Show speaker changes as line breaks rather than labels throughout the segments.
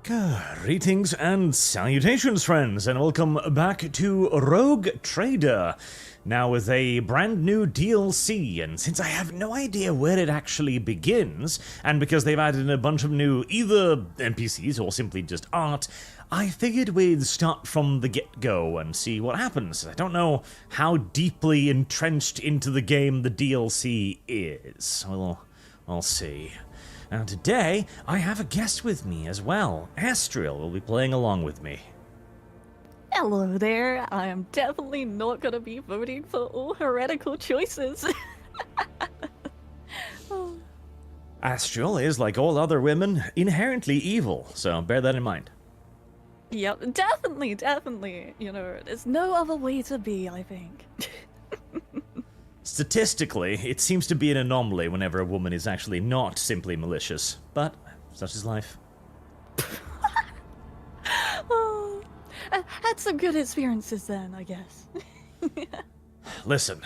Greetings and salutations, friends, and welcome back to Rogue Trader. Now with a brand new DLC, and since I have no idea where it actually begins, and because they've added in a bunch of new either NPCs or simply just art, I figured we'd start from the get-go and see what happens. I don't know how deeply entrenched into the game the DLC is. We'll see. And today, I have a guest with me as well. Astriel will be playing along with me.
Hello there, I am definitely not gonna be voting for all heretical choices. Oh.
Astriel is, like all other women, inherently evil, so bear that in mind.
Yep, definitely. You know, there's no other way to be, I think.
Statistically, it seems to be an anomaly whenever a woman is actually not simply malicious, but such is life.
Oh, had some good experiences then, I guess.
Listen,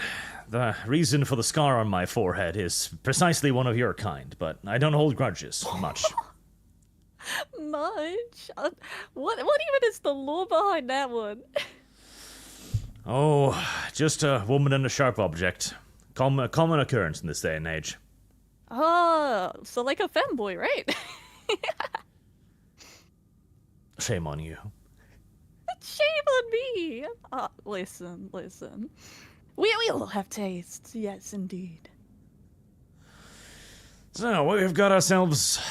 the reason for the scar on my forehead is precisely one of your kind, but I don't hold grudges much.
Much? What even is the lore behind that one?
Oh, just a woman and a sharp object. Common occurrence in this day and age.
Oh, so like a femboy, right?
Shame on you.
Shame on me! Listen. We all have tastes, yes indeed.
So, we've got ourselves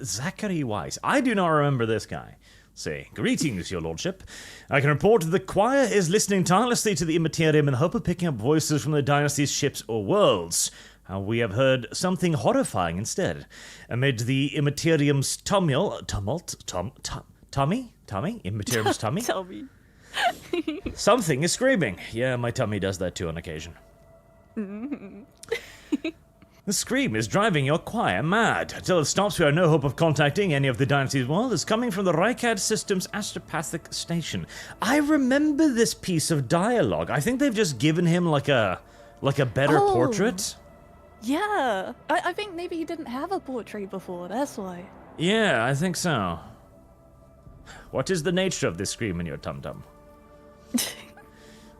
Zachary Weiss. I do not remember this guy. Say, greetings, your lordship. I can report that the choir is listening tirelessly to the Immaterium in the hope of picking up voices from the dynasty's ships or worlds. We have heard something horrifying instead. Amid the Immaterium's tumult, tummy? Immaterium's tummy?
Tell me.
Something is screaming. Yeah, my tummy does that too on occasion. The scream is driving your choir mad. Until it stops, we have no hope of contacting any of the dynasty's world. It's coming from the Rykad system's astropathic station. I remember this piece of dialogue. I think they've just given him like a better portrait.
Yeah, I think maybe he didn't have a portrait before, that's why.
Yeah, I think so. What is the nature of this scream in your tum-tum?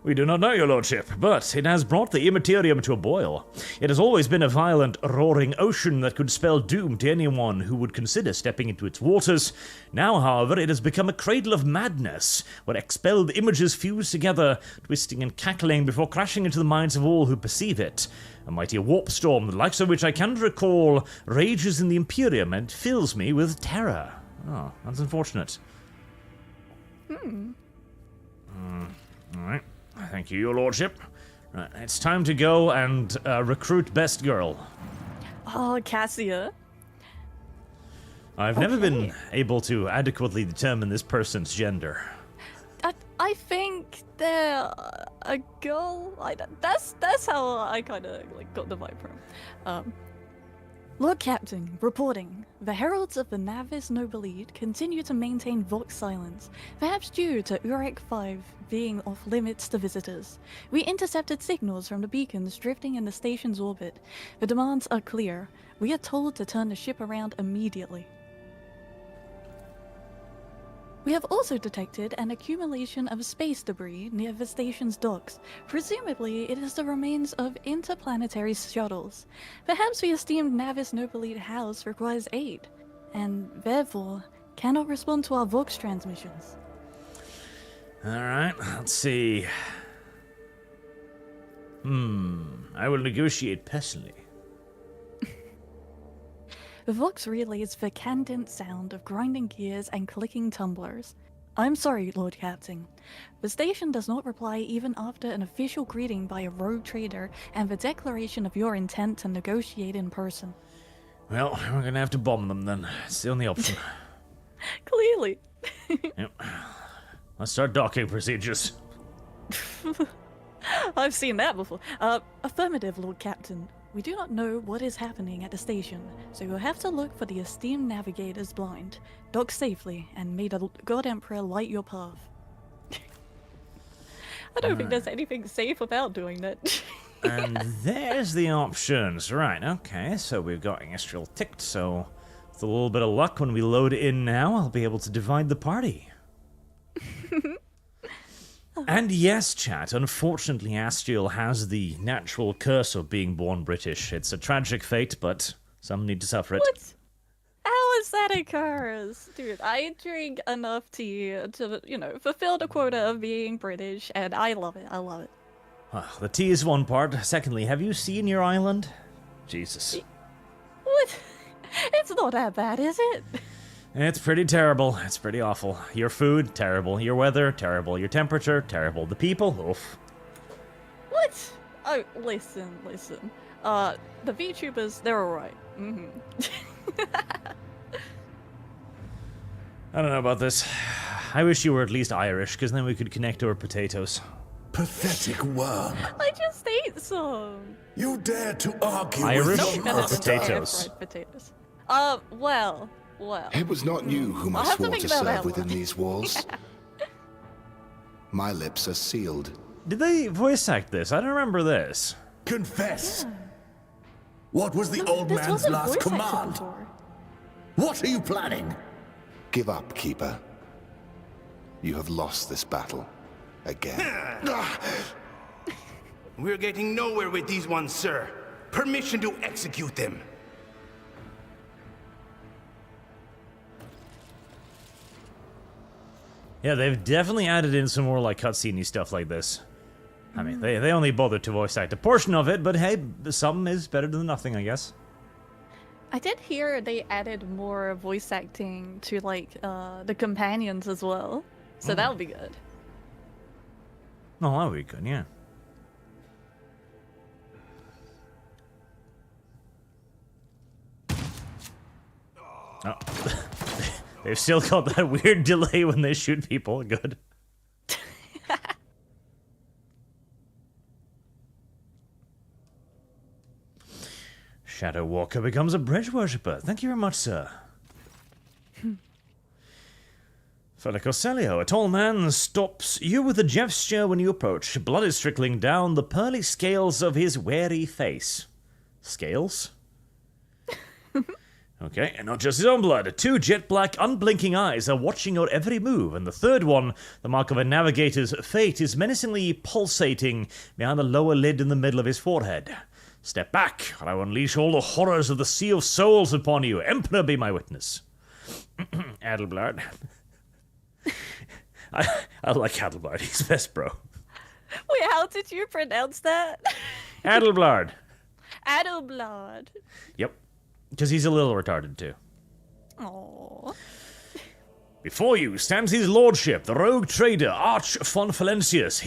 We do not know, your lordship, but it has brought the Immaterium to a boil. It has always been a violent, roaring ocean that could spell doom to anyone who would consider stepping into its waters. Now, however, it has become a cradle of madness, where expelled images fuse together, twisting and cackling before crashing into the minds of all who perceive it. A mighty warp storm, the likes of which I cannot recall, rages in the Imperium and fills me with terror. Oh, that's unfortunate. Alright. Thank you, your lordship. Right, it's time to go and recruit best girl.
Oh, Cassia.
I've never been able to adequately determine this person's gender.
I think they're a girl. That's how I kind of like got the vibe from. Lord Captain, reporting. The heralds of the Navis Nobilite continue to maintain Vox silence, perhaps due to Urek 5 being off limits to visitors. We intercepted signals from the beacons drifting in the station's orbit. The demands are clear. We are told to turn the ship around immediately. We have also detected an accumulation of space debris near the station's docks. Presumably, it is the remains of interplanetary shuttles. Perhaps the esteemed Navis Nobilite House requires aid, and therefore cannot respond to our Vox transmissions.
Alright, let's see. I will negotiate personally.
The Vox relays the candent sound of grinding gears and clicking tumblers. I'm sorry, Lord Captain. The station does not reply even after an official greeting by a rogue trader and the declaration of your intent to negotiate in person.
Well, we're gonna have to bomb them then. It's the only option.
Clearly.
Yep. Let's start docking procedures.
I've seen that before. Affirmative, Lord Captain. We do not know what is happening at the station, so you'll have to look for the esteemed navigators blind. Dock safely, and may the God Emperor light your path. I don't think there's anything safe about doing that.
And there's the options. Right, okay, so we've got Astriel ticked, so With a little bit of luck, when we load in now, I'll be able to divide the party. And yes, chat, unfortunately Astiel has the natural curse of being born British. It's a tragic fate, but some need to suffer it.
What? How is that a curse? Dude, I drink enough tea to, fulfill the quota of being British, and I love it. I love it.
Well, the tea is one part. Secondly, have you seen your island? Jesus.
What? It's not that bad, is it?
It's pretty terrible. It's pretty awful. Your food, terrible. Your weather, terrible. Your temperature, terrible. The people, oof.
What? Oh, listen. The VTubers, they're alright. Mm-hmm.
I don't know about this. I wish you were at least Irish, because then we could connect over potatoes.
Pathetic worm.
I just ate some.
You dare to argue
Irish
with
or
your
Better than
potatoes?
air-fried potatoes. Well.
It was not you whom I
I'll have to
swore
think
to
about
serve
that
within
one.
these walls. My lips are sealed.
Did they voice act this? I don't remember this.
Confess. What was the old
This
man's
wasn't
last
voice acted
command?
before.
What are you planning? Give up, Keeper. You have lost this battle. Again.
We're getting nowhere with these ones, sir. Permission to execute them.
Yeah, they've definitely added in some more like cutscene-y stuff like this. I mean, they only bothered to voice act a portion of it, but hey, some is better than nothing, I guess.
I did hear they added more voice acting to the companions as well, so that'll be good.
Oh, that would be good, yeah. Oh. They've still got that weird delay when they shoot people. Good. Shadow Walker becomes a bridge worshipper. Thank you very much, sir. Felicoselio, a tall man stops you with a gesture when you approach. Blood is trickling down the pearly scales of his weary face. Scales? Okay, and not just his own blood. Two jet-black, unblinking eyes are watching your every move, and the third one, the mark of a navigator's fate, is menacingly pulsating behind the lower lid in the middle of his forehead. Step back, or I will unleash all the horrors of the Sea of Souls upon you. Emperor, be my witness. Adelblad. I like Adelblad. He's best, bro.
Wait, how did you pronounce that?
Adelblad.
Adelblad.
Yep. Because he's a little retarded, too.
Aww.
Before you stands his lordship, the rogue trader, Arch von Falencius,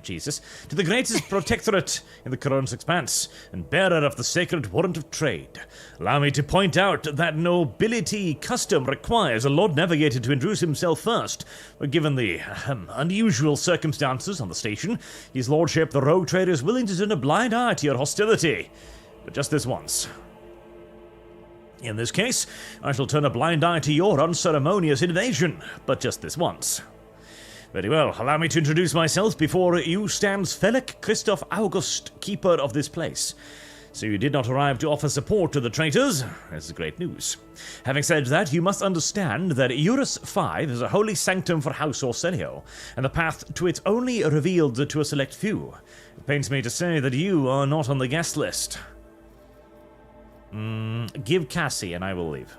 Jesus, to the greatest protectorate in the Coron's expanse, and bearer of the sacred warrant of trade. Allow me to point out that nobility custom requires a Lord Navigator to introduce himself first. But given the unusual circumstances on the station, his lordship, the rogue trader, is willing to turn a blind eye to your hostility. But just this once. In this case, I shall turn a blind eye to your unceremonious invasion, but just this once. Very well, allow me to introduce myself. Before you stands Felix Christoph August, keeper of this place. So you did not arrive to offer support to the traitors? This is great news. Having said that, you must understand that Eurus 5 is a holy sanctum for House Orselio, and the path to it only revealed to a select few. It pains me to say that you are not on the guest list. Give Cassie and I will leave.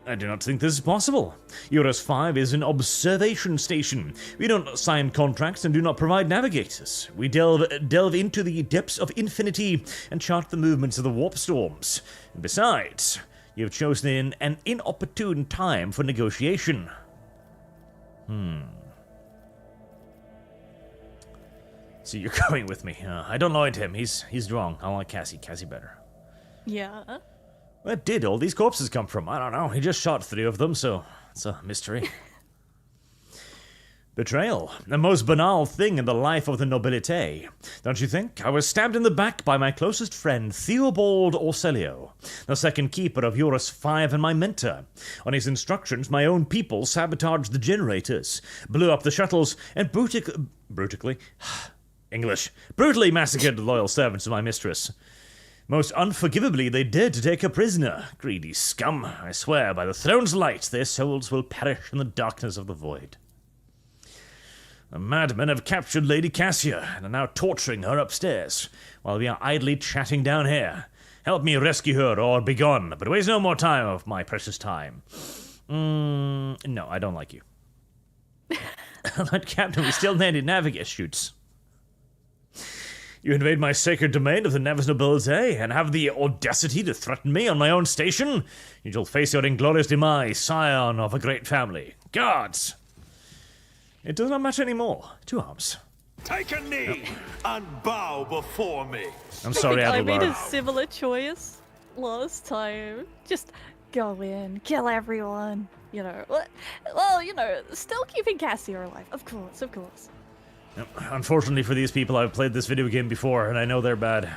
I do not think this is possible. Eurus 5 is an observation station. We don't sign contracts and do not provide navigators. We delve into the depths of infinity and chart the movements of the warp storms. And besides, you have chosen an inopportune time for negotiation. So you're going with me. I don't like him. He's wrong. I like Cassie. Cassie better.
Yeah.
Where did all these corpses come from? I don't know. He just shot 3 of them, so it's a mystery. Betrayal. The most banal thing in the life of the nobility. Don't you think? I was stabbed in the back by my closest friend, Theobald Orselio, the second keeper of Eurus 5 and my mentor. On his instructions, my own people sabotaged the generators, blew up the shuttles, and brutally massacred the loyal servants of my mistress. Most unforgivably, they dared to take her prisoner. Greedy scum. I swear, by the throne's light, their souls will perish in the darkness of the void. The madmen have captured Lady Cassia and are now torturing her upstairs, while we are idly chatting down here. Help me rescue her or begone, but waste no more time of my precious time. No, I don't like you. Lord Captain, we still need navigate shoots. You invade my sacred domain of the Navis nobility and have the audacity to threaten me on my own station? You shall face your inglorious demise, scion of a great family. Guards! It does not matter anymore. 2 arms.
Take a knee and bow before me.
I'm sorry,
I made a
Adelbar.
similar choice last time. Just go in, kill everyone. You know, well, you know, still keeping Cassia alive. Of course, of course.
Unfortunately for these people, I've played this video game before, and I know they're bad.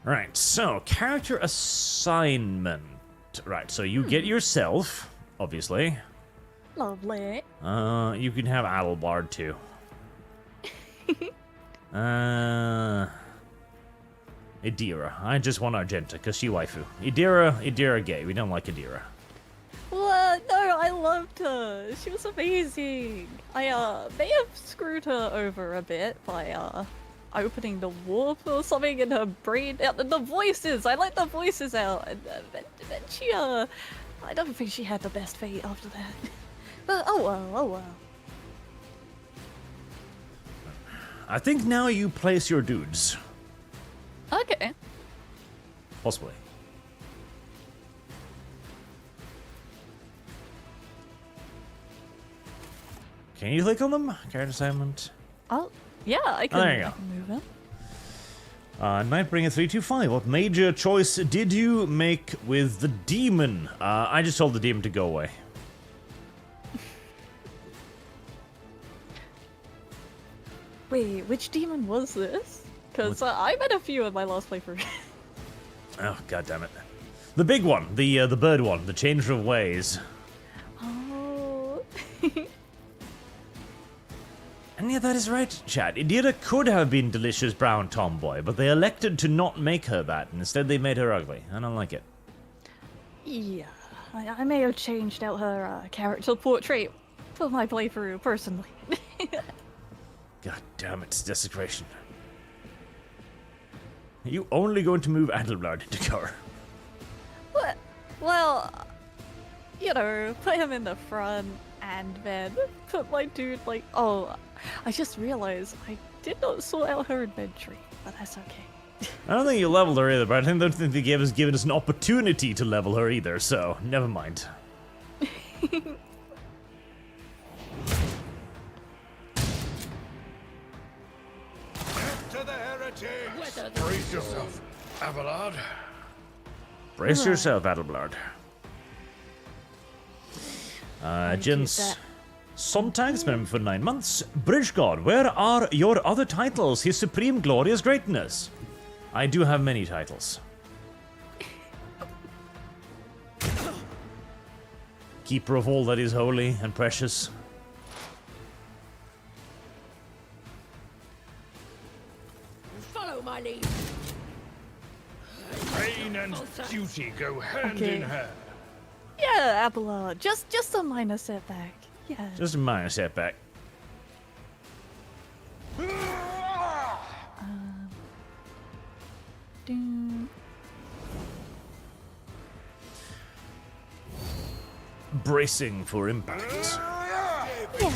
Right, so, character assignment. Right, so you get yourself, obviously.
Lovely.
You can have Adelbard, too. Idira. I just want Argenta, because she waifu. Idira gay. We don't like Idira.
What? No, I loved her. She was amazing. I may have screwed her over a bit by opening the warp or something in her brain. The voices. I let the voices out, and then she I don't think she had the best fate after that. But oh well.
I think now you place your dudes.
Okay.
Possibly. Can you click on them? Character assignment.
Oh, yeah, I can,
there you
I
go.
can move it.
Nightbringer 325. What major choice did you make with the demon? I just told the demon to go away.
Wait, which demon was this? Because I met a few in my last playthrough.
Oh, god damn it. The big one, the bird one, the changer of ways.
Oh.
And yeah, that is right, chat. Idira could have been delicious brown tomboy, but they elected to not make her that. Instead, they made her ugly. I don't like it.
Yeah, I may have changed out her character portrait for my playthrough, personally.
God damn it, it's desecration. Are you only going to move Adelblad into cover?
What? Well, you know, put him in the front and then put my dude like... Oh, I just realized I did not sort out her inventory, but that's okay.
I don't think you leveled her either, but I don't think they gave us an opportunity to level her either, so never mind.
To the heretic. Brace yourself, Abelard.
Brace yourself, Adelblad. Gents. Sontag's been for 9 months. Bridge God, where are your other titles? His supreme glorious greatness. I do have many titles. Keeper of all that is holy and precious.
Follow my lead.
Pain and duty go hand in hand.
Yeah, Abelard, just a minor setback. Yeah.
Just a minor setback. Bracing for impact.
Yeah,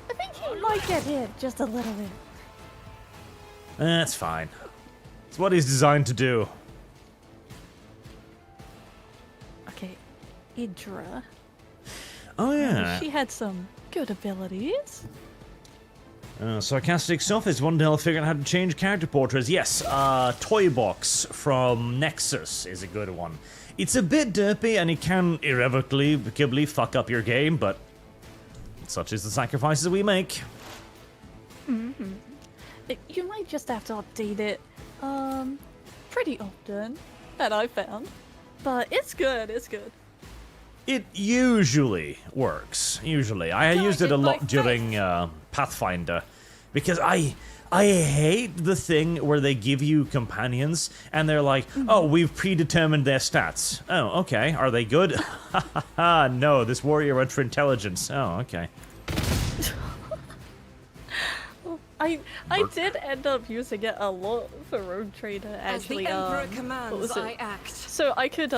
I think he might get hit just a little bit.
That's fine. It's what he's designed to do.
Okay, Idra.
Oh yeah.
She had some good abilities.
Sarcastic Self is one to help figure out how to change character portraits. Yes, Toy Box from Nexus is a good one. It's a bit derpy and it can irrevocably fuck up your game, but such is the sacrifices we make.
Mm-hmm. You might just have to update it, pretty often, that I found. But it's good, it's good.
It usually works. Usually. I used it a lot during Pathfinder. Because I hate the thing where they give you companions and they're like, oh, we've predetermined their stats. Oh, okay. Are they good? Ha ha ha. No, this warrior went for intelligence. Oh, okay.
I did end up using it a lot for Rogue Trader, actually.
As the Emperor
what
commands,
was it?
I act.
So I could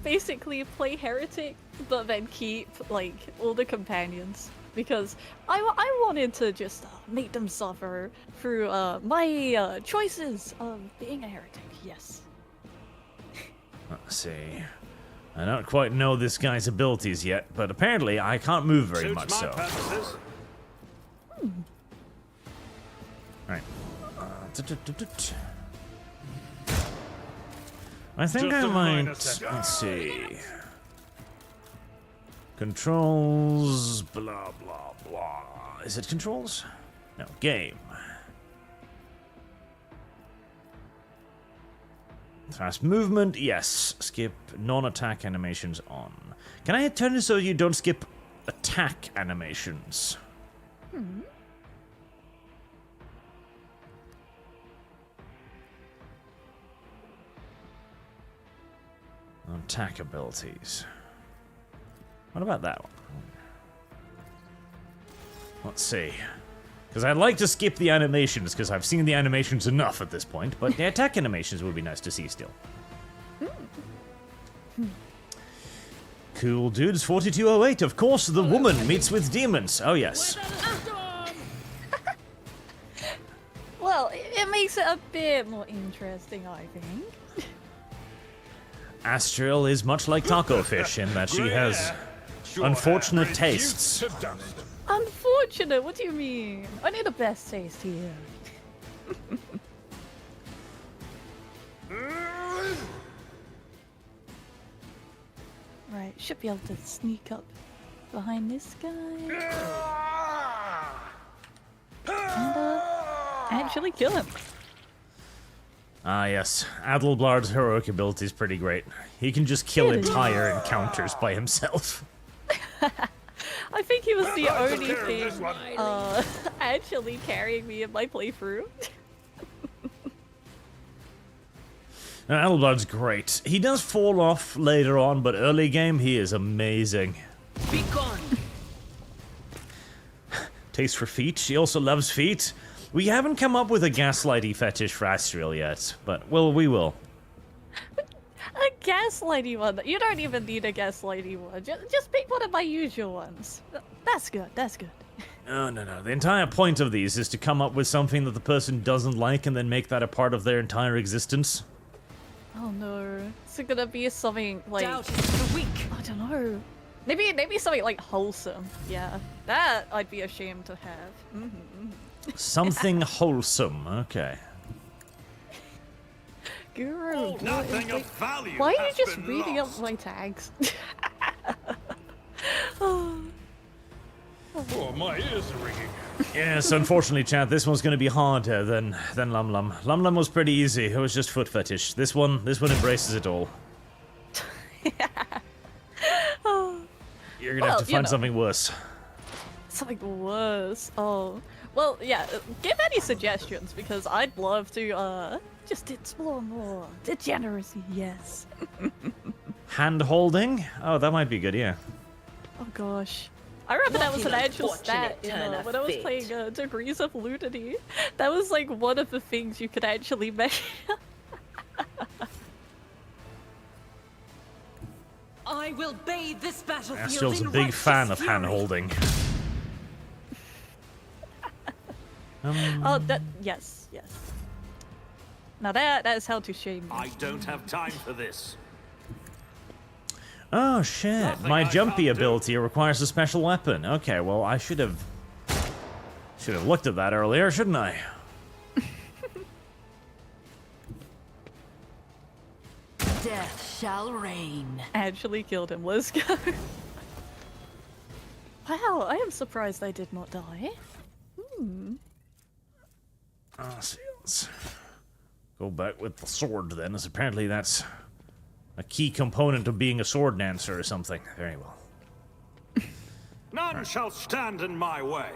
basically play Heretic, but then keep like all the companions, because I wanted to just make them suffer through my choices of being a heretic. Yes.
Let's see. I don't quite know this guy's abilities yet, but apparently I can't move very
Suits
much
my
so.
purposes.
Alright. I think I might... Let's see. Controls... Blah, blah, blah. Is it controls? No, game. Fast movement, yes. Skip non-attack animations on. Can I turn it so you don't skip attack animations? Attack abilities. What about that one? Let's see. Because I'd like to skip the animations, because I've seen the animations enough at this point, but the attack animations would be nice to see still. Cool dudes, 4208. Of course, the woman meets with demons. Oh, yes.
Well, it makes it a bit more interesting, I think.
Astral is much like taco fish in that she has unfortunate tastes.
Unfortunate? What do you mean? I need the best taste here. Right, should be able to sneak up behind this guy. And, actually kill him.
Ah, yes. Adelblard's heroic ability is pretty great. He can just kill entire encounters by himself.
I think he was the only thing actually carrying me in my playthrough.
Adelblard's great. He does fall off later on, but early game, he is amazing.
Be gone.
Taste for feet. She also loves feet. We haven't come up with a gaslighty fetish for Astral yet, but, well, we will.
A gaslighty one? You don't even need a gaslighty one. Just pick one of my usual ones. That's good, that's good.
No. The entire point of these is to come up with something that the person doesn't like and then make that a part of their entire existence.
Oh no. Is it gonna be something like...
Doubt is for the weak.
I don't know. Maybe something like wholesome. Yeah, that I'd be ashamed to have.
Something wholesome, okay.
Guru,
Nothing of value.
why are you
has
just
been
reading
lost.
up my tags?
Oh, my ears are ringing.
Yes, unfortunately, chat, this one's going to be harder than Lum Lum. Lum Lum was pretty easy. It was just foot fetish. This one embraces it all. You're going to have to find something worse.
Something worse. Oh. Well, yeah, give any suggestions, because I'd love to, just explore more. Degeneracy, yes.
Hand holding? Oh, that might be good, yeah.
Oh gosh. I remember that was an
What an
actual stat
unfortunate
in,
turn of
when I was
fate.
playing Degrees of Ludity. That was like one of the things you could actually make.
I will bathe this battlefield
Astral's a
in
big
righteous
fan of
fury.
hand holding.
Oh, yes. Now that is how to shame me.
I don't have time for this.
Oh, shit.
Nothing
My
I
jumpy
can't do.
ability requires a special weapon. Okay, well, I should have looked at that earlier, shouldn't I?
Death shall reign.
Actually killed him. Let's go. Wow, I am surprised they did not die.
So let's go back with the sword then, as apparently that's a key component of being a sword dancer or something. Very well.
None shall stand in my way.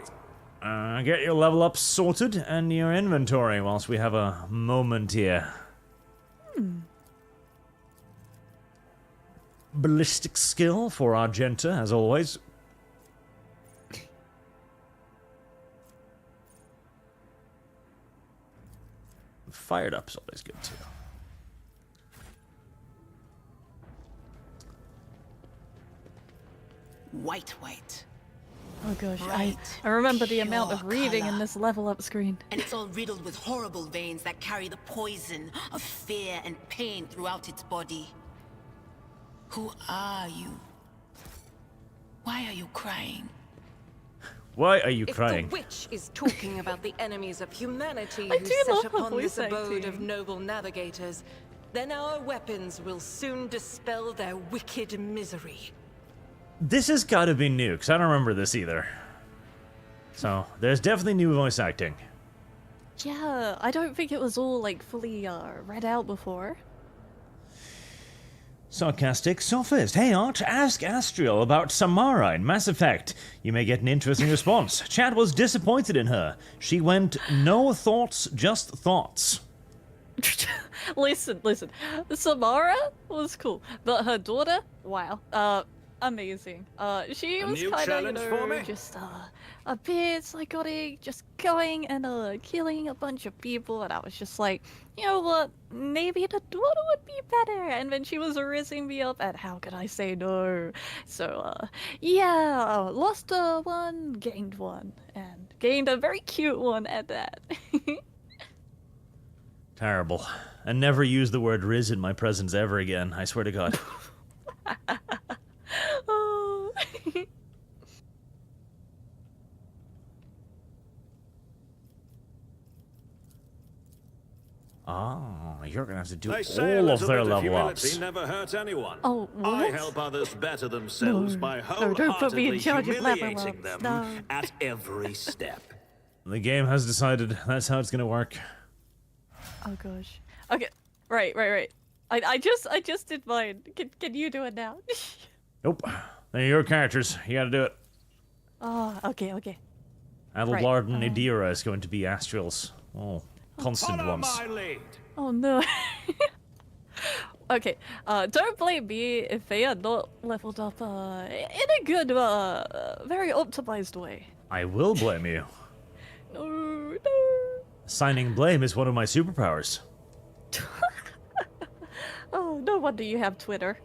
Get your level up sorted and your inventory whilst we have a moment here. Ballistic skill for Argenta, as always. Fired up's always good too.
White.
Oh gosh,
Bright,
I remember the amount of
pure
reading in
colour.
this level up screen.
And it's all riddled with horrible veins that carry the poison of fear and pain throughout its body. Who are you? Why are you crying?
Why are you
If
crying?
the witch is talking about the enemies of humanity
I
who
do
set
love her
upon
voice
this abode of
acting.
noble navigators, then our weapons will soon dispel their wicked misery.
This has got to be new, because I don't remember this either. So, there's definitely new voice acting.
Yeah, I don't think it was all like fully read out before.
Sarcastic sophist. Hey Arch, ask Astriel about Samara in Mass Effect. You may get an interesting response. Chat was disappointed in her. She went, no thoughts, just thoughts.
listen. Samara was cool, but her daughter, wow, amazing. She
A
was
new
kind of,
challenge for me?
just a bit psychotic, just going and killing a bunch of people, and I was just like, you know what? Maybe the daughter would be better. And then she was raising me up, and how could I say no? So, yeah, lost one, gained one, and gained a very cute one at that.
Terrible. And never use the word Riz in my presence ever again, I swear to God.
Oh.
Oh, you're gonna have to do
They say a
all of
little
their
bit of
level
humility
ups.
never hurt anyone.
Oh,
I
what?
help others better themselves
No.
by
No,
wholeheartedly
don't put me in charge of level
humiliating
ups,
them
no.
at every step.
The game has decided that's how it's gonna work.
Oh gosh. Okay. Right. I just did mine. Can you do it now?
Nope. They're your characters. You gotta do it.
Oh, okay.
Adelbard and Nadira is going to be Astriel's. Oh, constant
Follow
ones.
my lead.
Oh no. Okay. Don't blame me if they are not leveled up in a good, very optimized way.
I will blame you.
No.
Assigning blame is one of my superpowers.
Oh, no wonder you have Twitter.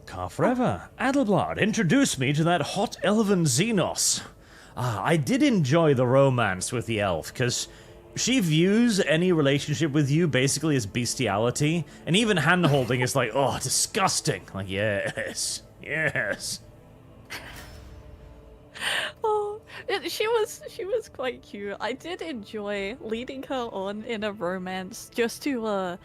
Car forever. Adelblad, introduce me to that hot elven Xenos. I did enjoy the romance with the elf, because she views any relationship with you basically as bestiality, and even hand-holding is like, oh, disgusting. Like, yes.
Oh, she was quite cute. I did enjoy leading her on in a romance just to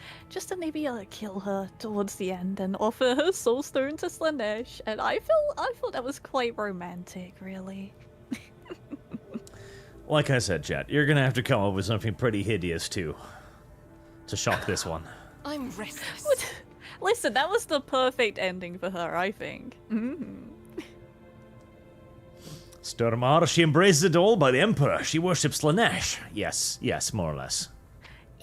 maybe kill her towards the end and offer her soul stone to Slanesh, and I felt that was quite romantic, really.
Like I said, chat, you're gonna have to come up with something pretty hideous, too, to shock this one.
I'm restless.
Listen, that was the perfect ending for her, I think.
Stormar, she embraces it all by the Emperor. She worships Slanesh. Yes, more or less.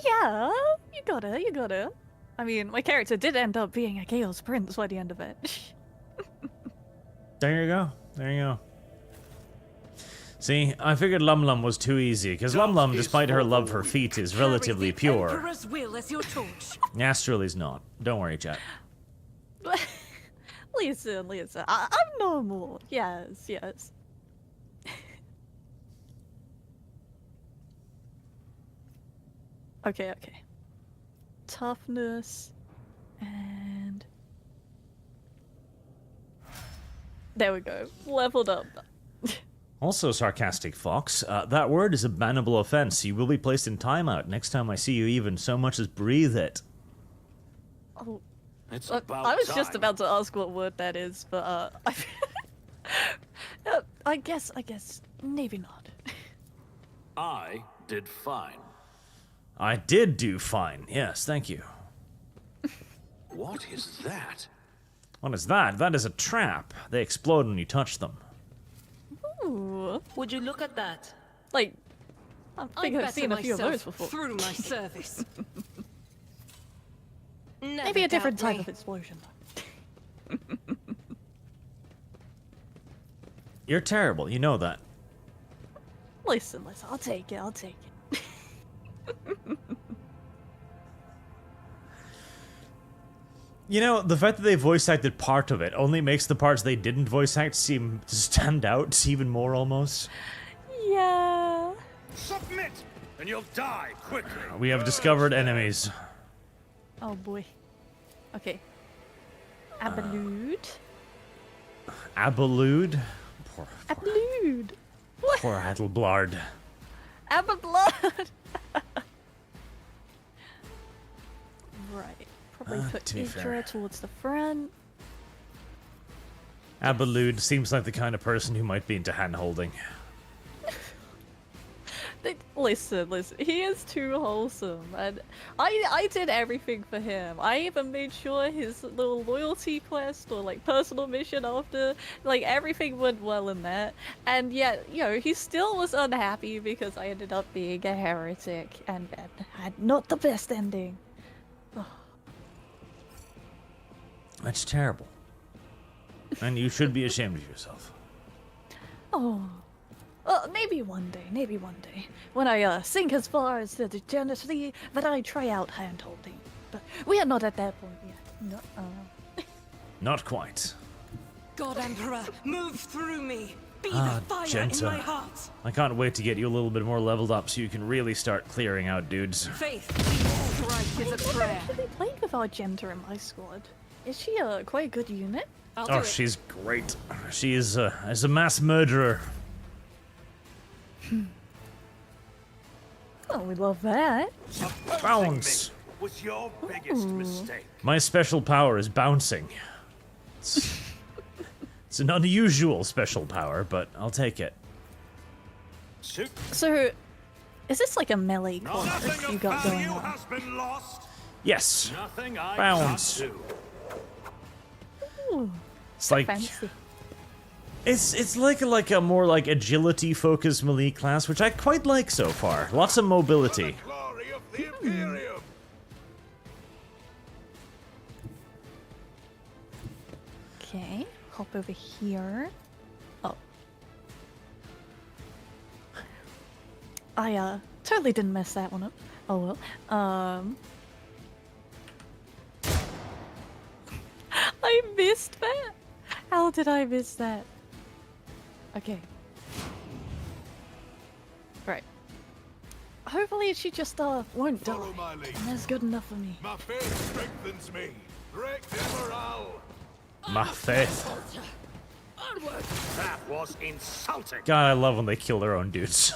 Yeah, you got her. I mean, my character did end up being a Chaos Prince by the end of it.
There you go. See, I figured Lum Lum was too easy, because Lum Lum, despite her love for feet, is relatively
Carry the
pure.
Emperor's will as your torch.
Astrally's not. Don't worry, chat.
Listen, I'm normal. Yes. Okay. Toughness, and there we go. Leveled up.
Also, Sarcastic Fox, that word is a bannable offense. You will be placed in timeout next time I see you even so much as breathe it.
Oh,
It's
I
about
was just
time.
about to ask what word that is, but I guess maybe not.
I did fine.
I did do fine. Yes, thank you.
What is that?
What is that? That is a trap. They explode when you touch them.
Ooh.
Would you look at that?
Like, I think I've
better
seen a few of those
myself
before.
through my service.
Maybe a different type of explosion.
You're terrible, you know that.
Listen, I'll take it,
You know, the fact that they voice acted part of it only makes the parts they didn't voice act seem to stand out even more almost.
Yeah.
Submit, and you'll die quickly.
We have discovered enemies.
Oh boy. Okay. Abalude.
Abalude?
Abalude. What?
Poor Adelblard.
Abablood. Right. Probably put
to be fair.
Idra towards the front.
Abalude seems like the kind of person who might be into hand-holding.
Listen, he is too wholesome, and I did everything for him. I even made sure his little loyalty quest or like personal mission after, like everything went well in that, and yet, you know, he still was unhappy because I ended up being a heretic and had not the best ending.
That's terrible. And you should be ashamed of yourself.
Oh. Maybe one day. When I sink as far as the degeneracy that I try out hand-holding. But we are not at that point yet. No.
Not quite.
God Emperor, move through me. Be
Ah,
the fire
Genta.
in my heart.
I can't wait to get you a little bit more leveled up so you can really start clearing out dudes.
Faith, strike is a prayer.
I actually played with Argenta in my squad. Is she a quite good unit?
I'll do
Oh,
it.
she's great. She is as a mass murderer.
Oh, we love that.
Bounce.
Was your biggest mistake.
My special power is bouncing. It's an unusual special power, but I'll take it.
Soup.
So, is this like a melee class
Nothing
you
of
got going
value
on?
has been lost.
Yes.
Nothing I
Bounce.
can't do.
Ooh,
It's like
fancy.
it's like a more like agility focused melee class, which I quite like so far. Lots of mobility.
Glory of the Imperium.
Okay, hop over here. Oh. I totally didn't mess that one up. Oh well. I missed that. How did I miss that? Okay. Right. Hopefully she just won't die.
Follow my lead.
And that's good enough for me.
My faith strengthens me. Break their morale.
My faith.
Onward. That was insulting.
God, I love when they kill their own dudes.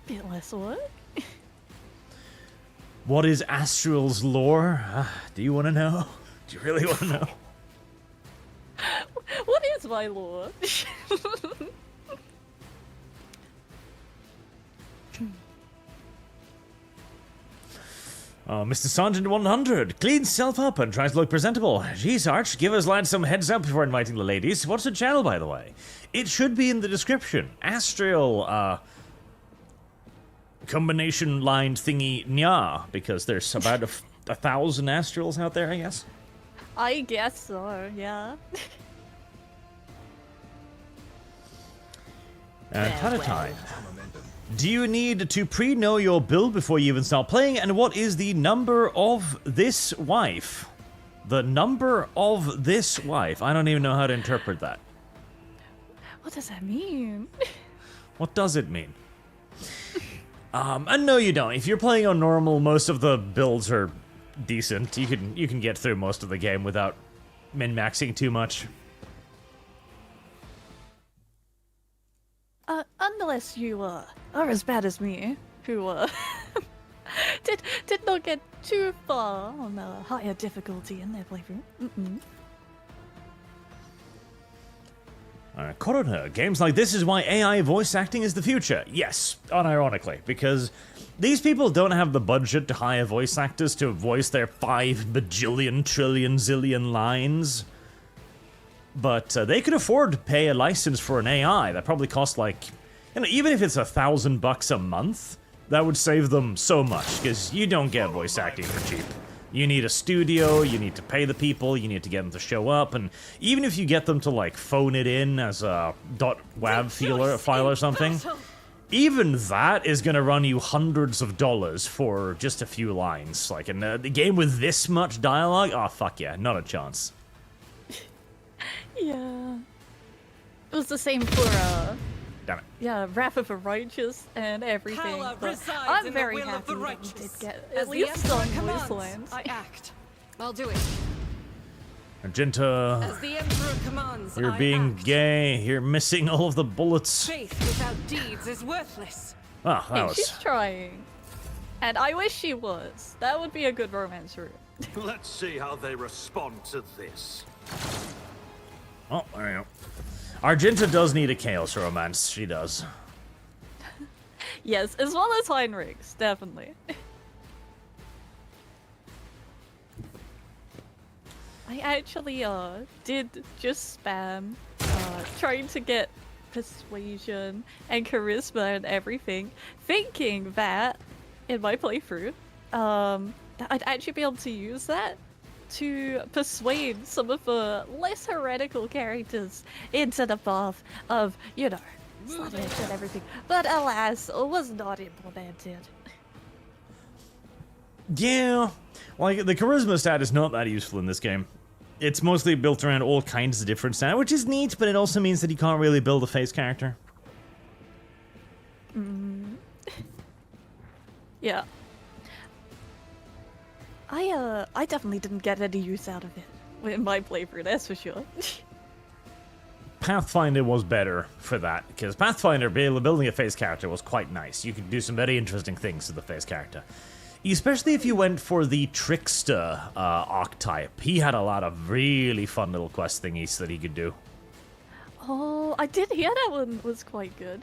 Bit less work.
What is Astral's lore? Do you want to know? Do you really want to know?
What is my lore?
Mr. Sergeant 100 cleans himself up and tries to look presentable. Jeez, Arch, give us lads some heads up before inviting the ladies. What's the channel, by the way? It should be in the description. Astral, combination lined thingy nya, because there's about 1,000 Astrals out there, I guess.
I guess so, yeah.
Time. Do you need to pre-know your build before you even start playing? And what is the number of this wife? The number of this wife. I don't even know how to interpret that.
What does that mean?
What does it mean? And no, you don't. If you're playing on normal, most of the builds are decent. You can get through most of the game without min-maxing too much.
Unless you are as bad as me, who did not get too far on the higher difficulty in their playthrough.
Coroner, games like this is why AI voice acting is the future. Yes, unironically, because these people don't have the budget to hire voice actors to voice their 5 bajillion trillion zillion lines. but they could afford to pay a license for an AI that probably costs like, you know, even if it's $1,000 a month, that would save them so much, because you don't get voice acting for cheap. You need a studio, you need to pay the people, you need to get them to show up, and even if you get them to, like, phone it in as a .wav file or something, even that is gonna run you hundreds of dollars for just a few lines. Like, in the game with this much dialogue, oh, fuck yeah, not a chance.
Yeah. It was the same for,
Damn it.
yeah, Wrath of the Righteous and everything.
Power
But
resides
I'm
in
very
the will of
happy
the
that we
righteous.
did get
As
at
the
least
Emperor
some
commands,
voice lines.
I act. I'll do it.
Argenta,
As the Emperor commands,
you're
I
being
act.
gay, you're missing all of the bullets.
Faith without deeds is worthless.
Oh, that
Hey,
was...
she's trying. And I wish she was. That would be a good romance route.
Let's see how they respond to this.
Oh, there you go. Argenta does need a chaos romance, she does.
Yes, as well as Heinrichs, definitely. I actually did just spam trying to get persuasion and charisma and everything, thinking that in my playthrough that I'd actually be able to use that to persuade some of the less heretical characters into the path of, you know, sluttiness and everything. But alas, it was not implemented.
Yeah, like, the charisma stat is not that useful in this game. It's mostly built around all kinds of different stats, which is neat, but it also means that you can't really build a face character.
Yeah. I definitely didn't get any use out of it in my playthrough, that's for sure.
Pathfinder was better for that, because Pathfinder, building a face character was quite nice. You could do some very interesting things with the face character. Especially if you went for the Trickster archetype. He had a lot of really fun little quest thingies that he could do.
Oh, I did hear that one was quite good.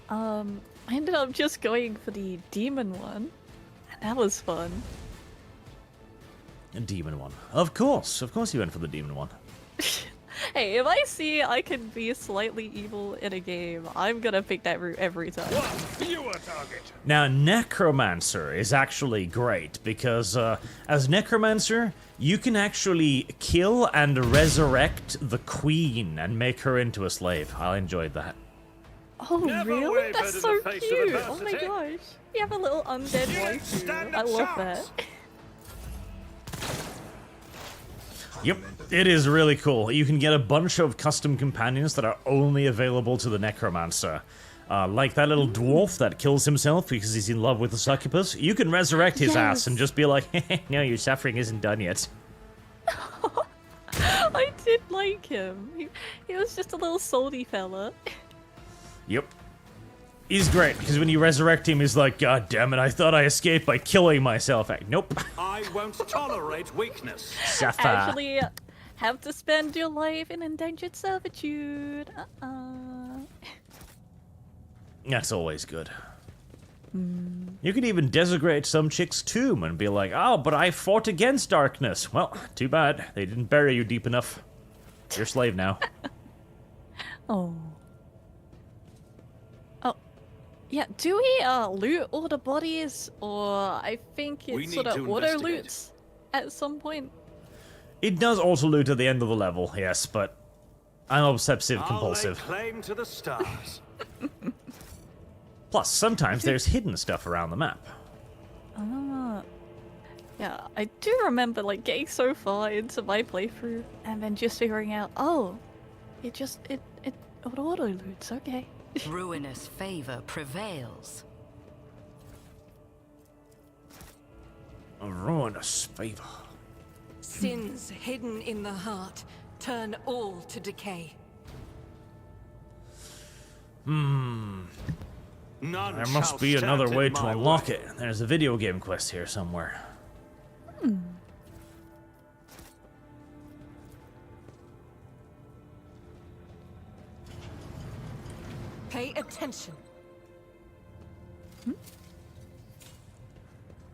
I ended up just going for the demon one, and that was fun.
A demon one. Of course you went for the demon one.
Hey, if I see I can be slightly evil in a game, I'm gonna pick that route every time.
Fewer target.
Now, Necromancer is actually great, because as Necromancer, you can actually kill and resurrect the queen and make her into a slave. I enjoyed that.
Oh,
Never
really?
wavered
That's
in
so
the face of
cute! Oh my
adversity.
gosh. You have a little undead
You don't
wife.
stand
I
a
love
chance.
that.
Yep, it is really cool. You can get a bunch of custom companions that are only available to the Necromancer. Like that little dwarf that kills himself because he's in love with the succubus. You can resurrect his ass and just be like, no, your suffering isn't done yet.
I did like him. He was just a little salty fella.
Yep. He's great, because when you resurrect him, he's like, God damn it, I thought I escaped by killing myself. Nope.
I won't tolerate weakness.
Sapphire.
Actually, have to spend your life in indentured servitude.
That's always good. You could even desecrate some chick's tomb and be like, oh, but I fought against darkness. Well, too bad. They didn't bury you deep enough. You're a slave now.
Oh. Oh. Yeah, do we loot all the bodies? Or I think
We
it
need
sort of
to
auto
investigate.
loots at some point.
It does also loot at the end of the level, yes, but I'm obsessive compulsive.
I'll lay claim to the stars.
Plus, sometimes there's hidden stuff around the map.
Yeah, I do remember like getting so far into my playthrough and then just figuring out, oh, it auto loots, okay.
Ruinous favor prevails.
A ruinous favor.
Sins hidden in the heart turn all to decay.
None
There
shall
must be
stand
another
in
way to
my
unlock it. There's a video game quest here somewhere.
Pay attention.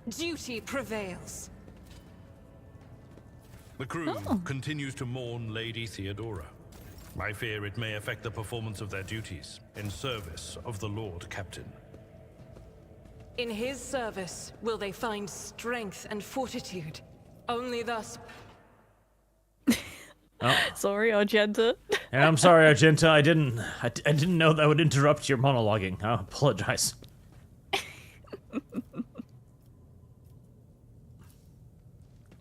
Duty prevails.
The crew continues to mourn Lady Theodora.
I fear it may affect the performance of their duties in service of the Lord Captain.
In his service, will they find strength and fortitude? Only thus.
Sorry, Argenta.
Yeah, I'm sorry, Argenta. I didn't know that would interrupt your monologuing. I apologize.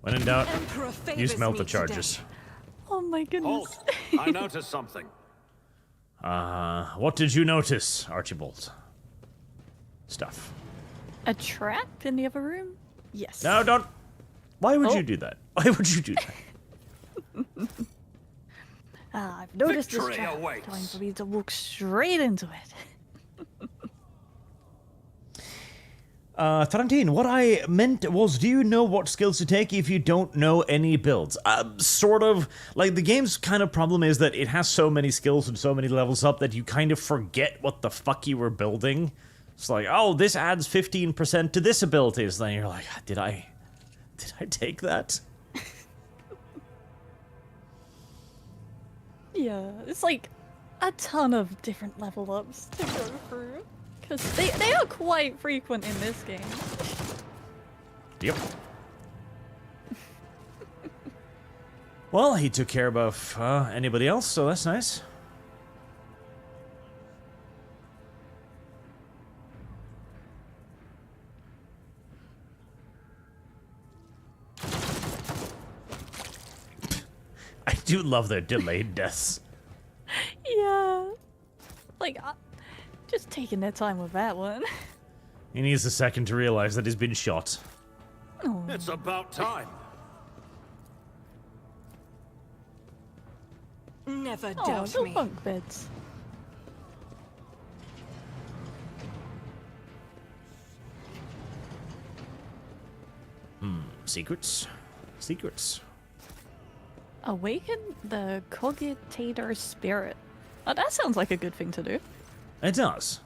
When in doubt,
Emperor
use
favors
melt the
me
charges.
today.
Oh my goodness.
Halt! I noticed something.
What did you notice, Archibald? Stuff.
A trap in the other room? Yes.
No, don't. Why would you do that? Why would you do that?
I've noticed
Victory
this trap.
awaits.
Time for me to walk straight into it.
Tarantine, what I meant was, do you know what skills to take if you don't know any builds? Sort of. Like, the game's kind of problem is that it has so many skills and so many levels up that you kind of forget what the fuck you were building. It's like, oh, this adds 15% to this ability. So then you're like, did I take that?
Yeah, it's like a ton of different level ups to go through. Because they are quite frequent in this game.
Yep. Well, he took care of anybody else, so that's nice. I do love their delayed deaths.
Yeah. Like, just taking their time with that one.
He needs a second to realize that he's been shot.
Oh.
It's about time.
Never
Oh,
doubt
no
me.
bunk beds.
Secrets? Secrets.
Awaken the cogitator spirit. Oh, that sounds like a good thing to do.
It does.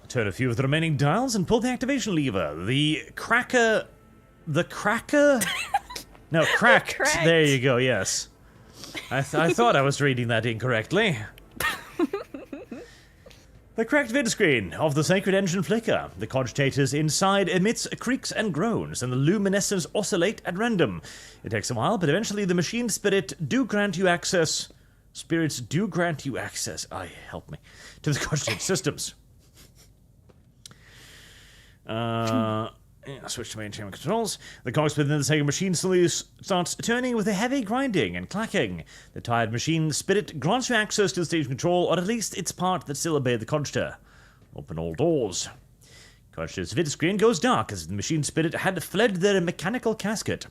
Turn a few of the remaining dials and pull the activation lever. The cracker... No, cracked.
Cracked.
There you go, yes. I thought I was reading that incorrectly. The cracked vid screen of the sacred engine flicker. The cogitators inside emits creaks and groans, and the luminescence oscillate at random. It takes a while, but eventually the machine spirits do grant you access to the cogitate systems. Switch to maintain controls. The cogs within the sacred machine slowly starts turning with a heavy grinding and clacking. The tired machine spirit grants you access to the station control, or at least its part that still obey the cogitator. Open all doors. Cogitator's vid screen goes dark as the machine spirit had fled their mechanical casket.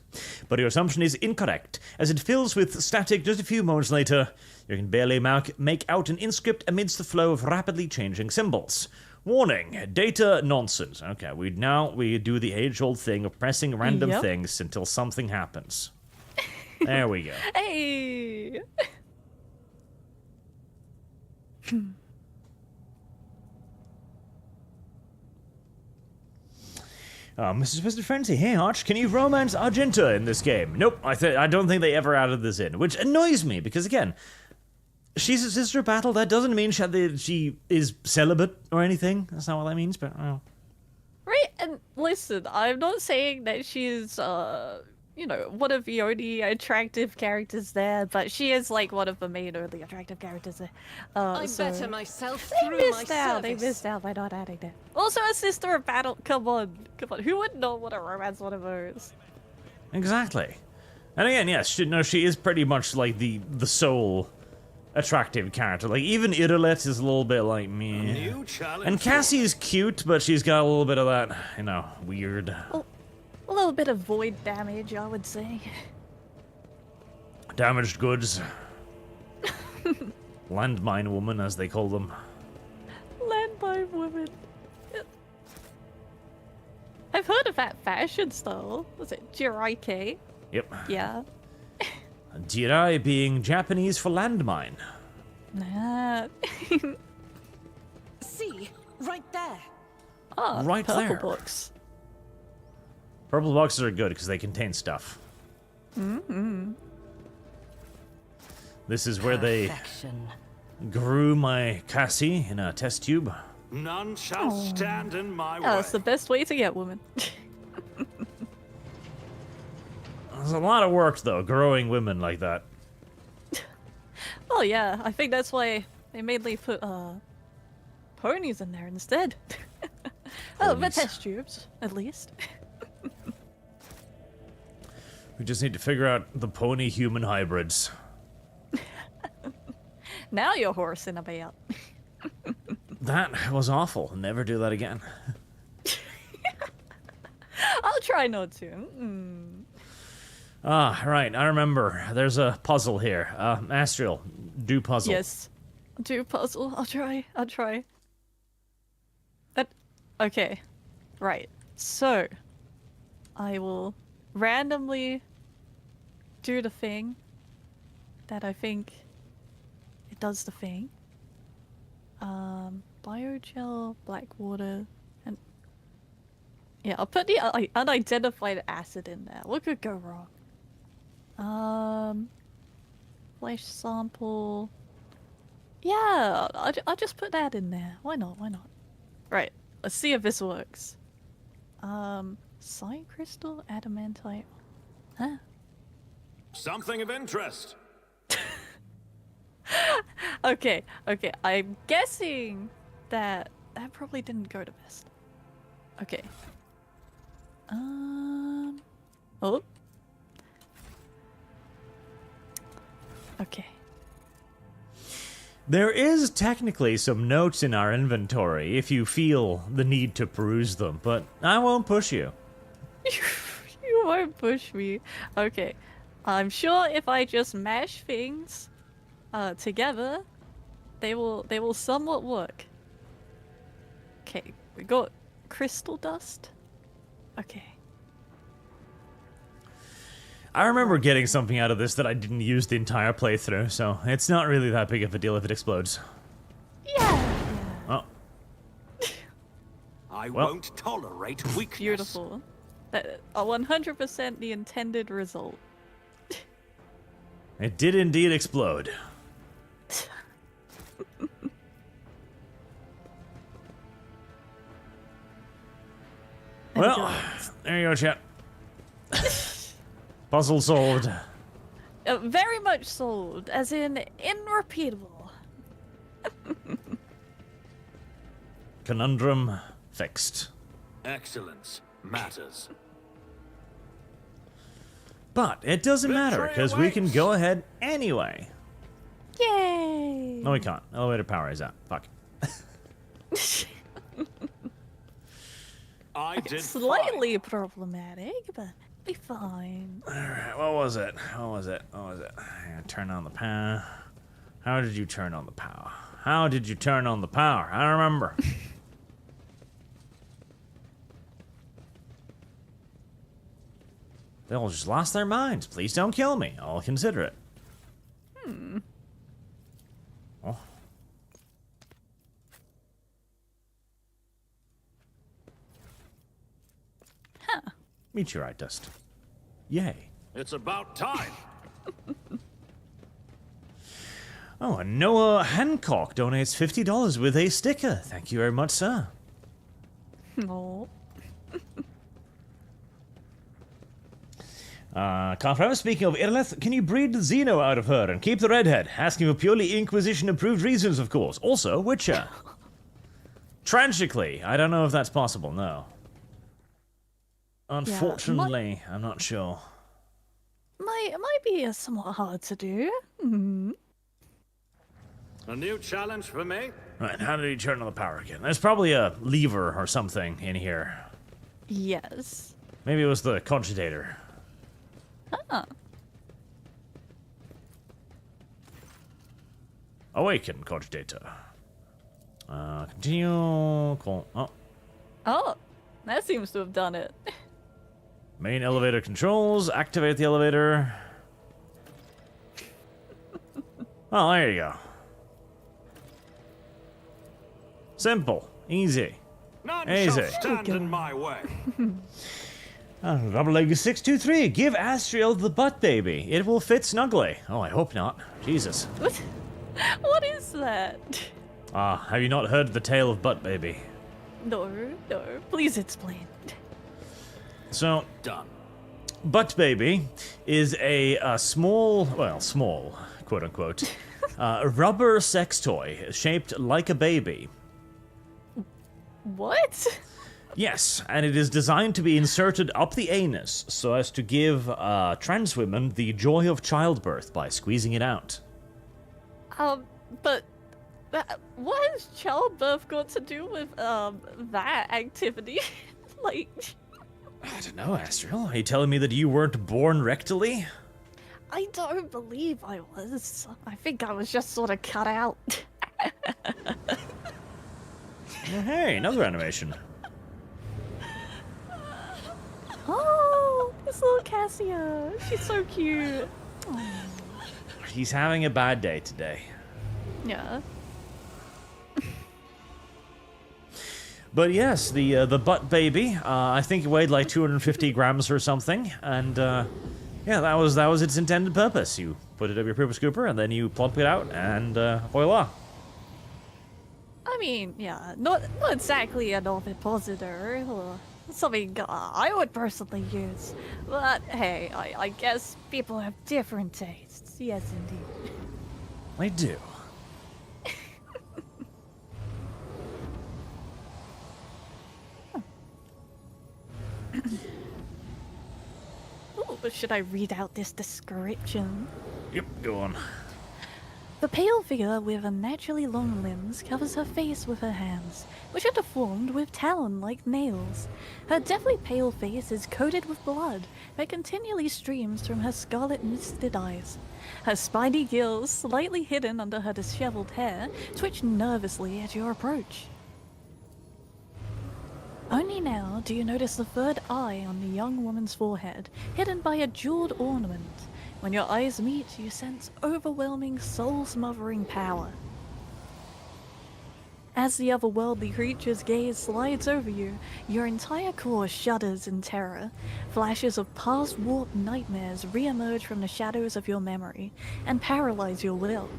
But your assumption is incorrect, as it fills with static just a few moments later. You can barely make out an inscript amidst the flow of rapidly changing symbols. Warning, data nonsense. Okay, we do the age-old thing of pressing random
Yep.
things until something happens. There we go.
Hey!
Mr. Frenzy, hey Arch, can you romance Argenta in this game? Nope, I don't think they ever added this in, which annoys me, because again, she's a sister battle. That doesn't mean she is celibate or anything. That's not what that means, but
Right, and listen, I'm not saying that she's, one of the only attractive characters there, but she is, like, one of the main only attractive characters there.
I
so
better myself
they
through my
missed out. They
service.
missed out by not adding that. Also, a sister of battle. Come on. Who would not want to romance one of those?
exactly. And again, yes, she is pretty much like the sole attractive character. Like, even Idolet is a little bit like meh.
New challenge.
And Cassie's cute, but she's got a little bit of that, weird.
A little bit of void damage, I would say.
Damaged goods. Landmine woman, as they call them.
Landmine woman. I've heard of that fashion style. Was it Jiraiya?
Yep.
Yeah.
Jirai being Japanese for landmine.
Nah.
See, right there.
Oh,
Right
purple
there.
books.
Purple boxes are good because they contain stuff. This is where they
Perfection.
grew my Cassie in a test tube.
None shall stand in my way.
Yeah, that's the best way to get women.
There's a lot of work, though, growing women like that.
Well, yeah, I think that's why they mainly put ponies in there instead. Oh, the
Ponies.
test tubes, at least.
We just need to figure out the pony-human hybrids.
Now you're horsing about.
That was awful. Never do that again.
I'll try not to.
Ah, right. I remember. There's a puzzle here. Astriel, do puzzle.
Yes. Do puzzle. I'll try. Okay. Right. So, I will randomly do the thing that I think it does the thing. Biogel, black water, and yeah, I'll put the unidentified acid in there. What could go wrong? Flesh sample. Yeah, I'll just put that in there. Why not? Right, let's see if this works. Cyan crystal, adamantite. Huh?
Something of interest.
Okay, I'm guessing that probably didn't go the best. Okay. Oh. Okay.
There is technically some notes in our inventory if you feel the need to peruse them, but I won't push you.
You won't push me. Okay. I'm sure if I just mash things together, they will somewhat work. Okay, we got crystal dust. Okay.
I remember getting something out of this that I didn't use the entire playthrough, so it's not really that big of a deal if it explodes.
Yeah.
Oh.
I
Well.
won't tolerate weakness.
Beautiful. That 100% the intended result.
It did indeed explode. Well, there you go, chat. Puzzle solved.
Very much sold, as in irrepeatable.
Conundrum fixed.
Excellence matters.
But it doesn't matter, because we can go ahead anyway.
Yay!
No, we can't. Elevator power is out. Fuck.
I did
Slightly problematic, but be fine.
Alright, what was it? Turn on the power. How did you turn on the power? I don't remember. They all just lost their minds. Please don't kill me. I'll consider it. Oh.
Huh.
Meteorite dust. Yay.
It's about time.
Oh, and Noah Hancock donates $50 with a sticker. Thank you very much, sir.
No.
Confirm, speaking of Irleth, can you breed Xeno out of her and keep the redhead? Asking for purely Inquisition-approved reasons, of course. Also, Witcher. Tragically, I don't know if that's possible, no. Unfortunately, I'm not sure.
It might be somewhat hard to do.
A new challenge for me?
Right, how did he turn on the power again? There's probably a lever or something in here.
Yes.
Maybe it was the cogitator.
Huh.
Awaken cogitator. Continue. Cool. Oh.
Oh, that seems to have done it.
Main elevator controls. Activate the elevator. Oh, there you go. Simple. Easy.
None
Easy.
shall stand in my way.
Double leg 623. Give Astriel the butt baby. It will fit snugly. Oh, I hope not. Jesus.
What is that?
Have you not heard the tale of butt baby?
No. Please explain.
So,
Done.
butt baby is a small, quote unquote, rubber sex toy shaped like a baby.
What?
Yes, and it is designed to be inserted up the anus so as to give trans women the joy of childbirth by squeezing it out.
But what has childbirth got to do with that activity? Like,
I don't know, Astriel. Are you telling me that you weren't born rectally?
I don't believe I was. I think I was just sort of cut out.
Well, hey, another animation.
Oh, this little Cassia. She's so cute.
He's having a bad day today.
Yeah.
But yes, the butt baby, I think it weighed like 250 grams or something, and yeah, that was its intended purpose. You put it up your pooper scooper, and then you plump it out, and voila.
I mean, yeah, not exactly an ovipositor or something I would personally use. But hey, I guess people have different tastes. Yes, indeed.
I do.
Ooh, should I read out this description?
Yep, go on.
The pale figure with unnaturally long limbs covers her face with her hands, which are deformed with talon-like nails. Her deathly pale face is coated with blood that continually streams from her scarlet misted eyes. Her spiny gills, slightly hidden under her disheveled hair, twitch nervously at your approach. Only now do you notice the third eye on the young woman's forehead, hidden by a jeweled ornament. When your eyes meet, you sense overwhelming, soul-smothering power. As the otherworldly creature's gaze slides over you, your entire core shudders in terror. Flashes of past warped nightmares re-emerge from the shadows of your memory and paralyze your will.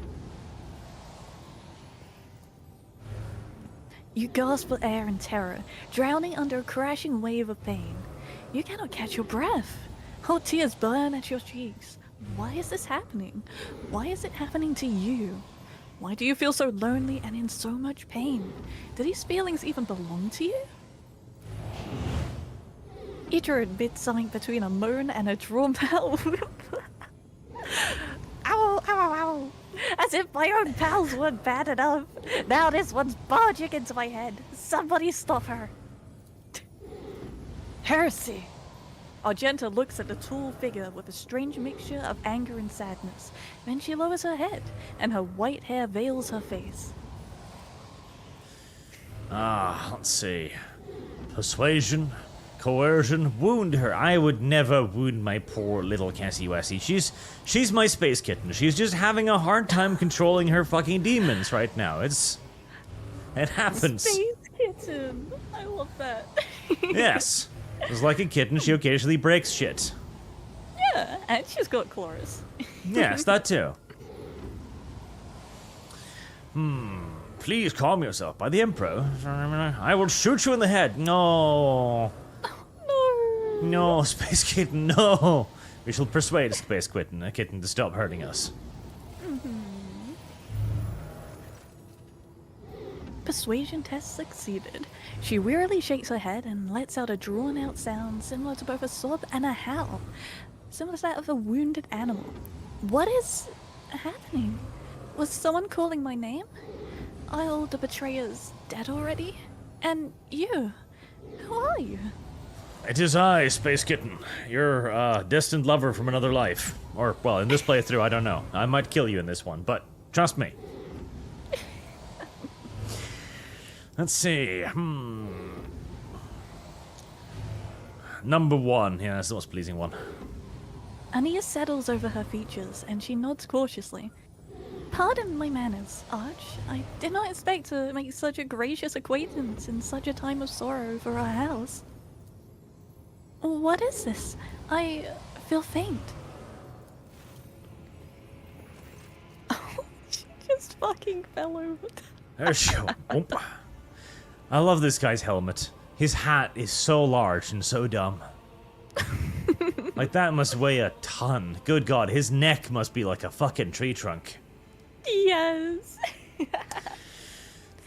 You gasp for air in terror, drowning under a crashing wave of pain. You cannot catch your breath. Hot tears burn at your cheeks. Why is this happening? Why is it happening to you? Why do you feel so lonely and in so much pain? Do these feelings even belong to you? Idra admits something between a moan and a drawn ow. Ow, ow, ow. As if my own pals weren't bad enough. Now this one's barging into my head. Somebody stop her. Heresy. Argenta looks at the tall figure with a strange mixture of anger and sadness. Then she lowers her head, and her white hair veils her face.
Let's see. Persuasion, coercion, wound her. I would never wound my poor little Cassie Wessie. She's my space kitten. She's just having a hard time controlling her fucking demons right now. It happens.
Space kitten. I love that.
Yes. Just like a kitten, she occasionally breaks shit.
Yeah, and she's got claws.
Yes, that too. Please calm yourself. By the Emperor, I will shoot you in the head. No.
No.
No, Space Kitten, no. We shall persuade Space Kitten to stop hurting us.
Persuasion test succeeded. She wearily shakes her head and lets out a drawn-out sound similar to both a sob and a howl, similar to that of a wounded animal. What is happening? Was someone calling my name? Are the betrayers dead already? And you? Who are you?
It is I, Space Kitten, your distant lover from another life. Or, well, in this playthrough, I don't know. I might kill you in this one, but trust me. Let's see. Number 1. Yeah, that's the most pleasing one.
Ania settles over her features, and she nods cautiously. Pardon my manners, Arch. I did not expect to make such a gracious acquaintance in such a time of sorrow for our house. What is this? I feel faint. She just fucking fell over.
I love this guy's helmet. His hat is so large and so dumb. Like, that must weigh a ton. Good God, his neck must be like a fucking tree trunk.
Yes.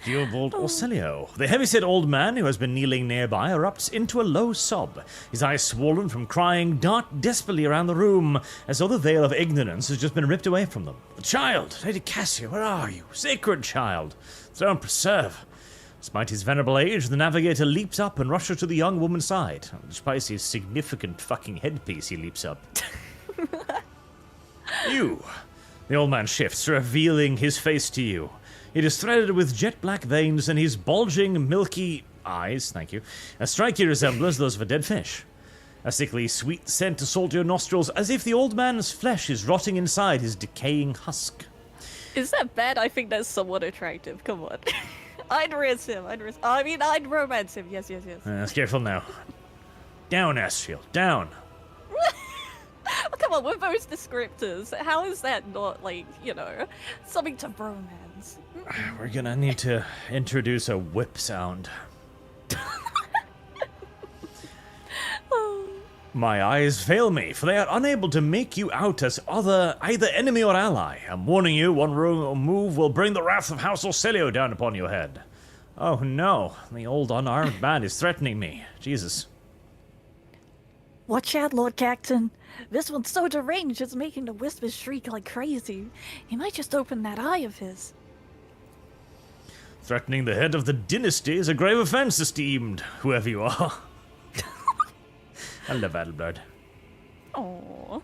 Theobald Orselio. The heavyset old man who has been kneeling nearby erupts into a low sob. His eyes swollen from crying dart desperately around the room, as though the veil of ignorance has just been ripped away from them. The child! Lady Cassia, where are you? Sacred child! Throne preserve! Despite his venerable age, the navigator leaps up and rushes to the young woman's side. Despite his significant fucking headpiece, he leaps up. You! The old man shifts, revealing his face to you. It is threaded with jet-black veins, and his bulging, milky eyes, thank you, a striking resemblance to those of a dead fish. A sickly, sweet scent assaults your nostrils, as if the old man's flesh is rotting inside his decaying husk.
Is that bad? I think that's somewhat attractive. Come on. I'd risk him. I'd romance him. Yes.
Careful now. Down, Astral, down.
Oh, come on, with those descriptors, how is that not, like, you know, something to bromance?
We're gonna need to introduce a whip sound. My eyes fail me, for they are unable to make you out as either enemy or ally. I'm warning you, one wrong move will bring the wrath of House Orselio down upon your head. Oh no, the old unarmed man is threatening me. Jesus.
Watch out, Lord Cacton. This one's so deranged it's making the whispers shriek like crazy. He might just open that eye of his.
Threatening the head of the dynasty is a grave offense, esteemed, whoever you are. I love Adelblood.
Aww.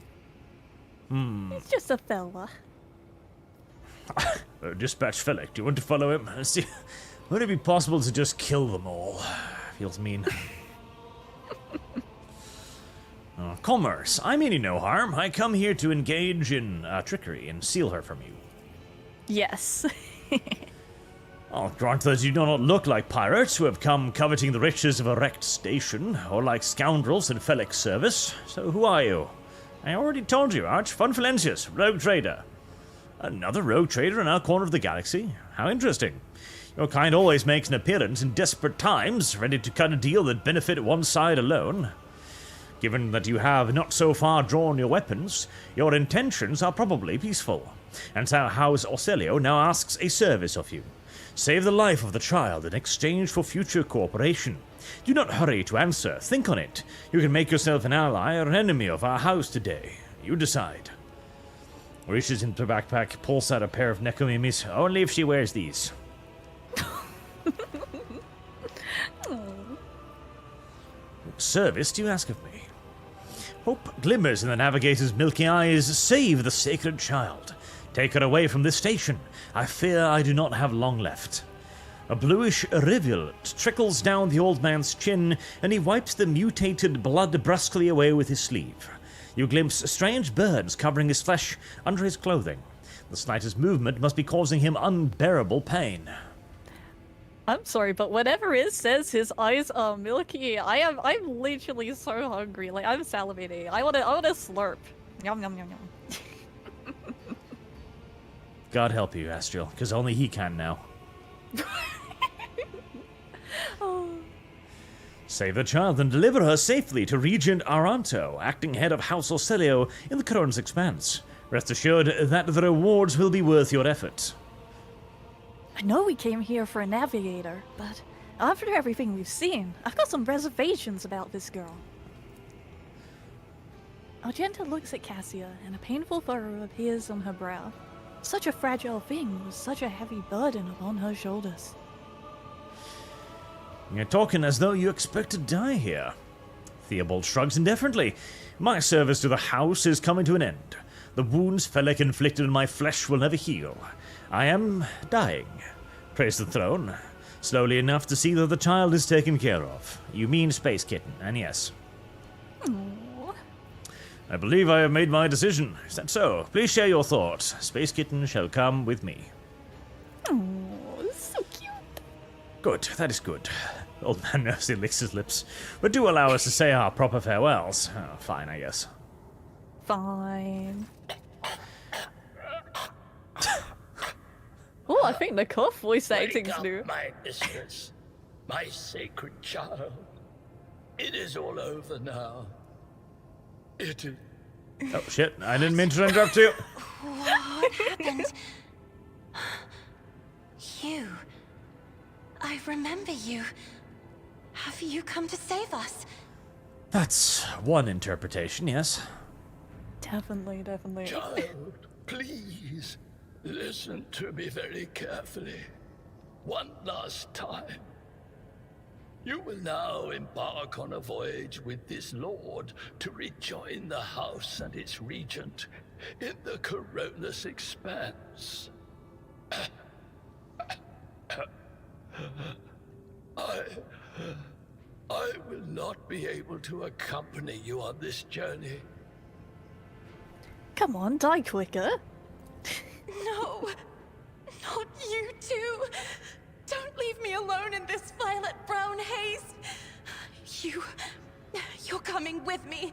He's just a fella.
Dispatch Felix, do you want to follow him? See, would it be possible to just kill them all? Feels mean. Commerce, I mean you no harm. I come here to engage in trickery and steal her from you.
Yes.
I'll grant that you do not look like pirates who have come coveting the riches of a wrecked station, or like scoundrels in Felix service. So who are you? I already told you, Arch. Funfalentius, rogue trader. Another rogue trader in our corner of the galaxy? How interesting. Your kind always makes an appearance in desperate times, ready to cut a deal that benefit one side alone. Given that you have not so far drawn your weapons, your intentions are probably peaceful. And so House Orselio now asks a service of you. Save the life of the child in exchange for future cooperation. Do not hurry to answer. Think on it. You can make yourself an ally or an enemy of our house today. You decide. Reaches into the backpack, pulls out a pair of nekomimis. Only if she wears these. What service do you ask of me? Hope glimmers in the navigator's milky eyes. Save the sacred child. Take her away from this station. I fear I do not have long left. A bluish rivulet trickles down the old man's chin, and he wipes the mutated blood brusquely away with his sleeve. You glimpse strange burns covering his flesh under his clothing. The slightest movement must be causing him unbearable pain.
I'm sorry, but whatever it says his eyes are milky, I'm literally so hungry. Like, I'm salivating. I wanna slurp. Yum yum yum yum.
God help you, Astral, because only he can now.
Oh.
Save the child and deliver her safely to Regent Aranto, acting head of House Orselio in the Corone's Expanse. Rest assured that the rewards will be worth your effort.
I know we came here for a navigator, but after everything we've seen, I've got some reservations about this girl. Argenta looks at Cassia, and a painful furrow appears on her brow. Such a fragile thing with such a heavy burden upon her shoulders.
You're talking as though you expect to die here. Theobald shrugs indifferently. My service to the house is coming to an end. The wounds Felek inflicted on my flesh will never heal. I am dying. Praise the throne. Slowly enough to see that the child is taken care of. You mean Space Kitten, and yes.
Aww.
I believe I have made my decision. Is that so? Please share your thoughts. Space Kitten shall come with me.
Oh, so cute.
Good, that is good. Old man nervously licks his lips. But do allow us to say our proper farewells. Oh, fine, I guess.
Fine. Oh, I think the cough voice acting's
Wake up,
new.
my mistress, my sacred child. It is all over now. It is.
Oh, shit. I didn't mean to interrupt you.
What happened? You. I remember you. Have you come to save us?
That's one interpretation, yes.
Definitely, definitely.
Child, please, listen to me very carefully. One last time. You will now embark on a voyage with this lord to rejoin the house and its regent in the Coronus expanse. I will not be able to accompany you on this journey.
Come on, die quicker.
No, not you too. Don't leave me alone in this violet-brown haze. You're coming with me.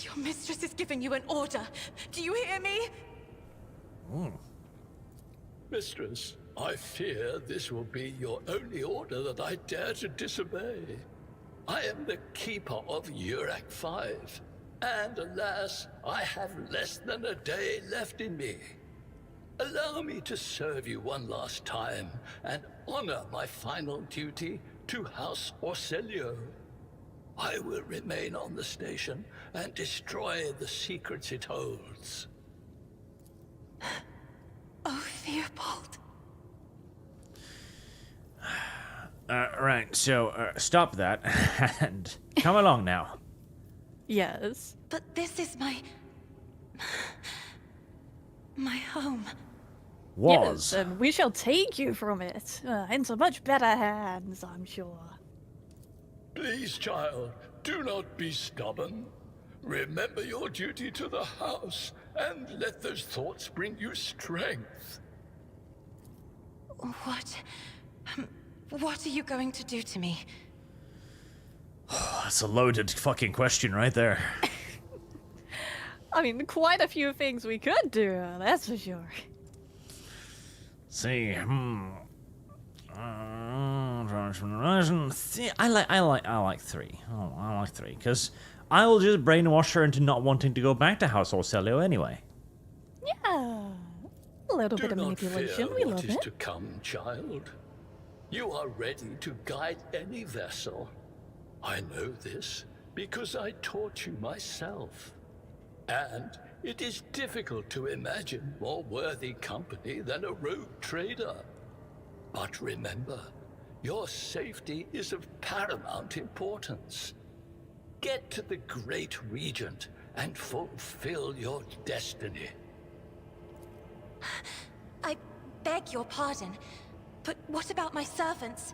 Your mistress is giving you an order. Do you hear me?
Mistress, I fear this will be your only order that I dare to disobey. I am the keeper of Urak 5, and alas, I have less than a day left in me. Allow me to serve you one last time and honor my final duty to House Orselio. I will remain on the station and destroy the secrets it holds.
Oh, Theobald.
Right, so stop that and come along now.
Yes.
But this is my home.
Was.
Yes, and we shall take you from it into much better hands, I'm sure.
Please, child, do not be stubborn. Remember your duty to the house, and let those thoughts bring you strength.
What are you going to do to me?
That's a loaded fucking question right there.
I mean, quite a few things we could do, that's for sure.
See, See, I like 3. Oh, I like 3 because I will just brainwash her into not wanting to go back to House Orselio anyway.
Yeah, a little bit of manipulation. We love
what is
it.
to come, child. You are ready to guide any vessel. I know this because I taught you myself. And it is difficult to imagine more worthy company than a rogue trader. But remember, your safety is of paramount importance. Get to the Great Regent and fulfill your destiny.
I beg your pardon, but what about my servants?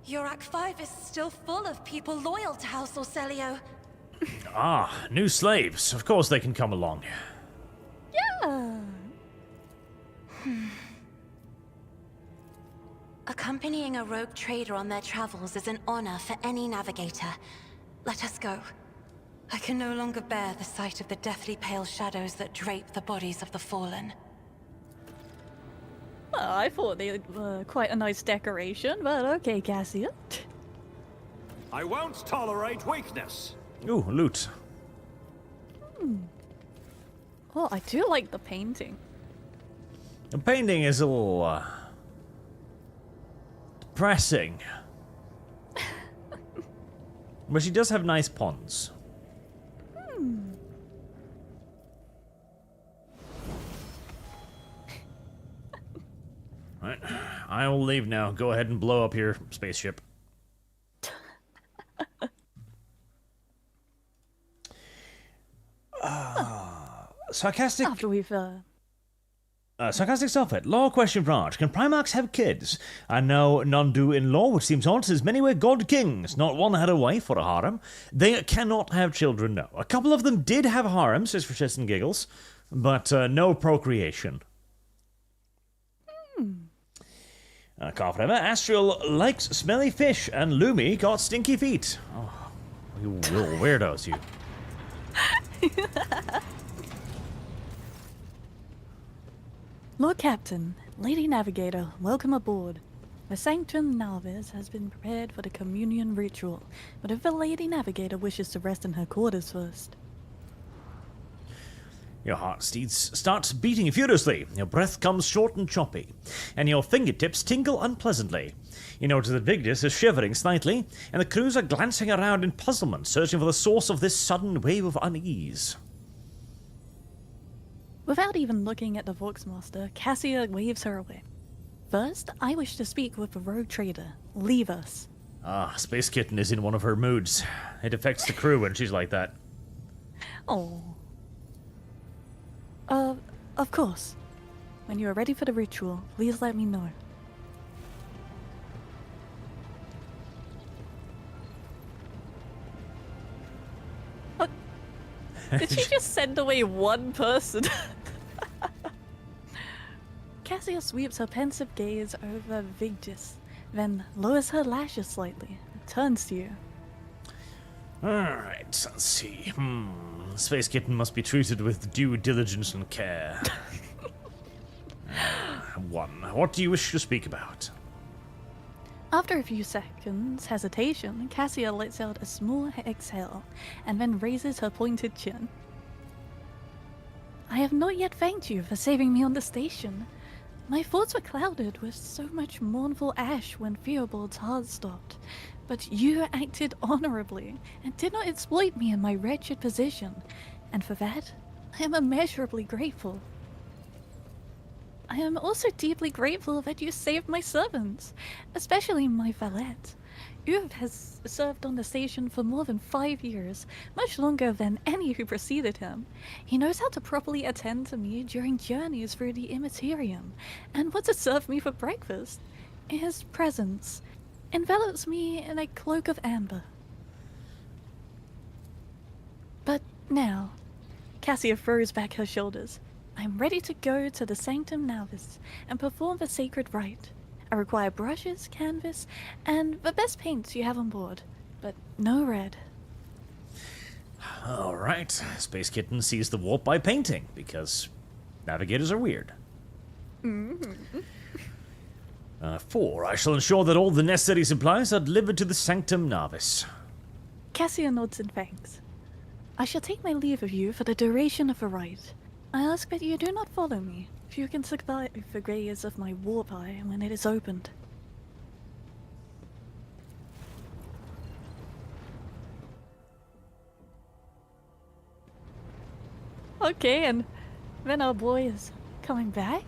Urak 5 is still full of people loyal to House Orselio.
Ah, new slaves. Of course they can come along.
Yeah.
Accompanying a rogue trader on their travels is an honor for any navigator. Let us go. I can no longer bear the sight of the deathly pale shadows that drape the bodies of the fallen.
Well, I thought they were quite a nice decoration, but okay, Cassia.
I won't tolerate weakness.
Ooh, loot.
Oh, I do like the painting.
The painting is a little depressing. But she does have nice ponds. Right, I will leave now. Go ahead and blow up your spaceship. Sarcastic.
After we've
Sarcastic Selfhead. Law question for Arch. Can Primarchs have kids? I know none do in law, which seems odd, since many were god kings. Not one had a wife or a harem. They cannot have children, no. A couple of them did have harems, just for shits and giggles, but no procreation. Carver, Astral likes smelly fish, and Lumi got stinky feet. Oh, you little weirdos, you.
Lord Captain, Lady Navigator, welcome aboard. The Sanctum Navis has been prepared for the communion ritual, but if the Lady Navigator wishes to rest in her quarters first.
Your heart starts beating furiously, your breath comes short and choppy, and your fingertips tingle unpleasantly. You notice that Vigdis is shivering slightly, and the crews are glancing around in puzzlement, searching for the source of this sudden wave of unease.
Without even looking at the Voxmaster, Cassia waves her away. First, I wish to speak with the rogue trader. Leave us.
Ah, Space Kitten is in one of her moods. It affects the crew when she's like that.
Oh. Of course. When you are ready for the ritual, please let me know. Oh, did she just send away one person? Cassia sweeps her pensive gaze over Vigdis, then lowers her lashes slightly and turns to you.
Alright, let's see. Space Kitten must be treated with due diligence and care. 1. What do you wish to speak about?
After a few seconds hesitation, Cassia lets out a small exhale and then raises her pointed chin. I have not yet thanked you for saving me on the station. My thoughts were clouded with so much mournful ash when Theobald's heart stopped, but you acted honorably and did not exploit me in my wretched position, and for that, I am immeasurably grateful. I am also deeply grateful that you saved my servants, especially my valet. Uv has served on the station for more than 5 years, much longer than any who preceded him. He knows how to properly attend to me during journeys through the Immaterium, and what to serve me for breakfast. His presence envelops me in a cloak of amber. But now, Cassia throws back her shoulders. I'm ready to go to the Sanctum Navis and perform the sacred rite. I require brushes, canvas, and the best paints you have on board, but no red.
Alright, Space Kitten sees the warp by painting, because navigators are weird. 4. I shall ensure that all the necessary supplies are delivered to the Sanctum Navis.
Cassia nods in thanks. I shall take my leave of you for the duration of the rite. I ask that you do not follow me, if you can survive the gaze of my warp eye when it is opened. Okay, and then our boy is coming back?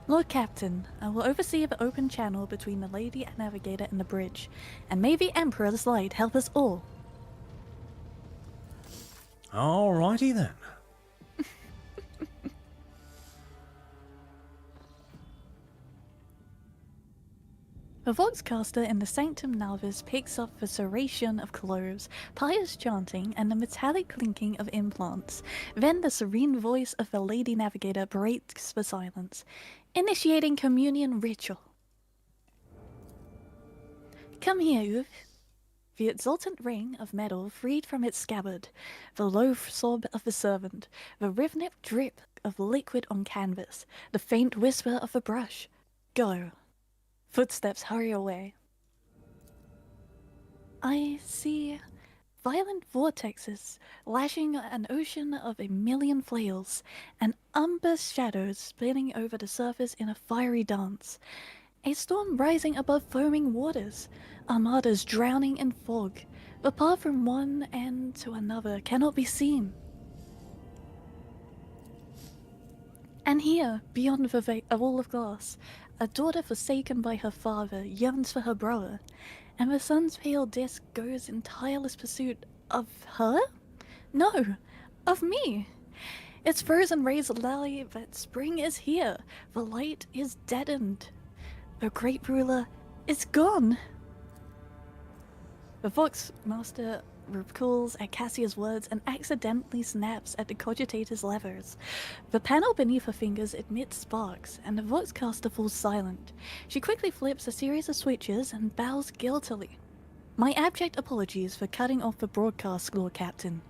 Lord Captain, I will oversee the open channel between the Lady Navigator and the bridge, and may the Emperor's light help us all.
Alrighty then.
The Voxcaster in the Sanctum Navis picks up the serration of cloves, pious chanting, and the metallic clinking of implants. Then the serene voice of the Lady Navigator breaks the silence, initiating communion ritual. Come here, Uv. The exultant ring of metal freed from its scabbard, the low sob of the servant, the rhythmic drip of liquid on canvas, the faint whisper of the brush. Go. Footsteps hurry away. I see violent vortexes lashing an ocean of a million flails, and umber shadows spinning over the surface in a fiery dance. A storm rising above foaming waters, armadas drowning in fog. The path from one end to another cannot be seen. And here, beyond the wall of glass, a daughter forsaken by her father yearns for her brother, and the sun's pale disk goes in tireless pursuit of her? No, of me. Its frozen rays lie that spring is here, the light is deadened. The great ruler is gone. The Voxmaster recoils at Cassia's words and accidentally snaps at the cogitator's levers. The panel beneath her fingers emits sparks, and the voicecaster falls silent. She quickly flips a series of switches and bows guiltily. My abject apologies for cutting off the broadcast, Lord Captain.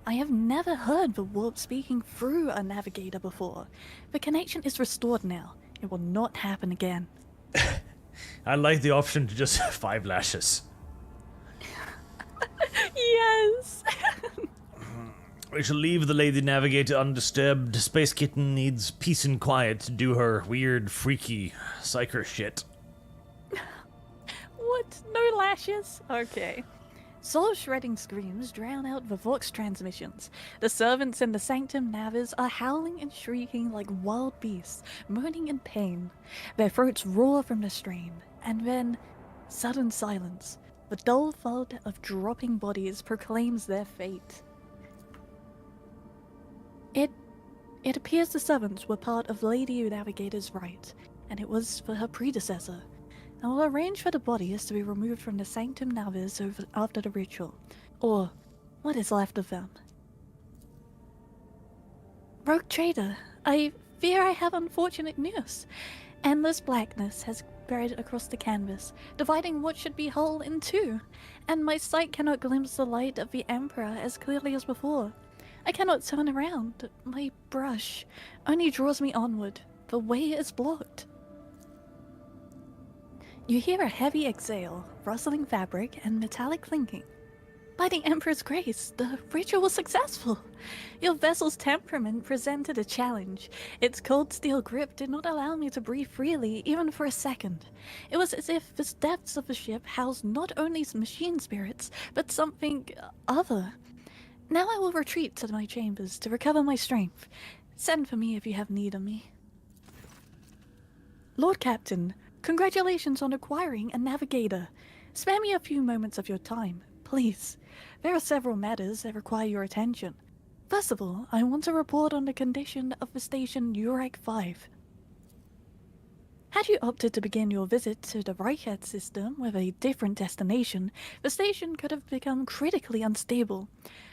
I have never heard the warp speaking through a navigator before. The connection is restored now. It will not happen again.
I like the option to just 5 lashes.
Yes!
We shall leave the Lady Navigator undisturbed. Space Kitten needs peace and quiet to do her weird, freaky, psyker shit.
What? No lashes? Okay. Soul-shredding screams drown out the Vox transmissions. The servants in the Sanctum Navis are howling and shrieking like wild beasts, moaning in pain. Their throats roar from the strain, and then, sudden silence. The dull thud of dropping bodies proclaims their fate. It appears the servants were part of Lady Navigator's rite, and it was for her predecessor. I will arrange for the bodies to be removed from the Sanctum Navis after the ritual, or what is left of them. Rogue Trader, I fear I have unfortunate news. Endless blackness has spread across the canvas, dividing what should be whole in two, and my sight cannot glimpse the light of the Emperor as clearly as before. I cannot turn around. My brush only draws me onward. The way is blocked. You hear a heavy exhale, rustling fabric, and metallic clinking. By the Emperor's grace, the ritual was successful. Your vessel's temperament presented a challenge. Its cold steel grip did not allow me to breathe freely, even for a second. It was as if the depths of the ship housed not only machine spirits, but something other. Now I will retreat to my chambers to recover my strength. Send for me if you have need of me. Lord Captain, congratulations on acquiring a navigator. Spare me a few moments of your time, please. There are several matters that require your attention. First of all, I want to report on the condition of the station Urek 5. Had you opted to begin your visit to the Rykad system with a different destination, the station could have become critically unstable.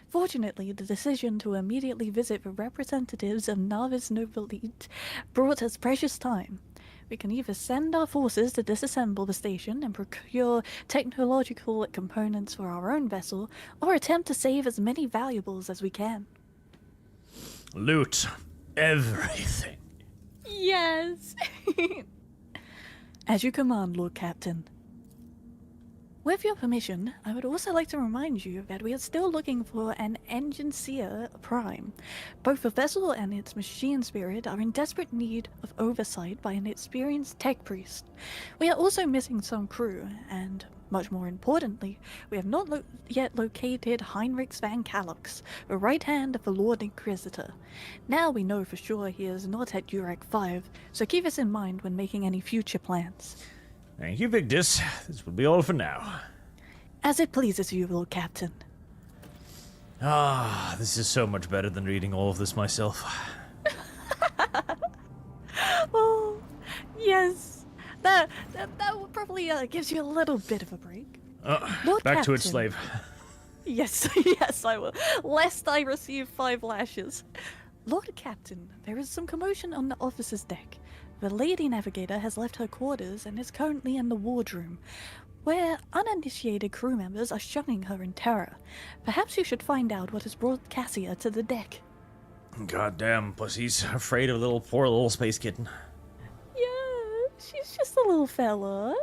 Fortunately, the decision to immediately visit the representatives of Navis Nobilite brought us precious time. We can either send our forces to disassemble the station and procure technological components for our own vessel, or attempt to save as many valuables as we can.
Loot everything.
Yes! As you command, Lord Captain. With your permission, I would also like to remind you that we are still looking for an Engineer Prime. Both the vessel and its machine spirit are in desperate need of oversight by an experienced tech priest. We are also missing some crew, and, much more importantly, we have not yet located Heinrich van Kallox, the right hand of the Lord Inquisitor. Now we know for sure he is not at Urek 5, so keep this in mind when making any future plans.
Thank you, Victus. This will be all for now.
As it pleases you, Lord Captain.
Ah, this is so much better than reading all of this myself.
Oh, yes. That probably gives you a little bit of a break. Lord
Back
Captain.
to it, slave.
Yes, yes, I will. Lest I receive 5 lashes. Lord Captain, there is some commotion on the officer's deck. The Lady Navigator has left her quarters and is currently in the wardroom, where uninitiated crew members are shunning her in terror. Perhaps you should find out what has brought Cassia to the deck.
Goddamn pussies, afraid of poor little space kitten.
Yeah, she's just a little fella.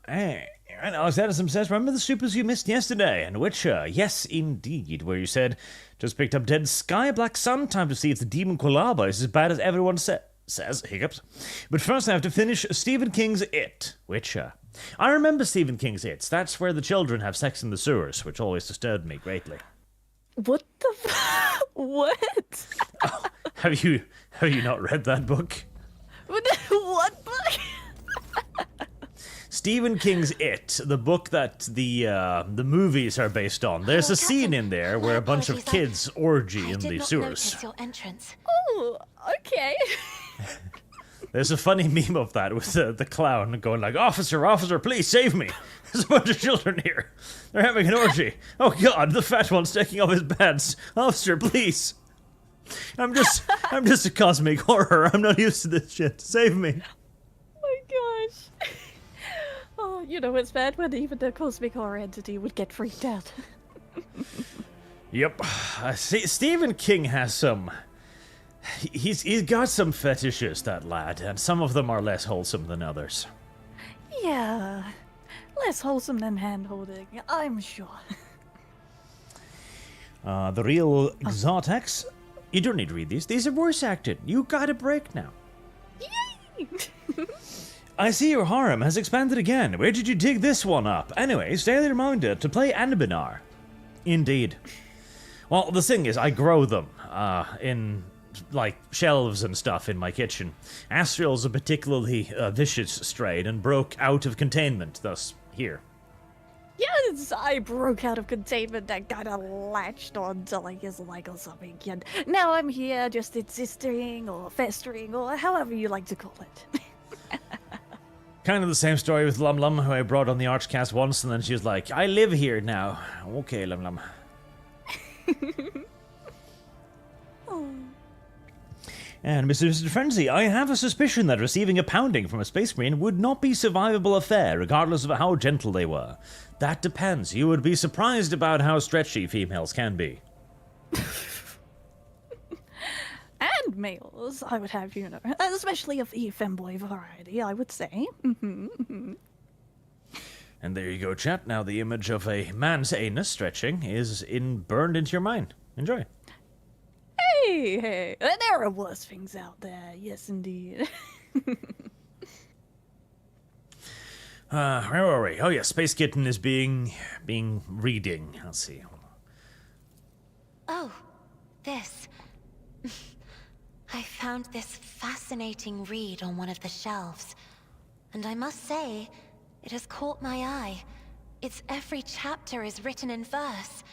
Hey, and Alexander says, remember the supers you missed yesterday? And Witcher, yes, indeed, where you said, just picked up Dead Sky, Black Sun, time to see if the Demon Quilaba is as bad as everyone says, hiccups. But first I have to finish Stephen King's It, Witcher. I remember Stephen King's It. That's where the children have sex in the sewers, which always disturbed me greatly.
What the What?
Oh, have you not read that book?
What book?
Stephen King's It, the book that the movies are based on. There's a scene in there where a bunch of kids orgy in the sewers.
Your entrance.
Oh, okay.
There's a funny meme of that with the clown going like, officer, officer, please save me. There's a bunch of children here. They're having an orgy. Oh god, the fat one's taking off his pants. Officer, please. I'm just a cosmic horror. I'm not used to this shit. Save me.
Oh my gosh. Oh, you know, it's bad when even the cosmic horror entity would get freaked out.
Yep. Stephen King has some... He's got some fetishes, that lad, and some of them are less wholesome than others.
Yeah. Less wholesome than hand-holding, I'm sure.
The real Xartex... You don't need to read these. These are voice acted. You got a break now.
Yay!
I see your harem has expanded again. Where did you dig this one up? Anyway, stay reminder to play Anabinar. Indeed. Well, the thing is, I grow them in, like, shelves and stuff in my kitchen. Astriel's a particularly vicious strain and broke out of containment, thus here.
Yes, I broke out of containment and kind of latched on to like his leg or something, and now I'm here just existing or festering or however you like to call it.
Kind of the same story with Lum Lum, who I brought on the ArchCast once, and then she was like, I live here now. Okay, Lum Lum.
Oh.
And Mr. Frenzy, I have a suspicion that receiving a pounding from a space marine would not be a survivable affair, regardless of how gentle they were. That depends. You would be surprised about how stretchy females can be.
And males, I would have you know, especially of the femboy variety, I would say.
And there you go, chat. Now the image of a man's anus stretching is burned into your mind. Enjoy.
Hey, there are worse things out there. Yes, indeed.
Where were we? Oh yeah, Space Kitten is being reading. Let's see.
Oh, this. I found this fascinating read on one of the shelves, and I must say, it has caught my eye. Its every chapter is written in verse.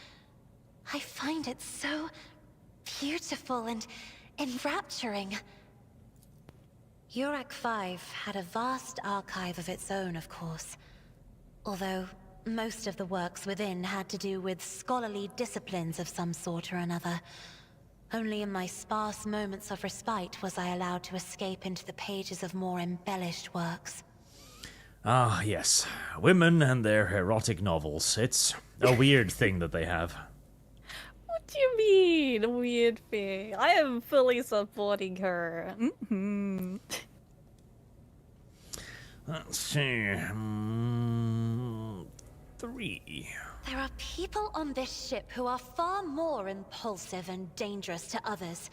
I find it so beautiful and enrapturing. Urak 5 had a vast archive of its own, of course. Although most of the works within had to do with scholarly disciplines of some sort or another. Only in my sparse moments of respite was I allowed to escape into the pages of more embellished works.
Ah, yes. Women and their erotic novels. It's a weird thing that they have.
What do you mean, a weird thing? I am fully supporting her.
Let's see. 3.
There are people on this ship who are far more impulsive and dangerous to others,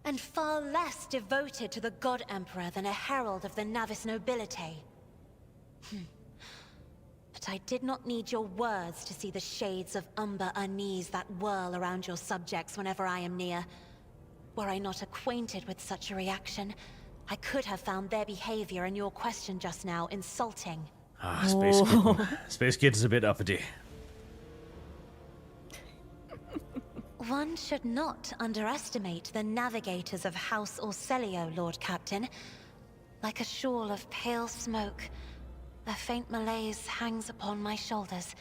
and far less devoted to the God Emperor than a herald of the Navis nobility. But I did not need your words to see the shades of umber unease that whirl around your subjects whenever I am near. Were I not acquainted with such a reaction, I could have found their behavior in your question just now insulting.
Ah, Space Kitten. Space Kitten's a bit uppity.
One should not underestimate the navigators of House Orselio, Lord Captain. Like a shawl of pale smoke, a faint malaise hangs upon my shoulders,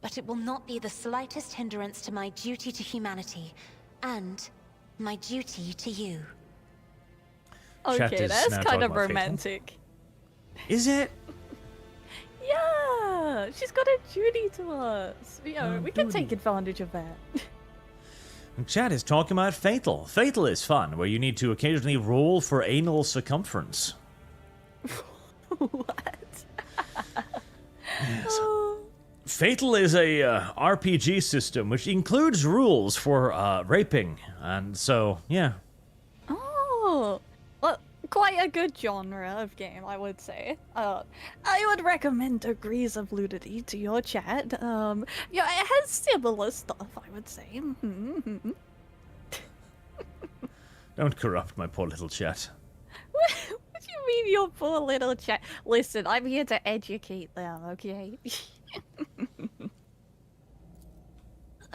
but it will not be the slightest hindrance to my duty to humanity, and my duty to you.
Okay, that's kind of romantic.
Is it?
Yeah, she's got a duty to us. You know, we can take advantage of that.
And chat is talking about Fatal. Fatal is fun, where you need to occasionally roll for anal circumference.
What?
Yes. Fatal is a RPG system which includes rules for raping, and so, yeah.
Oh, well, quite a good genre of game, I would say. I would recommend Degrees of Nudity to your chat. Yeah, it has similar stuff, I would say.
Don't corrupt my poor little chat.
What do you mean, your poor little chat? Listen, I'm here to educate them, okay?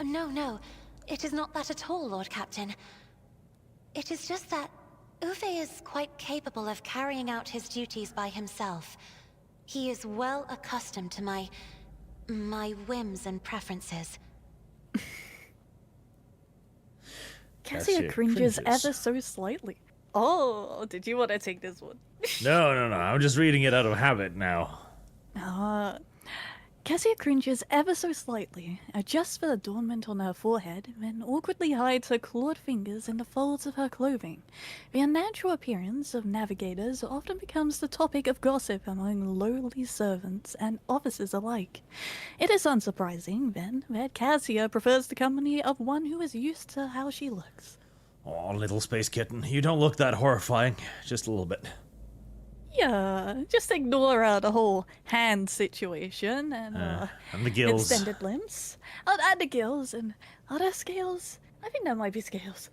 No, it is not that at all, Lord Captain. It is just that Uwe is quite capable of carrying out his duties by himself. He is well accustomed to my whims and preferences.
Cassia cringes ever so slightly. Oh, did you want to take this one?
No. I'm just reading it out of habit now.
Cassia cringes ever so slightly, adjusts the adornment on her forehead, then awkwardly hides her clawed fingers in the folds of her clothing. The unnatural appearance of navigators often becomes the topic of gossip among lowly servants and officers alike. It is unsurprising, then, that Cassia prefers the company of one who is used to how she looks.
Oh, little space kitten, you don't look that horrifying. Just a little bit.
Yeah, just ignore the whole hand situation and
the gills.
Extended limbs. And the gills and are there scales? I think there might be scales.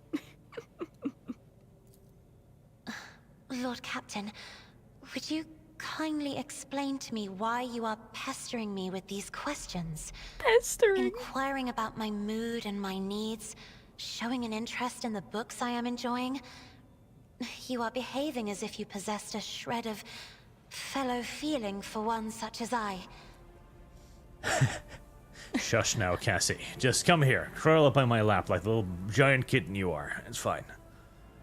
Lord Captain, would you kindly explain to me why you are pestering me with these questions?
Pestering?
Inquiring about my mood and my needs, showing an interest in the books I am enjoying. You are behaving as if you possessed a shred of fellow feeling for one such as I.
Shush now, Cassie. Just come here. Curl up on my lap like the little giant kitten you are. It's fine.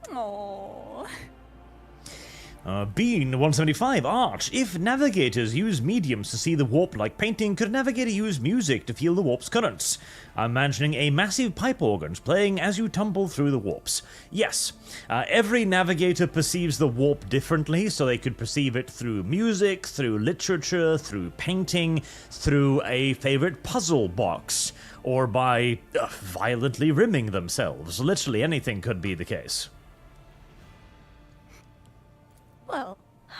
Aww.
Bean 175. Arch. If navigators use mediums to see the warp like painting, could a navigator use music to feel the warp's currents? I'm imagining a massive pipe organ playing as you tumble through the warps. Yes. Every navigator perceives the warp differently, so they could perceive it through music, through literature, through painting, through a favorite puzzle box, or by violently rimming themselves. Literally anything could be the case.
Well,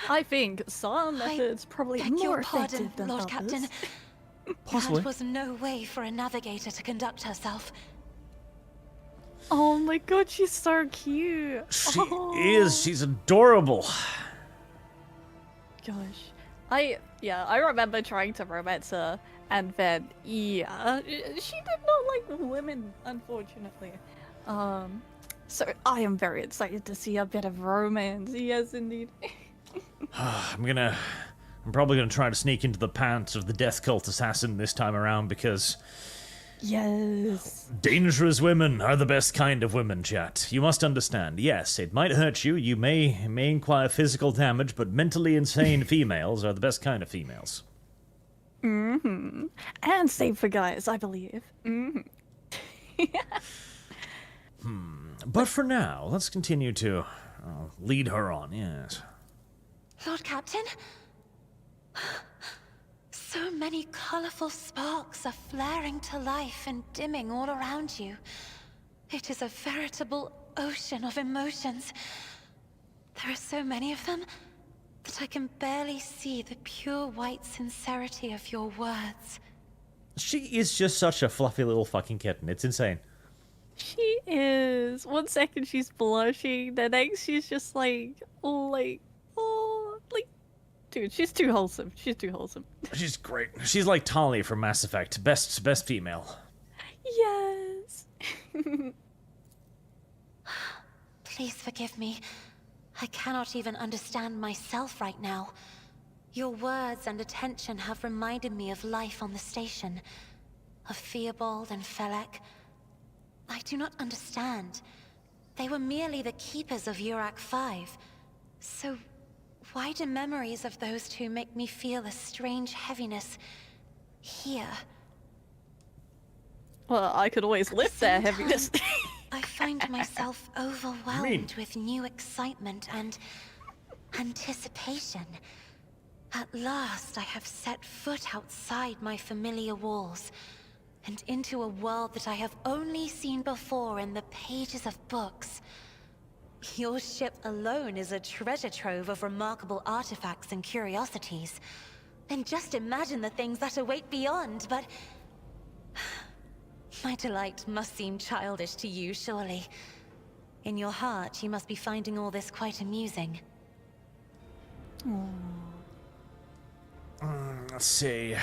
I think some methods probably more effective than
Lord
others.
Captain.
Possibly.
That was no way for a navigator to conduct herself.
Oh my god, she's so cute.
She is. She's adorable.
Gosh. I remember trying to romance her, and then, she did not like women, unfortunately. So I am very excited to see a bit of romance. Yes, indeed.
I'm probably gonna try to sneak into the pants of the Death Cult assassin this time around because...
Yes.
Dangerous women are the best kind of women, chat. You must understand. Yes, it might hurt you. You may inquire physical damage, but mentally insane females are the best kind of females.
Mm-hmm. And same for guys, I believe. Mm-hmm.
But for now, let's continue to lead her on, yes.
Lord Captain? So many colorful sparks are flaring to life and dimming all around you. It is a veritable ocean of emotions. There are so many of them that I can barely see the pure white sincerity of your words.
She is just such a fluffy little fucking kitten. It's insane.
She is. 1 second she's blushing, the next she's just dude, she's too wholesome. She's too wholesome.
She's great. She's like Tali from Mass Effect. Best female.
Yes.
Please forgive me. I cannot even understand myself right now. Your words and attention have reminded me of life on the station. Of Theobald and Felek. I do not understand. They were merely the keepers of Urak 5. So, why do memories of those two make me feel a strange heaviness here?
Well, I could always lift that heaviness.
I find myself overwhelmed with new excitement and anticipation. At last, I have set foot outside my familiar walls and into a world that I have only seen before in the pages of books. Your ship alone is a treasure trove of remarkable artifacts and curiosities. And just imagine the things that await beyond, but... My delight must seem childish to you, surely. In your heart, you must be finding all this quite amusing.
Let's see.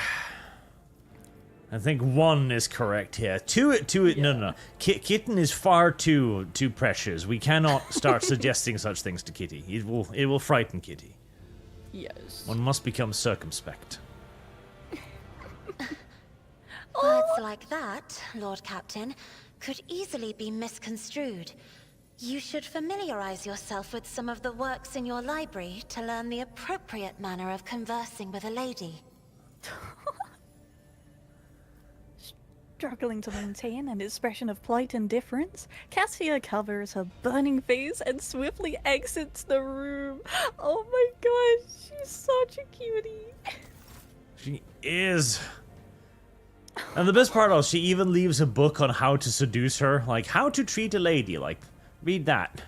I think 1 is correct here. 2, no. Kitten is far too precious. We cannot start suggesting such things to Kitty. It will frighten Kitty.
Yes.
One must become circumspect.
Words like that, Lord Captain, could easily be misconstrued. You should familiarize yourself with some of the works in your library to learn the appropriate manner of conversing with a lady.
Struggling to maintain an expression of polite indifference, Cassia covers her burning face and swiftly exits the room. Oh my gosh, she's such a cutie.
She is. And the best part is she even leaves a book on how to seduce her. Like, how to treat a lady. Like, read that.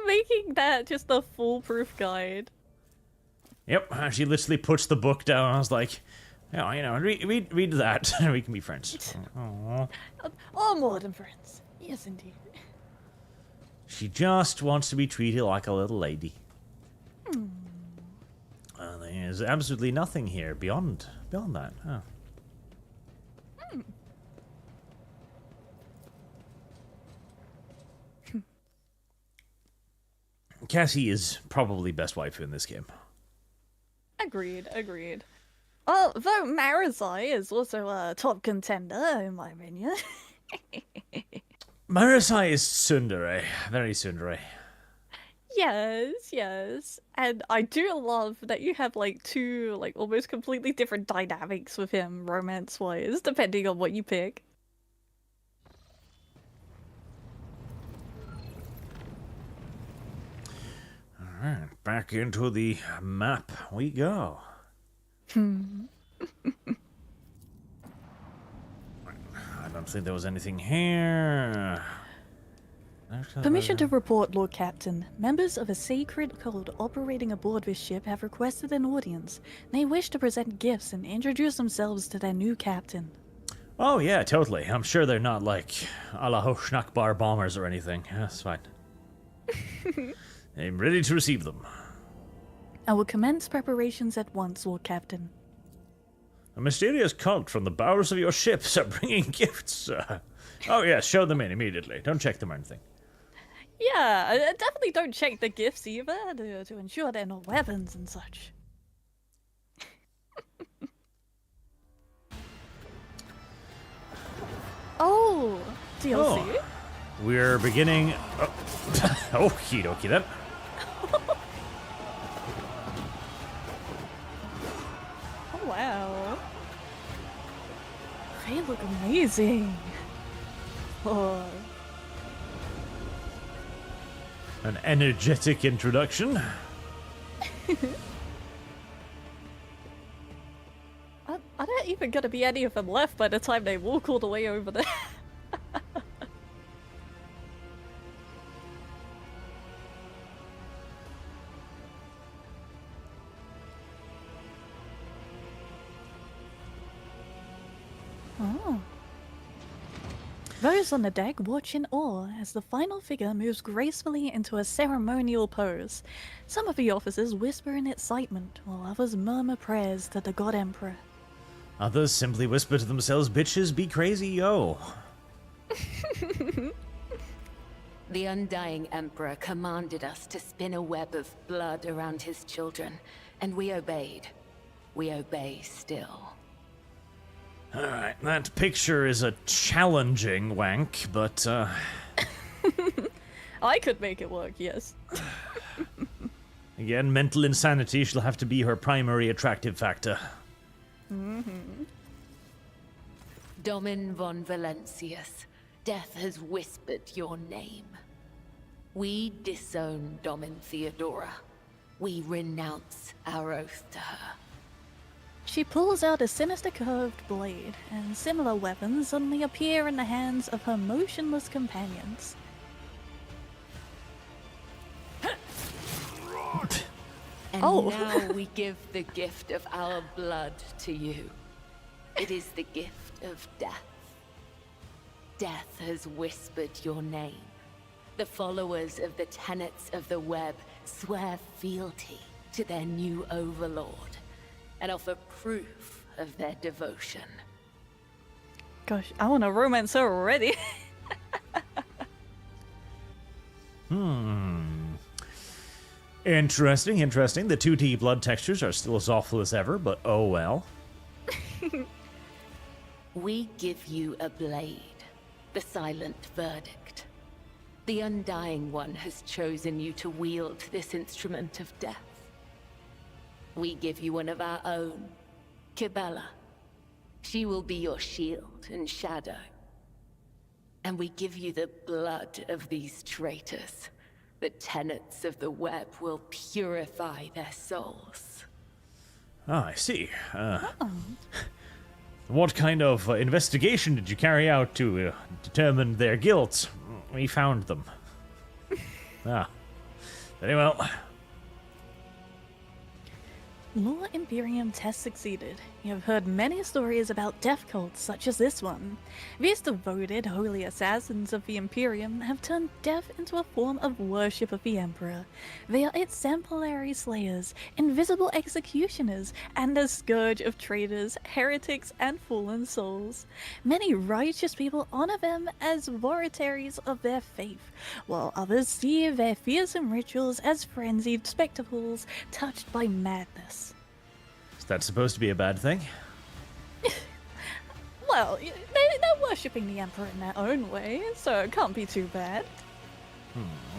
Making that just a foolproof guide.
Yep, she literally puts the book down. I was like, yeah, you know, read that. We can be friends. Aww.
Oh, more than friends. Yes, indeed.
She just wants to be treated like a little lady. There's absolutely nothing here beyond that. Oh. Cassie is probably best waifu in this game.
Agreed. Oh, though Marisai is also a top contender, in my opinion.
Marisai is tsundere. Very tsundere.
Yes. And I do love that you have, like, two, like, almost completely different dynamics with him, romance-wise, depending on what you pick.
Alright, back into the map we go. I don't think there was anything here.
Permission to report, Lord Captain. Members of a sacred cult operating aboard this ship have requested an audience. They wish to present gifts and introduce themselves to their new captain.
Oh yeah, totally. I'm sure they're not like a la Hoshnak bombers or anything. Yeah, that's fine. I'm ready to receive them.
I will commence preparations at once, Lord Captain.
A mysterious cult from the bowels of your ships are bringing gifts, sir. Oh yes, show them in immediately. Don't check them or anything.
Yeah, definitely don't check the gifts either, to ensure they're not weapons and such. Oh, DLC?
Oh, we're beginning... Oh, okie dokie then.
Oh, wow. They look amazing. Oh.
An energetic introduction.
I don't even gonna be any of them left by the time they walk all the way over there. Oh. Those on the deck watch in awe as the final figure moves gracefully into a ceremonial pose. Some of the officers whisper in excitement, while others murmur prayers to the God Emperor.
Others simply whisper to themselves, bitches, be crazy, yo.
The Undying Emperor commanded us to spin a web of blood around his children, and we obeyed. We obey still.
Alright, that picture is a challenging wank, but,
I could make it work, yes.
Again, mental insanity shall have to be her primary attractive factor.
Mm-hmm.
Domin von Valentius, death has whispered your name. We disown Domin Theodora. We renounce our oath to her.
She pulls out a sinister curved blade, and similar weapons suddenly appear in the hands of her motionless companions.
And now we give the gift of our blood to you. It is the gift of death. Death has whispered your name. The followers of the tenets of the web swear fealty to their new overlord and offer proof of their devotion.
Gosh, I want a romance already.
Interesting, interesting. The 2D blood textures are still as awful as ever, but oh well.
We give you a blade, the silent verdict. The Undying One has chosen you to wield this instrument of death. We give you one of our own, Kibella. She will be your shield and shadow. And we give you the blood of these traitors. The tenets of the web will purify their souls.
Ah, I see. What kind of investigation did you carry out to determine their guilt? We found them. Very well.
More Imperium tests succeeded. You have heard many stories about death cults such as this one. These devoted holy assassins of the Imperium have turned death into a form of worship of the Emperor. They are exemplary slayers, invisible executioners, and a scourge of traitors, heretics, and fallen souls. Many righteous people honor them as votaries of their faith, while others see their fearsome rituals as frenzied spectacles touched by madness.
Is that supposed to be a bad thing?
Well, they're worshipping the Emperor in their own way, so it can't be too bad.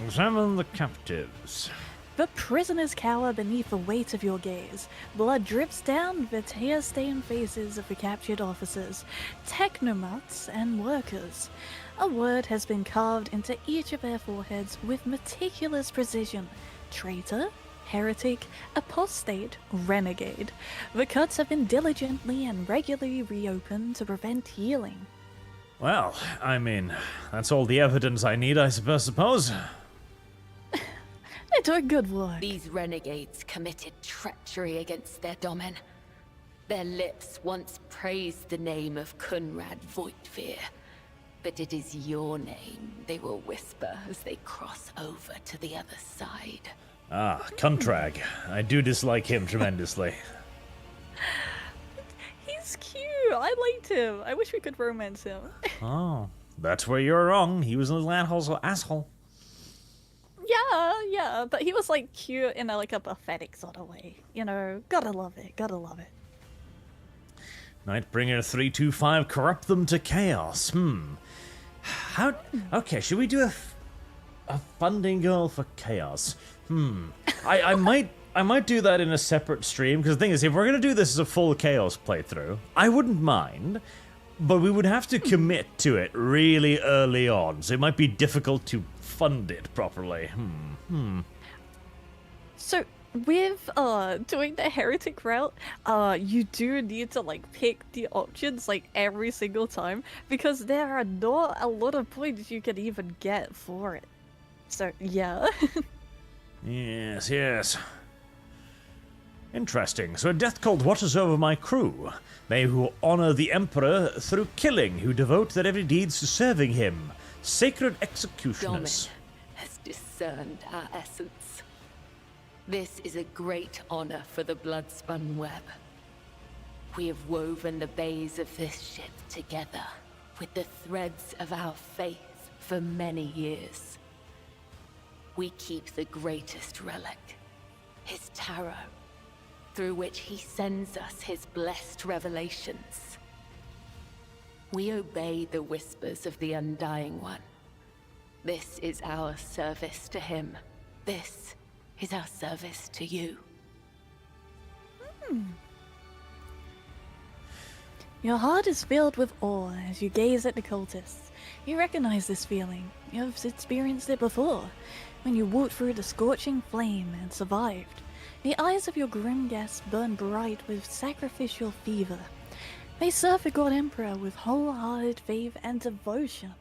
Examine the captives.
The prisoners cower beneath the weight of your gaze. Blood drips down the tear-stained faces of the captured officers, technomats, and workers. A word has been carved into each of their foreheads with meticulous precision. Traitor, heretic, apostate, renegade. The cuts have been diligently and regularly reopened to prevent healing.
Well, I mean, that's all the evidence I need, I suppose.
They're doing good work.
These renegades committed treachery against their domin. Their lips once praised the name of Kunrad Voitvir, but it is your name they will whisper as they cross over to the other side.
Ah, Kuntrag. I do dislike him tremendously.
He's cute. I liked him. I wish we could romance him.
Oh, that's where you're wrong. He was a little asshole.
Yeah, but he was like cute in a pathetic sort of way. You know, gotta love it.
Nightbringer 325, corrupt them to chaos. How? Okay, should we do a funding goal for chaos? I might do that in a separate stream, because the thing is, if we're gonna do this as a full chaos playthrough, I wouldn't mind, but we would have to commit to it really early on, so it might be difficult to fund it properly.
So with doing the heretic route, you do need to pick the options every single time, because there are not a lot of points you can even get for it. So yeah.
Yes. Interesting. So a death cult watches over my crew. They who honor the Emperor through killing, who devote their every deeds to serving him. Sacred executioners.
Domin has discerned our essence. This is a great honor for the blood-spun web. We have woven the bays of this ship together with the threads of our faith for many years. We keep the greatest relic, his tarot, through which he sends us his blessed revelations. We obey the whispers of the Undying One. This is our service to him. This is our service to you.
Your heart is filled with awe as you gaze at the cultists. You recognize this feeling. You have experienced it before, when you walked through the scorching flame and survived. The eyes of your grim guests burn bright with sacrificial fever. They serve the God Emperor with wholehearted faith and devotion.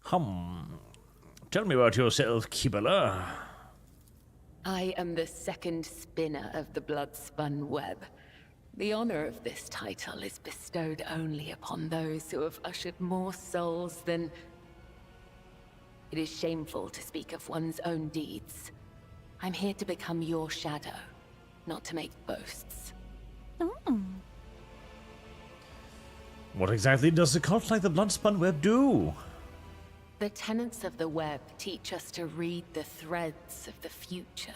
Tell me about yourself, Kibella.
I am the second spinner of the blood-spun web. The honor of this title is bestowed only upon those who have ushered more souls than... It is shameful to speak of one's own deeds. I'm here to become your shadow, not to make boasts.
Oh.
What exactly does a cult like the Bloodspun Web do?
The tenets of the web teach us to read the threads of the future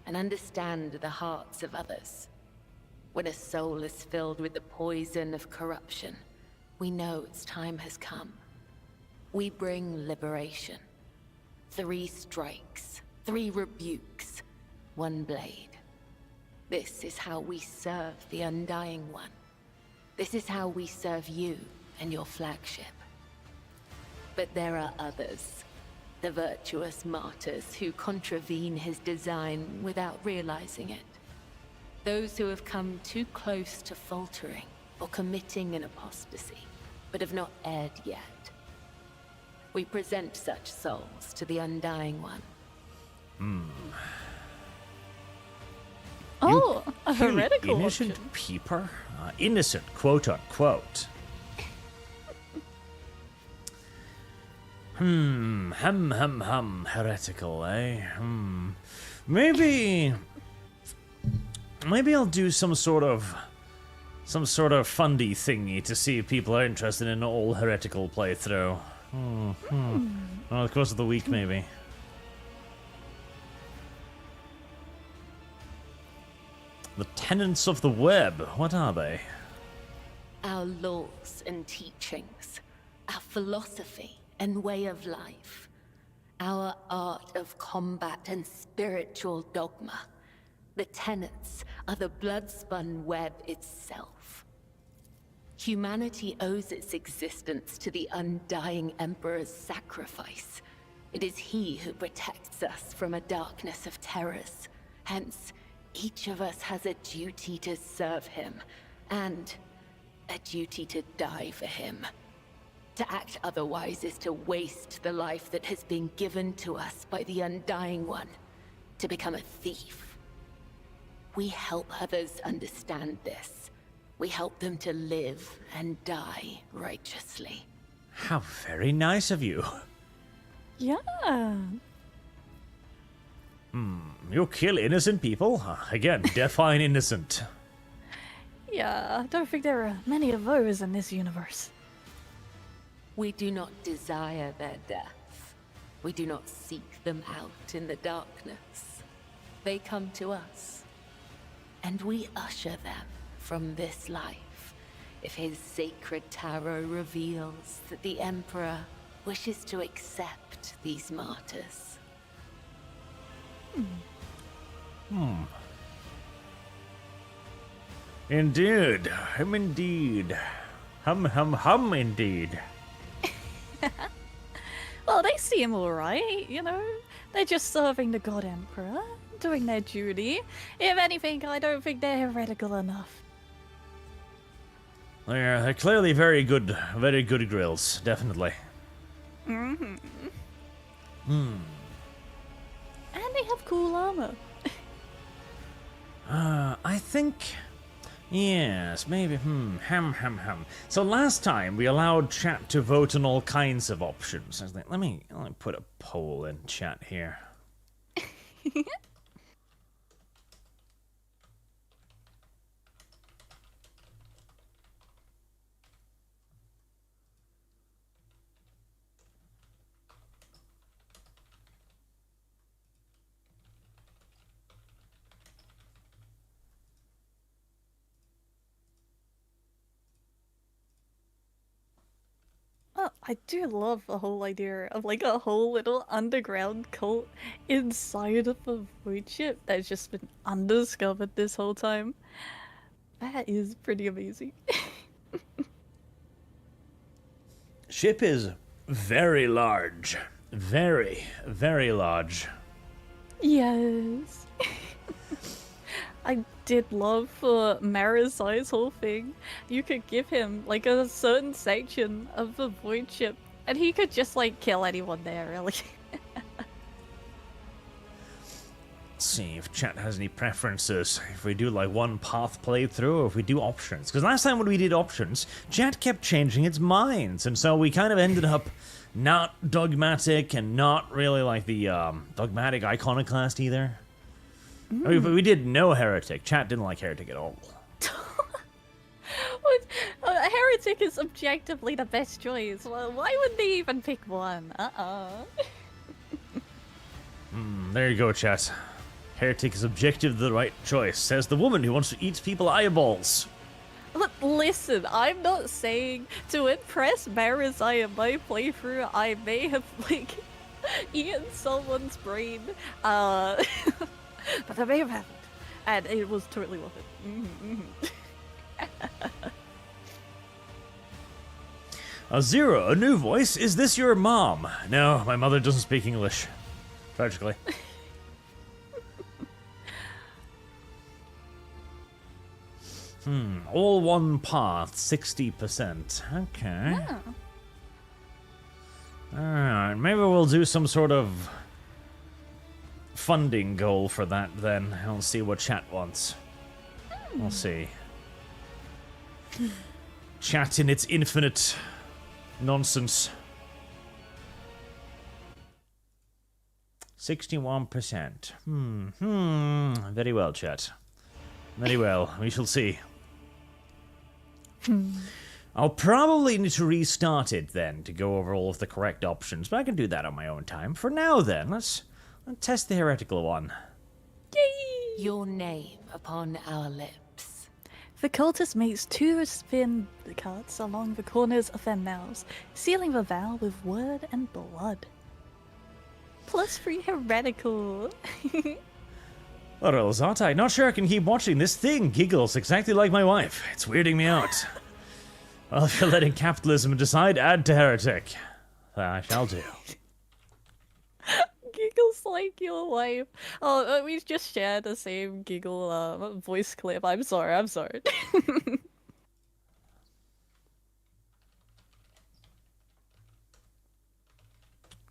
and understand the hearts of others. When a soul is filled with the poison of corruption, we know its time has come. We bring liberation. 3 strikes, 3 rebukes, 1 blade. This is how we serve the Undying One. This is how we serve you and your flagship. But there are others, the virtuous martyrs who contravene his design without realizing it. Those who have come too close to faltering or committing an apostasy, but have not erred yet. We present such souls to the Undying One.
Oh, a
Kill
heretical
innocent
option.
people? Innocent, quote unquote. Heretical, eh? Maybe I'll do some sort of fundy thingy to see if people are interested in an all heretical playthrough. Well, the course of the week, maybe. The tenets of the web, what are they?
Our laws and teachings, our philosophy and way of life, our art of combat and spiritual dogma. The tenets are the blood-spun web itself. Humanity owes its existence to the Undying Emperor's sacrifice. It is he who protects us from a darkness of terrors. Hence, each of us has a duty to serve him, and a duty to die for him. To act otherwise is to waste the life that has been given to us by the Undying One, to become a thief. We help others understand this. We help them to live and die righteously.
How very nice of you.
Yeah.
You kill innocent people? Again, define innocent.
Yeah, I don't think there are many of those in this universe.
We do not desire their death. We do not seek them out in the darkness. They come to us, and we usher them from this life, if his sacred tarot reveals that the Emperor wishes to accept these martyrs.
Indeed. Indeed. Indeed.
Well, they seem alright, you know? They're just serving the God Emperor, doing their duty. If anything, I don't think they're heretical enough.
They're clearly very good grills, definitely.
And they have cool armor.
I think... Yes, maybe, So last time we allowed chat to vote on all kinds of options. I was like, let me put a poll in chat here.
Oh, I do love the whole idea of like a whole little underground cult inside of a void ship that's just been undiscovered this whole time. That is pretty amazing.
Ship is very large. Very, very large.
Yes. I did love for Marisai's whole thing. You could give him like a certain section of the void ship and he could just like kill anyone there, really.
Let's see if chat has any preferences. If we do like one path playthrough or if we do options. Because last time when we did options, chat kept changing its minds. And so we kind of ended up not dogmatic and not really like the dogmatic iconoclast either. I mean, but we did know Heretic. Chat didn't like Heretic at all.
Heretic is objectively the best choice. Well, why would they even pick one?
There you go, chat. Heretic is objectively the right choice, says the woman who wants to eat people eyeballs.
Look, listen, I'm not saying to impress Marizai in my playthrough, I may have, like, eaten someone's brain, but I may have happened, and it was totally worth it.
Zero, a new voice. Is this your mom? No, my mother doesn't speak English. Tragically. All one path, 60%. Okay.
Oh.
Alright, maybe we'll do some sort of funding goal for that then. I'll see what chat wants. We'll see. Chat in its infinite nonsense. 61%. Very well, chat. Very well. We shall see. I'll probably need to restart it then to go over all of the correct options, but I can do that on my own time. For now then, let's test the heretical one.
Yay!
Your name upon our lips.
The cultist makes 2 spin cuts along the corners of their mouths, sealing the vow with word and blood. +3 heretical.
What else, aren't I? Not sure I can keep watching. This thing giggles exactly like my wife. It's weirding me out. Well, if you're letting capitalism decide, add to heretic. I shall do.
Giggles like your wife. Oh, we just shared the same giggle voice clip. I'm sorry.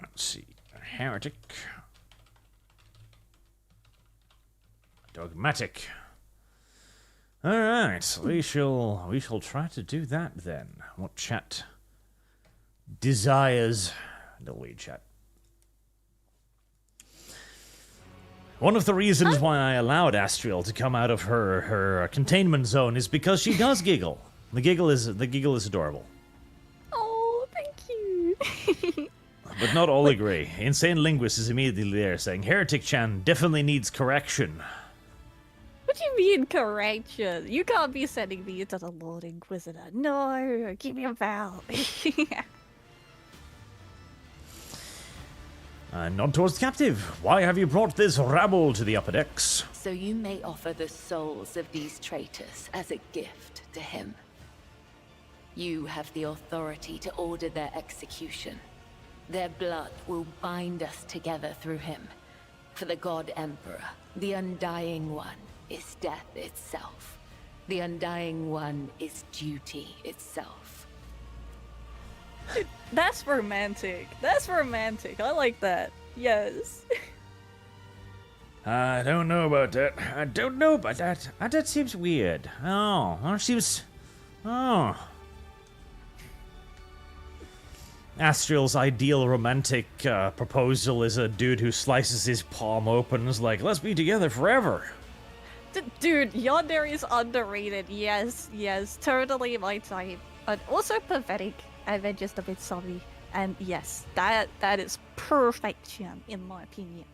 Let's see. Heretic. Dogmatic. Alright, we shall try to do that then. What chat desires. Delete chat. One of the reasons why I allowed Astriel to come out of her containment zone is because she does giggle. The giggle is adorable.
Oh, thank you.
But not all agree. Insane Linguist is immediately there saying, Heretic Chan definitely needs correction.
What do you mean correction? You can't be sending me into the Lord Inquisitor. No, give me a vow.
Nod towards the captive. Why have you brought this rabble to the upper decks?
So you may offer the souls of these traitors as a gift to him. You have the authority to order their execution. Their blood will bind us together through him. For the God Emperor, the Undying One is death itself. The Undying One is duty itself.
That's romantic. I like that. Yes.
I don't know about that. That seems weird. Astriel's ideal romantic proposal is a dude who slices his palm open and is like, let's be together forever.
Dude, yandere is underrated. Yes, totally my type. But also pathetic, and then just a bit sorry. And yes, that is perfection, in my opinion.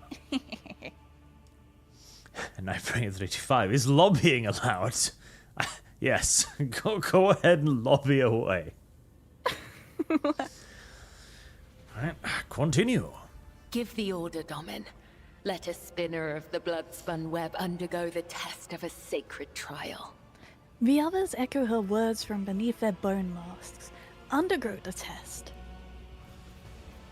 And 9.325, is lobbying allowed? Yes, go ahead and lobby away. Alright, continue.
Give the order, Domin. Let a spinner of the blood-spun web undergo the test of a sacred trial.
The others echo her words from beneath their bone masks. Undergo the test.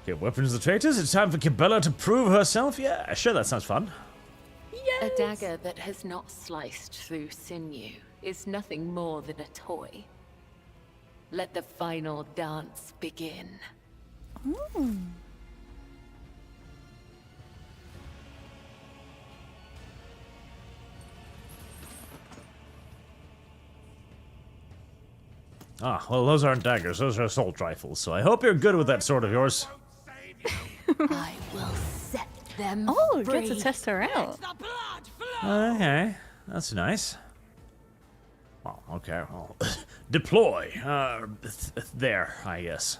Get weapons of the traitors. It's time for Cabela to prove herself. Yeah, sure, that sounds fun.
Yes.
A dagger that has not sliced through sinew is nothing more than a toy. Let the final dance begin.
Ooh.
Ah, well, those aren't daggers. Those are assault rifles. So I hope you're good with that sword of yours.
I will set them
Oh,
free.
get to test her out.
The blood flow!
Okay, that's nice. Well, okay, well, deploy. There, I guess.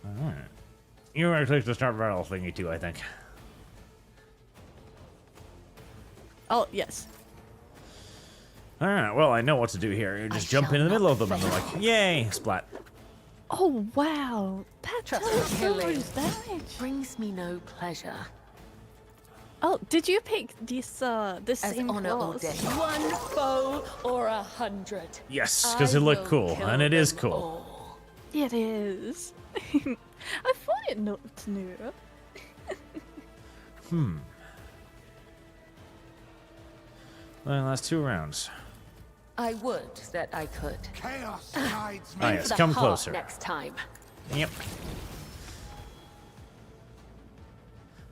Alright. You are click the start battle thingy too, I think.
Oh, yes.
Alright, well, I know what to do here. You just jump in the middle of them and they're like, yay, splat.
Oh, wow. That does so much damage.
Brings me no pleasure.
Oh, did you pick this
As
same
honor or
class?
death. 1 foe or 100.
Yes, because it looked cool, and it is cool.
It is. I thought it looked new.
Well, that's 2 rounds.
I would that I could.
Chaos guides me.
Oh, yes,
The
come
heart
closer.
next time.
Yep.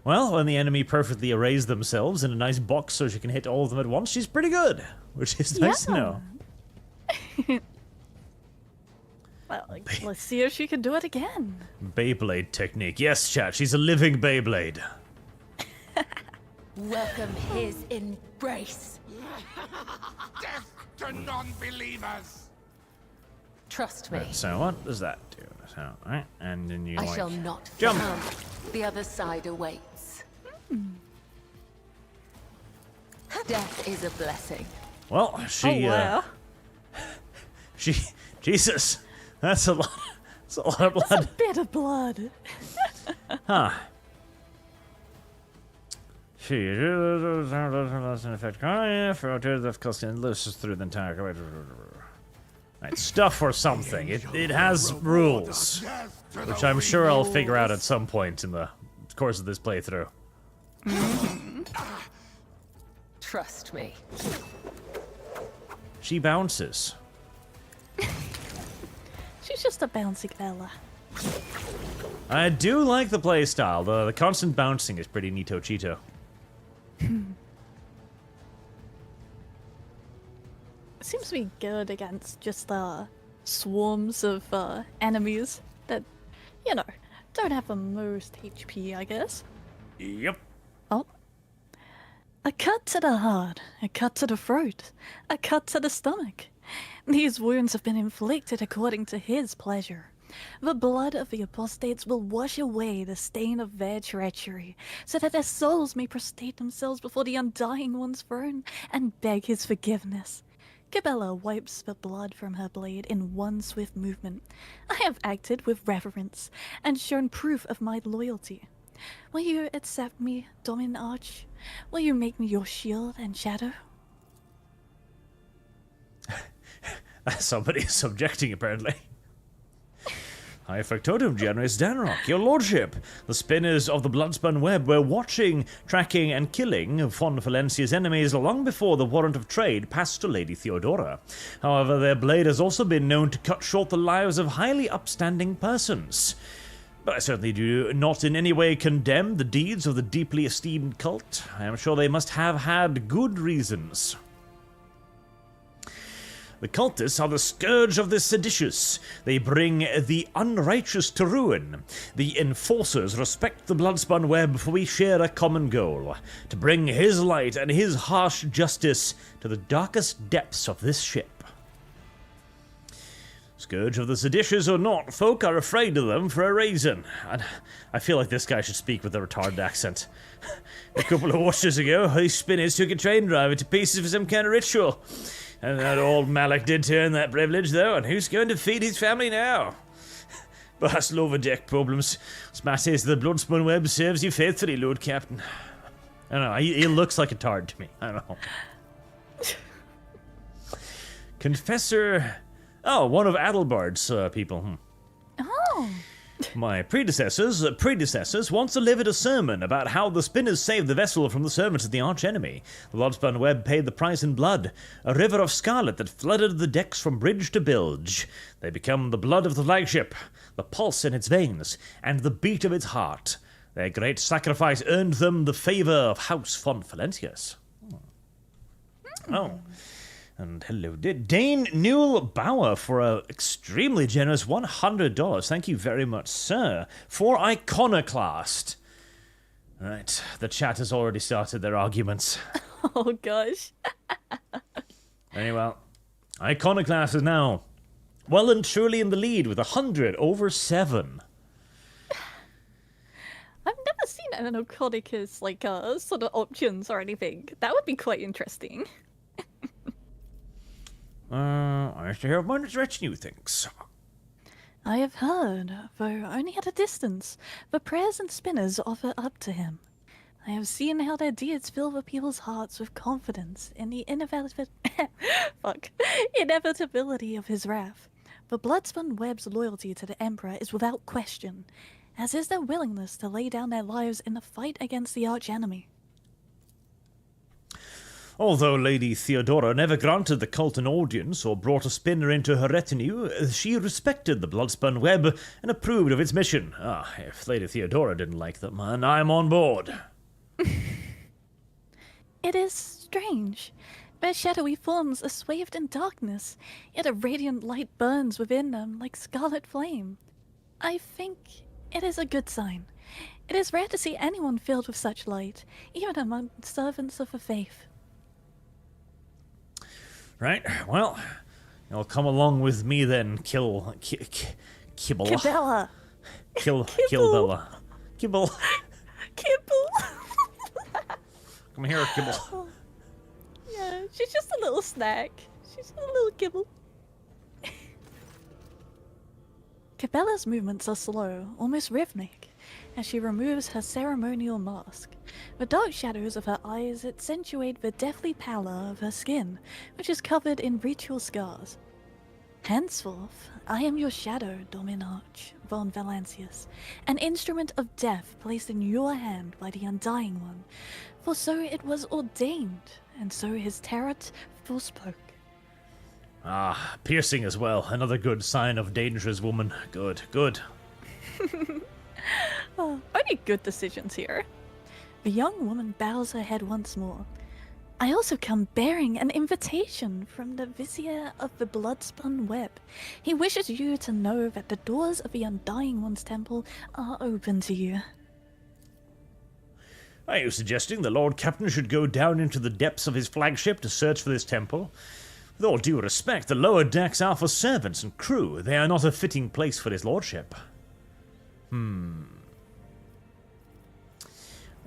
Well, when the enemy perfectly arrays themselves in a nice box so she can hit all of them at once, she's pretty good, which is nice to know.
Well, let's see if she can do it again.
Beyblade technique. Yes, chat, she's a living Beyblade.
Welcome his embrace.
Death to non-believers.
Trust me.
Right, so what does that do? So, alright, and then you
I
like...
shall not
jump.
frown. The other side awaits. Death is a blessing.
Well, she,
Oh, wow.
Jesus, that's a lot. That's a lot of
That's a
blood.
bit of blood.
Huh. She doesn't affect for the cost and loses through the entire. Right, stuff or something. It has rules, which I'm sure I'll figure out at some point in the course of this playthrough.
Trust me.
She bounces.
She's just a bouncy fella.
I do like the playstyle. The constant bouncing is pretty neato cheeto.
Seems to be good against just swarms of enemies that, you know, don't have the most HP, I guess.
Yep.
Oh. A cut to the heart, a cut to the throat, a cut to the stomach. These wounds have been inflicted according to his pleasure. The blood of the apostates will wash away the stain of their treachery, so that their souls may prostrate themselves before the Undying One's throne and beg his forgiveness. Cabela wipes the blood from her blade in one swift movement. I have acted with reverence and shown proof of my loyalty. Will you accept me, Domin Arch? Will you make me your shield and shadow?
Somebody is subjecting, apparently. High Factotum, Generous Danrock, your lordship. The spinners of the Bloodspun Web were watching, tracking, and killing Von Valencia's enemies long before the warrant of trade passed to Lady Theodora. However, their blade has also been known to cut short the lives of highly upstanding persons. But I certainly do not in any way condemn the deeds of the deeply esteemed cult. I am sure they must have had good reasons. The cultists are the scourge of the seditious. They bring the unrighteous to ruin. The enforcers respect the Bloodspun Web, for we share a common goal: to bring his light and his harsh justice to the darkest depths of this ship. Scourge of the seditious or not, folk are afraid of them for a reason. And I feel like this guy should speak with a retarded accent. A couple of washes ago, these spinners took a train driver to pieces for some kind of ritual. And that old Malak did turn that privilege, though, and who's going to feed his family now? But that's lower deck problems. Smash says the Bloodspun Web serves you faithfully, Lord Captain. I don't know, he looks like a tard to me. I don't know. Confessor... Oh, one of Adelbard's people.
Oh!
My predecessors once delivered a sermon about how the spinners saved the vessel from the servants of the archenemy. The Bloodspun Web paid the price in blood, a river of scarlet that flooded the decks from bridge to bilge. They become the blood of the flagship, the pulse in its veins, and the beat of its heart. Their great sacrifice earned them the favor of House von Valentius. Oh. And hello, Dane Newell Bauer for a extremely generous $100. Thank you very much, sir. For Iconoclast. Right, the chat has already started their arguments.
Oh gosh.
Anyway, Iconoclast is now well and truly in the lead with 100 over 7.
I've never seen an Iconicus like sort of options or anything. That would be quite interesting.
I used to hear of much rich new things.
I have heard, though only at a distance, the prayers and spinners offer up to him. I have seen how their deeds fill the people's hearts with confidence in the inevitability of his wrath. The Bloodspun Web's loyalty to the Emperor is without question, as is their willingness to lay down their lives in the fight against the archenemy.
Although Lady Theodora never granted the cult an audience or brought a spinner into her retinue, she respected the Bloodspun Web and approved of its mission. If Lady Theodora didn't like them, and I'm on board.
It is strange. Their shadowy forms are swathed in darkness, yet a radiant light burns within them like scarlet flame. I think it is a good sign. It is rare to see anyone filled with such light, even among servants of the faith.
Right, well, you'll come along with me then, Kibble.
Cabela.
Kill Bella. Kibble.
Kibble.
Come here, Kibble.
Yeah, she's just a little snack. She's a little kibble. Cabela's movements are slow, almost rhythmic, as she removes her ceremonial mask. The dark shadows of her eyes accentuate the deathly pallor of her skin, which is covered in ritual scars. Henceforth, I am your shadow, Dominarch von Valancius, an instrument of death placed in your hand by the Undying One, for so it was ordained, and so his terror forspoke.
Piercing as well. Another good sign of dangerous woman. Good, good.
Only good decisions here. The young woman bows her head once more. I also come bearing an invitation from the Vizier of the Bloodspun Web. He wishes you to know that the doors of the Undying One's temple are open to you.
Are you suggesting the Lord Captain should go down into the depths of his flagship to search for this temple? With all due respect, the lower decks are for servants and crew. They are not a fitting place for his lordship.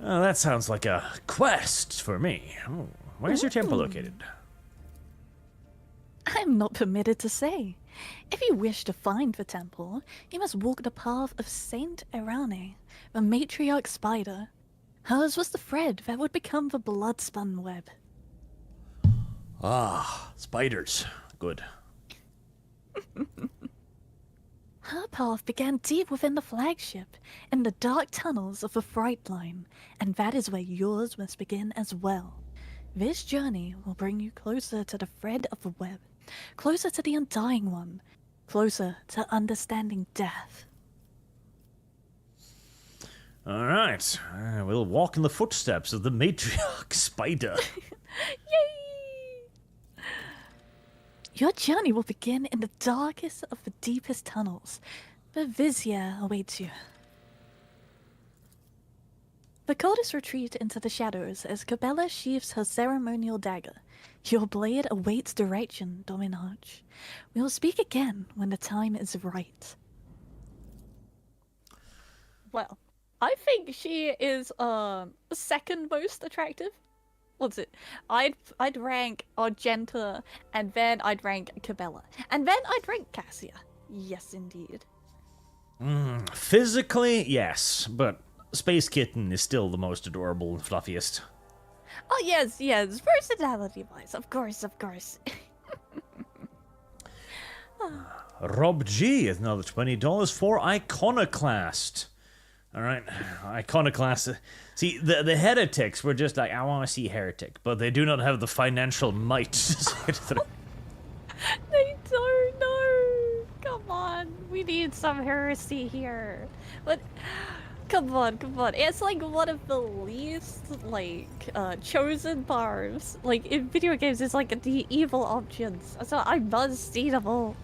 That sounds like a quest for me. Where's your temple located?
I am not permitted to say. If you wish to find the temple, you must walk the path of Saint Erane, the matriarch spider. Hers was the thread that would become the Bloodspun Web.
Spiders. Good.
Her path began deep within the flagship, in the dark tunnels of the Fright Line, and that is where yours must begin as well. This journey will bring you closer to the thread of the web, closer to the Undying One, closer to understanding death.
Alright, we'll walk in the footsteps of the matriarch spider.
Yay! Your journey will begin in the darkest of the deepest tunnels. The Vizier awaits you. The Cultist retreat into the shadows as Cabela sheaths her ceremonial dagger. Your blade awaits direction, Dominarch. We will speak again when the time is right. Well, I think she is second most attractive. What's it? I'd rank Argenta, and then I'd rank Cabela, and then I'd rank Cassia. Yes, indeed.
Physically, yes, but Space Kitten is still the most adorable and fluffiest.
Oh yes, personality-wise, of course.
Rob G is another $20 for Iconoclast. Alright, Iconoclast. See, the heretics were just like, I want to see Heretic, but they do not have the financial might to see it through.
They don't know. Come on, we need some heresy here. But come on. It's like one of the least chosen bars. Like in video games, it's like the evil options. So I must see them all.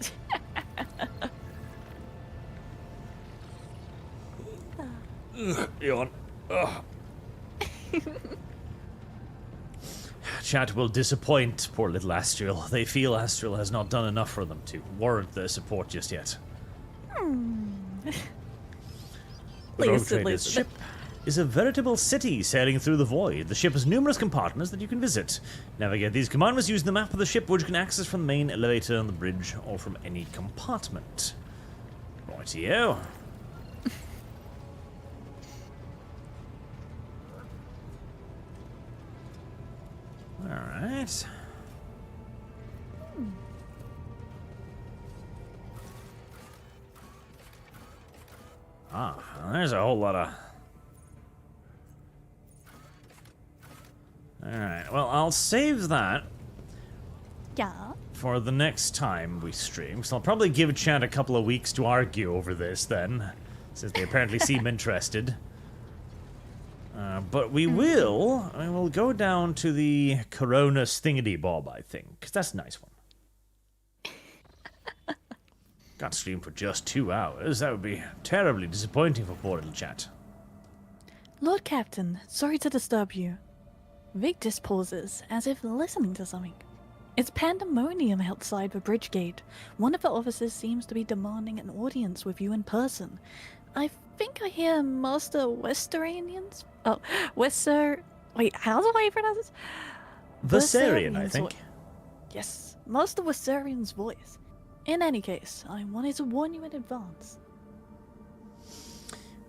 Yawn. Chat will disappoint poor little Astriel. They feel Astriel has not done enough for them to warrant their support just yet. The Rogue Trader's ship is a veritable city sailing through the void. The ship has numerous compartments that you can visit. Navigate these compartments using the map of the ship, which you can access from the main elevator on the bridge or from any compartment. Rightio. Alright. There's a whole lot of... Alright, well, I'll save that for the next time we stream. So I'll probably give chat a couple of weeks to argue over this then, since they apparently seem interested. But we will go down to the Coronas Thingity-Bob, I think, because that's a nice one. Got to stream for just 2 hours. That would be terribly disappointing for poor little chat.
Lord Captain, sorry to disturb you. Victus pauses, as if listening to something. It's pandemonium outside the bridge gate. One of the officers seems to be demanding an audience with you in person. I think I hear Master Westeranians? Oh, Wait, how do I pronounce this?
Viserion, I think.
Yes, Master Westerian's voice. In any case, I wanted to warn you in advance.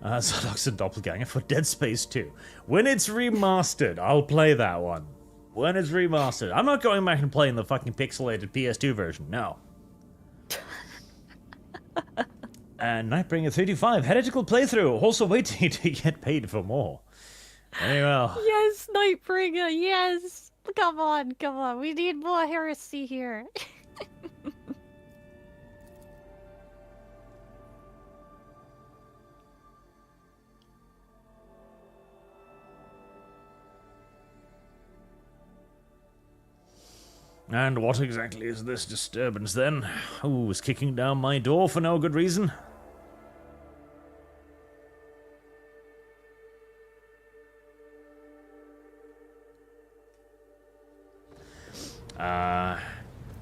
Zardox and Doppelganger for Dead Space 2. When it's remastered, I'll play that one. When it's remastered. I'm not going back and playing the fucking pixelated PS2 version, no. And Nightbringer 35, heretical playthrough, also waiting to get paid for more. Very well.
Yes, Nightbringer, yes! Come on, we need more heresy here.
And what exactly is this disturbance then? Who's kicking down my door for no good reason?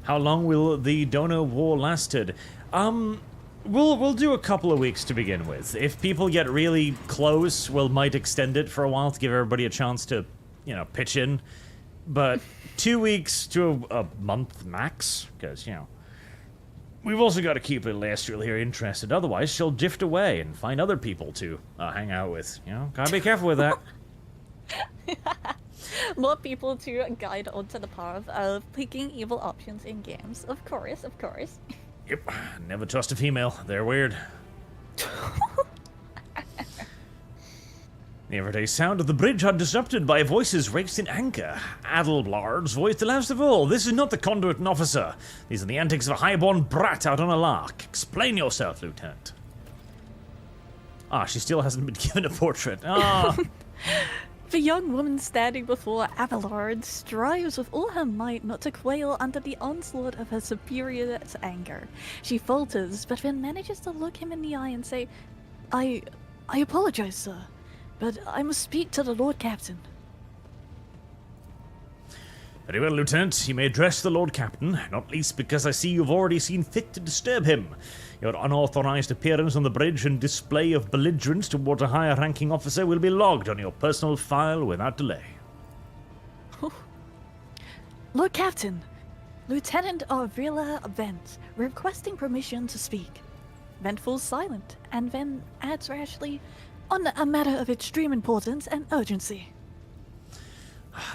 How long will the Dono War lasted? We'll do a couple of weeks to begin with. If people get really close, we might extend it for a while to give everybody a chance to, pitch in. But 2 weeks to a month max, because, we've also got to keep little Astriel here interested. Otherwise, she'll drift away and find other people to hang out with. Gotta be careful with that.
More people to guide onto the path of picking evil options in games. Of course.
Yep, never trust a female. They're weird. The everyday sound of the bridge are disrupted by voices raised in anger. Adelblard's voice the last of all. This is not the conduit officer. These are the antics of a highborn brat out on a lark. Explain yourself, Lieutenant. She still hasn't been given a portrait.
The young woman standing before Abelard strives with all her might not to quail under the onslaught of her superior's anger. She falters, but then manages to look him in the eye and say, I apologize, sir, but I must speak to the Lord Captain.
Very well, Lieutenant. You may address the Lord Captain, not least because I see you've already seen fit to disturb him. Your unauthorized appearance on the bridge and display of belligerence toward a higher-ranking officer will be logged on your personal file without delay.
Lord Captain, Lieutenant Arvila Vent, requesting permission to speak. Vent falls silent, and then adds rashly, on a matter of extreme importance and urgency.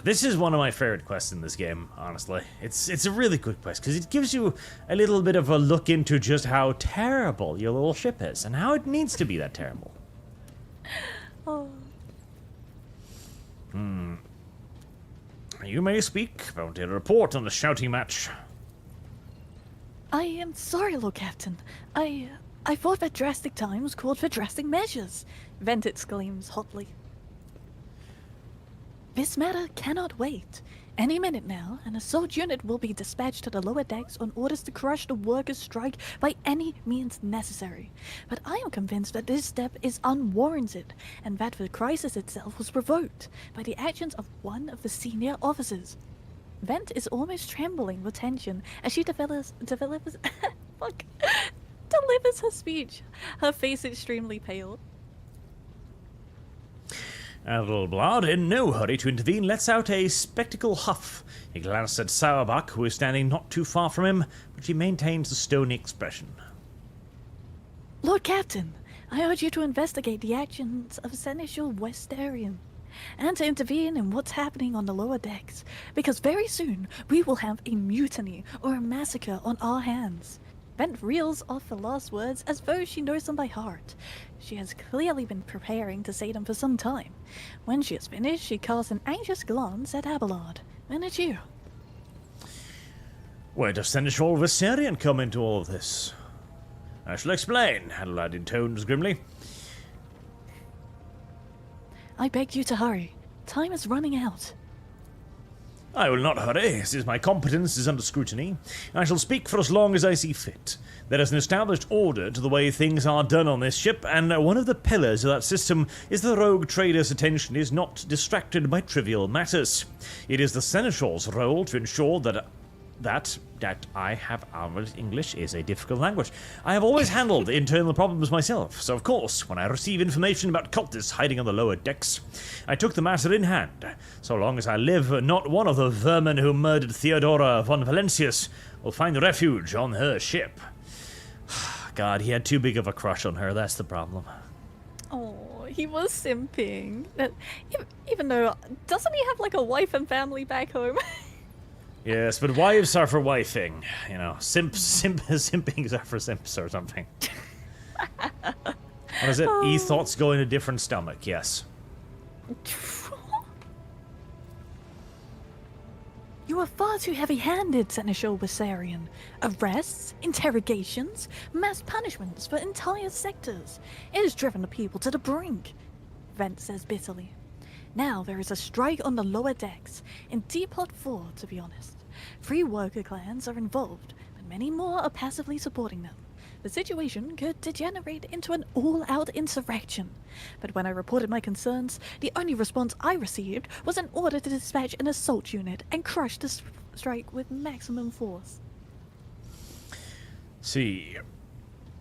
This is one of my favorite quests in this game, honestly. It's a really good quest, because it gives you a little bit of a look into just how terrible your little ship is, and how it needs to be that terrible.
Oh.
You may speak. Bounty report on the shouting match.
I am sorry, Lord Captain. I thought that drastic times called for drastic measures, Vent exclaims hotly. This matter cannot wait. Any minute now, an assault unit will be dispatched to the lower decks on orders to crush the workers' strike by any means necessary. But I am convinced that this step is unwarranted, and that the crisis itself was provoked by the actions of one of the senior officers. Vent is almost trembling with tension as she delivers her speech. Her face extremely pale.
Admiral Blood, in no hurry to intervene, lets out a spectacle huff. He glances at Sauerbach, who is standing not too far from him, but she maintains a stony expression.
Lord Captain, I urge you to investigate the actions of Seneschal Westarian, and to intervene in what's happening on the lower decks, because very soon we will have a mutiny or a massacre on our hands. Vent reels off the last words as though she knows them by heart. She has clearly been preparing to say them for some time. When she has finished, she casts an anxious glance at Abelard, and at you.
Where does Seneschal Westarian come into all of this? I shall explain, Adelaide intones grimly.
I beg you to hurry. Time is running out.
I will not hurry, since my competence is under scrutiny. I shall speak for as long as I see fit. There is an established order to the way things are done on this ship, and one of the pillars of that system is the rogue trader's attention is not distracted by trivial matters. It is the Seneschal's role to ensure that English is a difficult language. I have always handled internal problems myself, so of course, when I receive information about cultists hiding on the lower decks, I took the matter in hand. So long as I live, not one of the vermin who murdered Theodora von Valencius will find refuge on her ship. God, he had too big of a crush on her, that's the problem.
Oh, he was simping. Even though, doesn't he have like a wife and family back home?
Yes, but wives are for wifing. You know, simpings are for simps or something. What is it? E-thoughts go in a different stomach, yes.
You are far too heavy-handed, Seneschal Westarian. Arrests, interrogations, mass punishments for entire sectors. It has driven the people to the brink, Vent says bitterly. Now there is a strike on the lower decks, in Depot 4, to be honest. 3 worker clans are involved, but many more are passively supporting them. The situation could degenerate into an all-out insurrection. But when I reported my concerns, the only response I received was an order to dispatch an assault unit and crush the strike with maximum force.
See...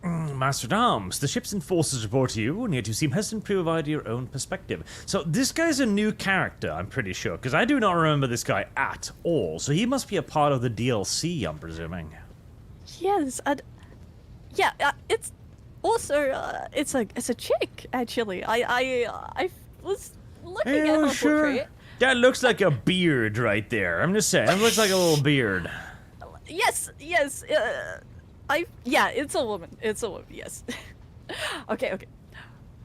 Master at Arms, the ship's enforcers report to you, and yet you seem hesitant to provide your own perspective. So this guy's a new character, I'm pretty sure, because I do not remember this guy at all, so he must be a part of the DLC, I'm presuming.
Yes, it's also, it's a chick, actually. I was looking at her portrait.
That looks like a beard right there, I'm just saying, it looks like a little beard.
Yes, it's a woman. It's a woman, yes. Okay.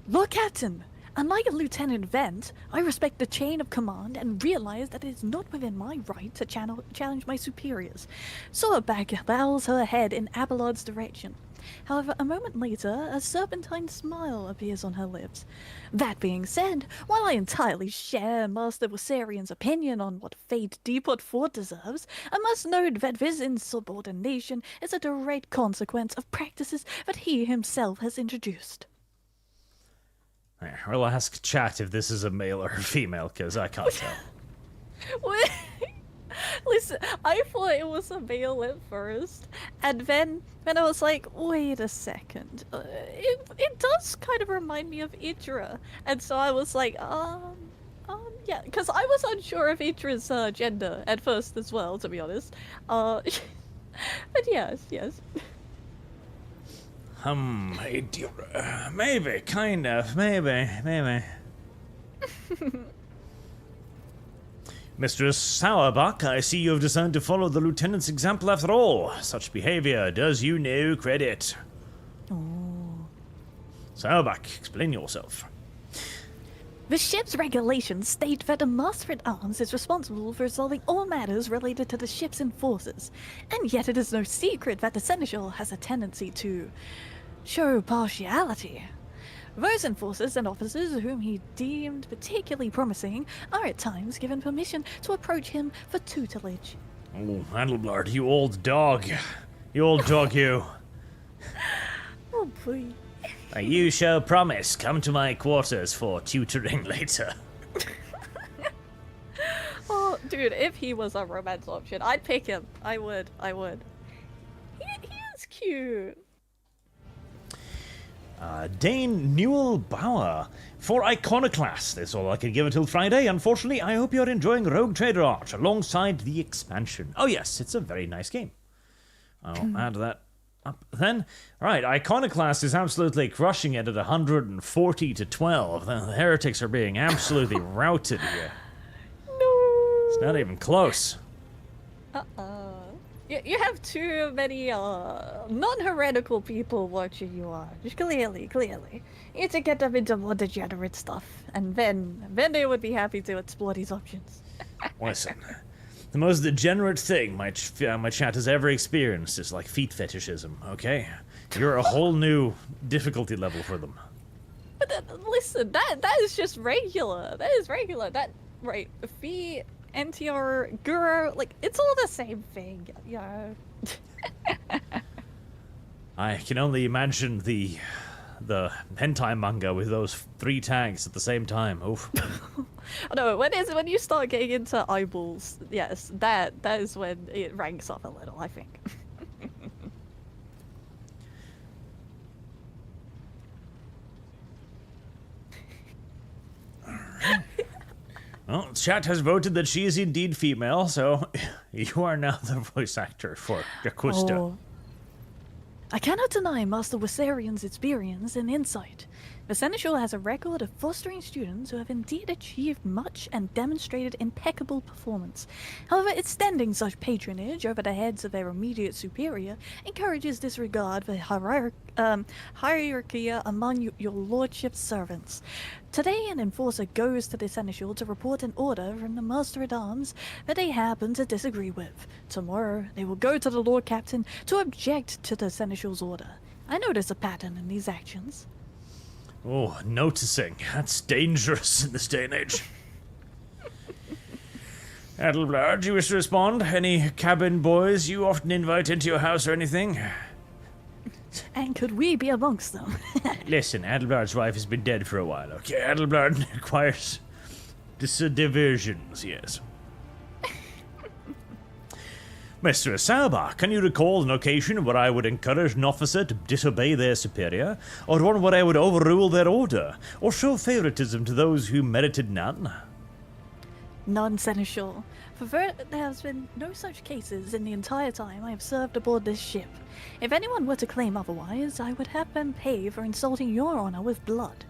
Lord Captain, unlike a Lieutenant Vent, I respect the chain of command and realize that it is not within my right to challenge my superiors. Sauerbach bows her head in Abelard's direction. However, a moment later, a serpentine smile appears on her lips. That being said, while I entirely share Master Westarian's opinion on what fate Depot 4 deserves, I must note that this insubordination is a direct consequence of practices that he himself has introduced.
We'll ask chat if this is a male or a female, because I can't tell.
Listen, I thought it was a male at first, and then I was like, wait a second, it does kind of remind me of Idra, and so I was like, yeah, because I was unsure of Idra's gender at first as well, to be honest, but yes.
Idra, maybe, kind of, maybe. Mistress Sauerbach, I see you have decided to follow the Lieutenant's example after all. Such behavior does you no credit.
Oh.
Sauerbach, explain yourself.
The ship's regulations state that the Master at Arms is responsible for resolving all matters related to the ship's enforcers, and yet it is no secret that the Seneschal has a tendency to show partiality. Those enforcers and officers whom he deemed particularly promising are at times given permission to approach him for tutelage.
Oh, Adelblard, you old dog. You old dog, you.
Oh boy.
You shall promise come to my quarters for tutoring later.
Oh, dude, if he was a romance option, I'd pick him. I would. He is cute.
Dane Newell Bauer. For Iconoclast, that's all I can give until Friday. Unfortunately, I hope you're enjoying Rogue Trader Arch alongside the expansion. Oh yes, it's a very nice game. I'll add that up then. Alright, Iconoclast is absolutely crushing it at 140 to 12. The heretics are being absolutely routed here.
No.
It's not even close.
You have too many non-heretical people watching you Arch. Clearly. You need to get them into more degenerate stuff, and then they would be happy to explore these options.
Listen, the most degenerate thing my chat has ever experienced is like feet fetishism, okay? You're a whole new difficulty level for them.
But listen, that is just regular. That is regular. Right, feet, NTR, Guru, like, it's all the same thing, yeah.
I can only imagine the hentai manga with those 3 tags at the same time. Oof.
No, when you start getting into eyeballs, yes, that is when it ranks up a little, I think.
Well, chat has voted that she is indeed female, so you are now the voice actor for Jacusta.
Oh. I cannot deny Master Wisarian's experience and insight. The Seneschal has a record of fostering students who have indeed achieved much and demonstrated impeccable performance. However, extending such patronage over the heads of their immediate superior encourages disregard for hierarchy among your lordship's servants. Today, an enforcer goes to the Seneschal to report an order from the Master-at-Arms that they happen to disagree with. Tomorrow, they will go to the Lord Captain to object to the Seneschal's order. I notice a pattern in these actions.
Oh, noticing. That's dangerous in this day and age. Adelblard, do you wish to respond? Any cabin boys you often invite into your house or anything?
And could we be amongst them?
Listen, Adelblard's wife has been dead for a while, okay? Adelblard requires diversions, yes. Mr. Sauber, can you recall an occasion where I would encourage an officer to disobey their superior, or one where I would overrule their order, or show favoritism to those who merited none?
None, Seneschal. For there has been no such cases in the entire time I have served aboard this ship. If anyone were to claim otherwise, I would have them pay for insulting your honor with blood.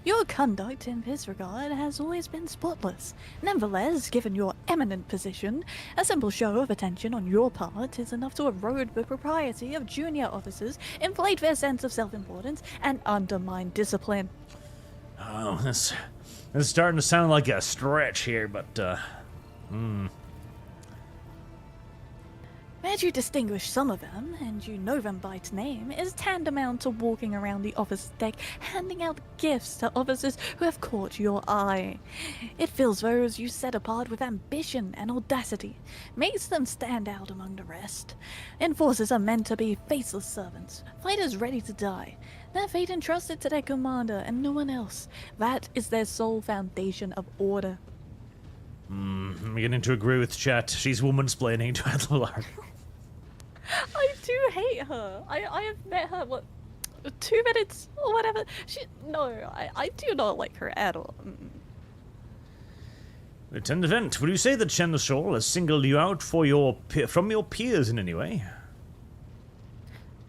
Your conduct in this regard has always been spotless. Nevertheless, given your eminent position, a simple show of attention on your part is enough to erode the propriety of junior officers, inflate their sense of self-importance, and undermine discipline.
Oh, this is starting to sound like a stretch here, but,
That you distinguish some of them, and you know them by name, is tantamount to walking around the office deck handing out gifts to officers who have caught your eye. It fills those you set apart with ambition and audacity, makes them stand out among the rest. Enforcers are meant to be faceless servants, fighters ready to die, their fate entrusted to their commander and no one else. That is their sole foundation of order.
I'm beginning to agree with chat. She's womansplaining to Adelblard.
I do hate her. I have met her, 2 minutes or whatever. I do not like her at all.
Lieutenant Event, will you say that Seneschal has singled you out from your peers in any way?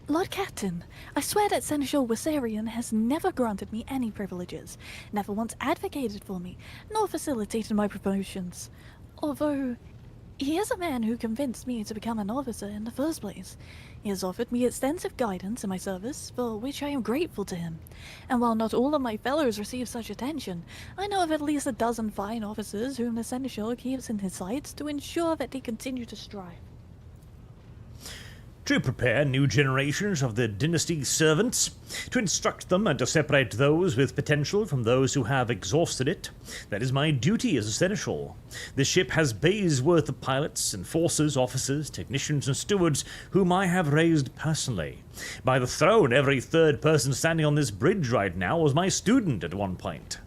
Lord Captain, I swear that Seneschal Wisarian has never granted me any privileges, never once advocated for me, nor facilitated my promotions. Although, he is a man who convinced me to become an officer in the first place. He has offered me extensive guidance in my service, for which I am grateful to him. And while not all of my fellows receive such attention, I know of at least a dozen fine officers whom the Seneschal keeps in his sights to ensure that they continue to strive.
to prepare new generations of the dynasty's servants, to instruct them and to separate those with potential from those who have exhausted it. That is my duty as essential. The ship has bays worth of pilots, enforcers, officers, technicians, and stewards whom I have raised personally. By the throne, every third person standing on this bridge right now was my student at one point.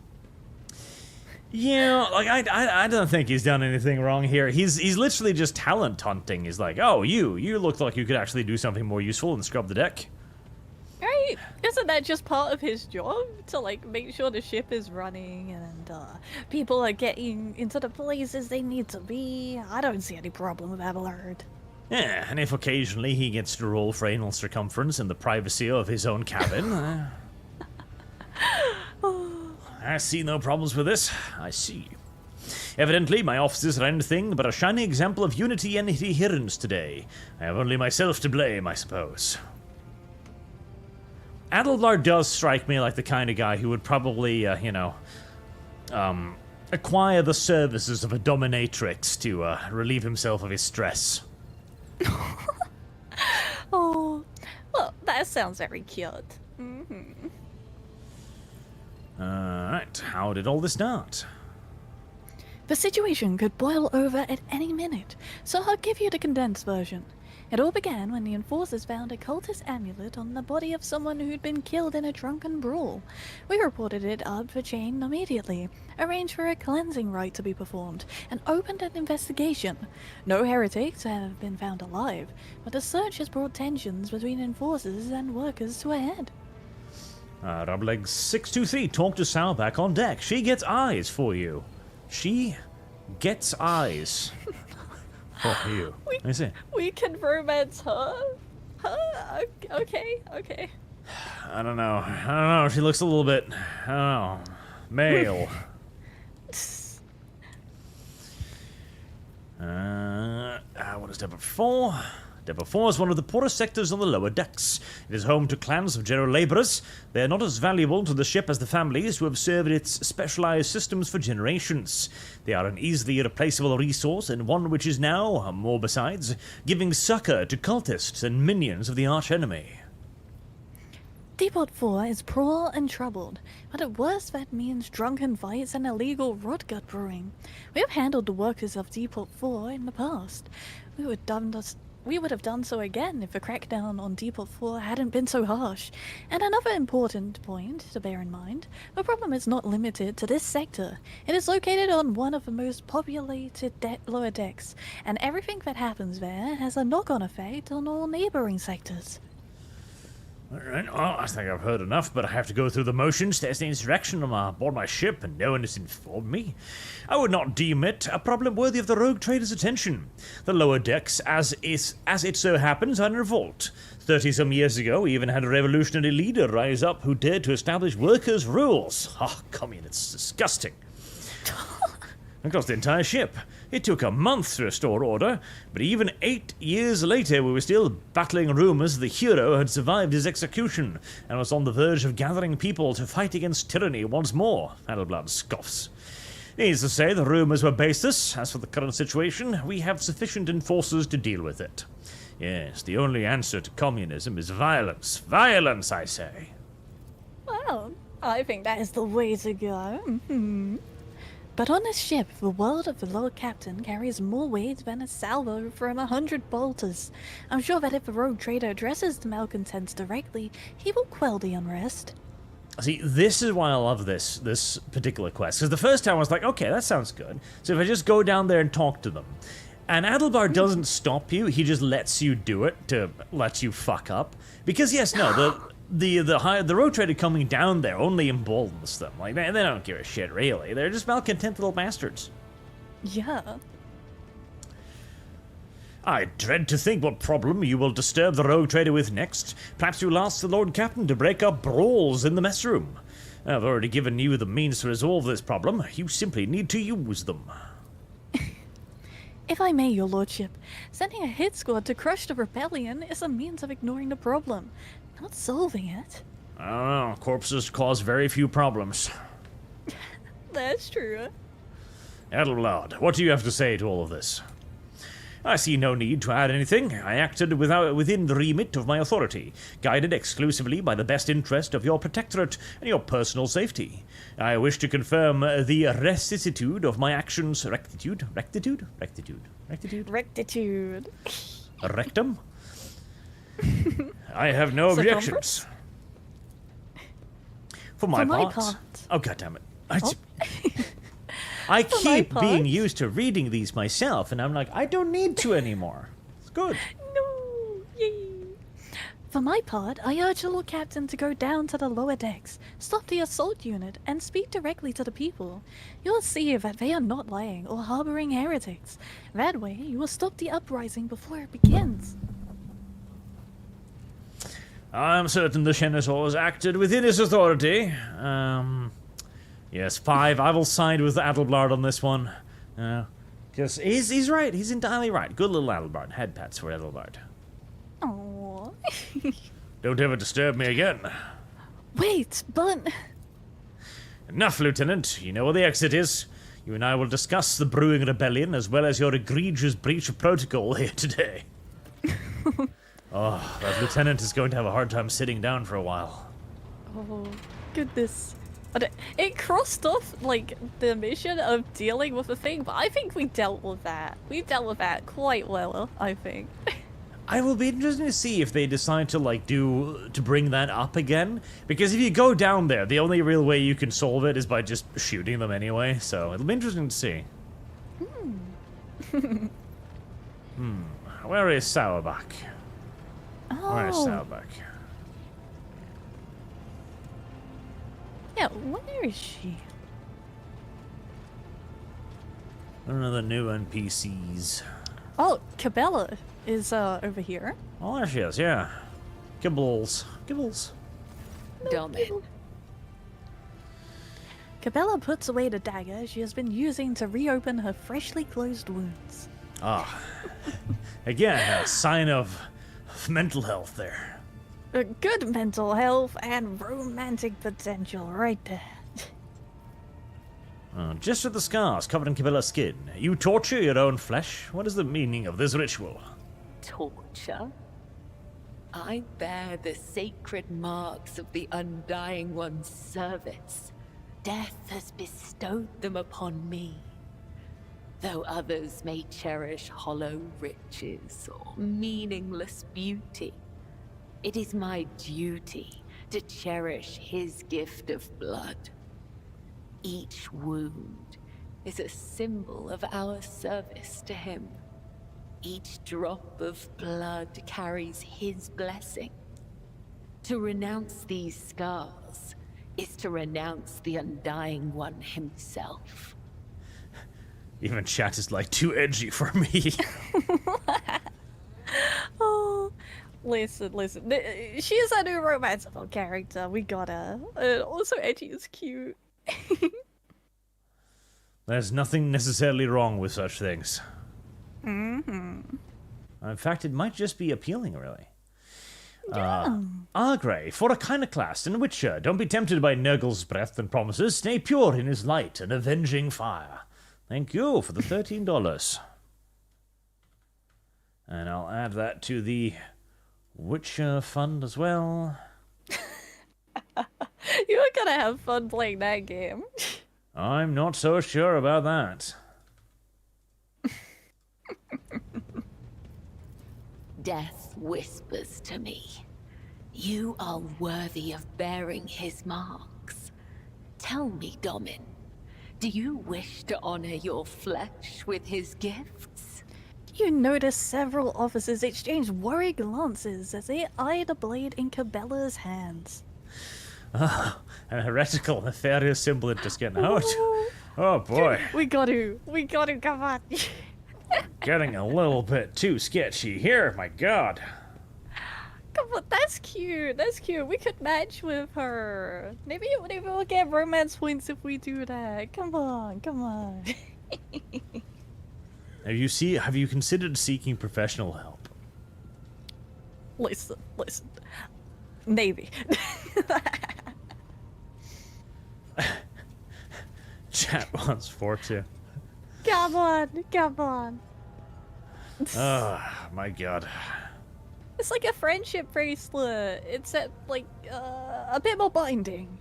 Yeah, like, I don't think he's done anything wrong here. He's literally just talent hunting. He's like, oh, you look like you could actually do something more useful than scrub the deck.
Right? Isn't that just part of his job? To, like, make sure the ship is running and, people are getting into the places they need to be. I don't see any problem with Abelard.
Yeah, and if occasionally he gets to roll for anal circumference in the privacy of his own cabin, I see no problems with this. I see. Evidently, my officers are anything but a shining example of unity and adherence today. I have only myself to blame, I suppose. Adelard does strike me like the kind of guy who would probably, acquire the services of a dominatrix to relieve himself of his stress.
Oh, well, that sounds very cute. Mm-hmm.
Alright, how did all this start?
The situation could boil over at any minute, so I'll give you the condensed version. It all began when the enforcers found a cultist amulet on the body of someone who'd been killed in a drunken brawl. We reported it up for chain immediately, arranged for a cleansing rite to be performed, and opened an investigation. No heretics have been found alive, but the search has brought tensions between enforcers and workers to a head.
Rubleg 623, talk to Sal back on deck. She gets eyes for you. She gets eyes for you. I see.
We can romance her? Huh? Okay.
I don't know. She looks a little bit, I don't know, male. What is Depot 4? Depot 4 is one of the poorest sectors on the lower decks. It is home to clans of general laborers. They are not as valuable to the ship as the families who have served its specialized systems for generations. They are an easily replaceable resource, and one which is now, more besides, giving succor to cultists and minions of the archenemy.
Depot 4 is poor and troubled, but at worst that means drunken fights and illegal rotgut brewing. We have handled the workers of Depot 4 in the past. We would have done so again if the crackdown on Depot 4 hadn't been so harsh. And another important point to bear in mind, the problem is not limited to this sector. It is located on one of the most populated lower decks, and everything that happens there has a knock-on effect on all neighboring sectors.
Alright, well, I think I've heard enough, but I have to go through the motions. There's the insurrection on board my ship, and no one has informed me. I would not deem it a problem worthy of the rogue trader's attention. The lower decks, as it so happens, are in revolt. 30-some years ago, we even had a revolutionary leader rise up who dared to establish workers' rules. Communists, disgusting. Across the entire ship. It took a month to restore order, but even 8 years later we were still battling rumors the hero had survived his execution and was on the verge of gathering people to fight against tyranny once more. Adelblood scoffs. Needless to say, the rumors were baseless. As for the current situation, we have sufficient enforcers to deal with it. Yes, the only answer to communism is violence. Violence, I say.
Well, I think that is the way to go. Mm-hmm. But on this ship, the word of the Lord Captain carries more weight than a salvo from 100 bolters. I'm sure that if the rogue trader addresses the malcontents directly, he will quell the unrest.
See, this is why I love this particular quest, because the first time I was like, okay, that sounds good. So if I just go down there and talk to them, and Adelbar doesn't stop you, he just lets you do it to let you fuck up. Because yes, no, the road trader coming down there only emboldens them. Like, they don't give a shit, really. They're just malcontent little bastards.
Yeah.
I dread to think what problem you will disturb the rogue trader with next. Perhaps you'll ask the Lord Captain to break up brawls in the mess room. I've already given you the means to resolve this problem. You simply need to use them.
If I may, your lordship, sending a hit squad to crush the rebellion is a means of ignoring the problem, not solving it.
I don't know. Corpses cause very few problems.
That's true.
Adelblad, what do you have to say to all of this? I see no need to add anything. I acted within the remit of my authority, guided exclusively by the best interest of your protectorate and your personal safety. I wish to confirm the rectitude of my actions. Rectitude? Rectum? I have no objections. For my part. Oh, goddammit. I keep being used to reading these myself, and I'm like, I don't need to anymore. It's good.
No! Yay! For my part, I urge the Lord Captain to go down to the lower decks, stop the assault unit, and speak directly to the people. You will see that they are not lying or harboring heretics. That way, you will stop the uprising before it begins.
I'm certain the Shenator has acted within his authority. Yes, 5. I will side with Adelblard on this one. Because he's right. He's entirely right. Good little Adelblard. Head pats for Adelblard.
Aww.
Don't ever disturb me again.
Wait, but...
Enough, Lieutenant. You know where the exit is. You and I will discuss the brewing rebellion as well as your egregious breach of protocol here today. Oh, that lieutenant is going to have a hard time sitting down for a while.
Oh, goodness. But it crossed off, like, the mission of dealing with the thing, but I think we dealt with that. We dealt with that quite well, I think.
I will be interested to see if they decide to, like, to bring that up again. Because if you go down there, the only real way you can solve it is by just shooting them anyway. So it'll be interesting to see. Where is Sauerbach?
Oh.
Where is Sauerbach?
Yeah, where is she?
One of the new NPCs.
Oh, Cabela is over here.
Oh, there she is, yeah. Gibbles.
Domin.
Cabela puts away the dagger she has been using to reopen her freshly closed wounds.
Ah. Again, a sign of mental health there.
Good mental health and romantic potential right there.
Just with the scars covered in Cabela's skin, you torture your own flesh? What is the meaning of this ritual?
Torture? I bear the sacred marks of the Undying One's service. Death has bestowed them upon me. Though others may cherish hollow riches or meaningless beauty, it is my duty to cherish his gift of blood. Each wound is a symbol of our service to him. Each drop of blood carries his blessing. To renounce these scars is to renounce the Undying One himself.
Even chat is like too edgy for me.
Oh, listen. She is a new romanceable character. We got her. Also, edgy is cute.
There's nothing necessarily wrong with such things.
In
fact, it might just be appealing, really.
Yeah.
Argray, for Iconoclast and Witcher, don't be tempted by Nurgle's breath and promises. Stay pure in his light and avenging fire. Thank you for the $13. And I'll add that to the Witcher fund as well.
You're gonna have fun playing that game.
I'm not so sure about that.
Death whispers to me, you are worthy of bearing his marks. Tell me, Domin, do you wish to honor your flesh with his gifts?
You notice several officers exchange worried glances as they eye the blade in Cabela's hands.
Ah, an heretical, nefarious symbol just getting out. Oh boy.
We got to, come on.
Getting a little bit too sketchy here, my god.
Come on, that's cute. We could match with her. Maybe we'll get romance points if we do that. Come on.
Have you considered seeking professional help?
Listen. Navy.
Chat wants 4-2.
Come on.
Oh, my god.
It's like a friendship bracelet, except like a bit more binding.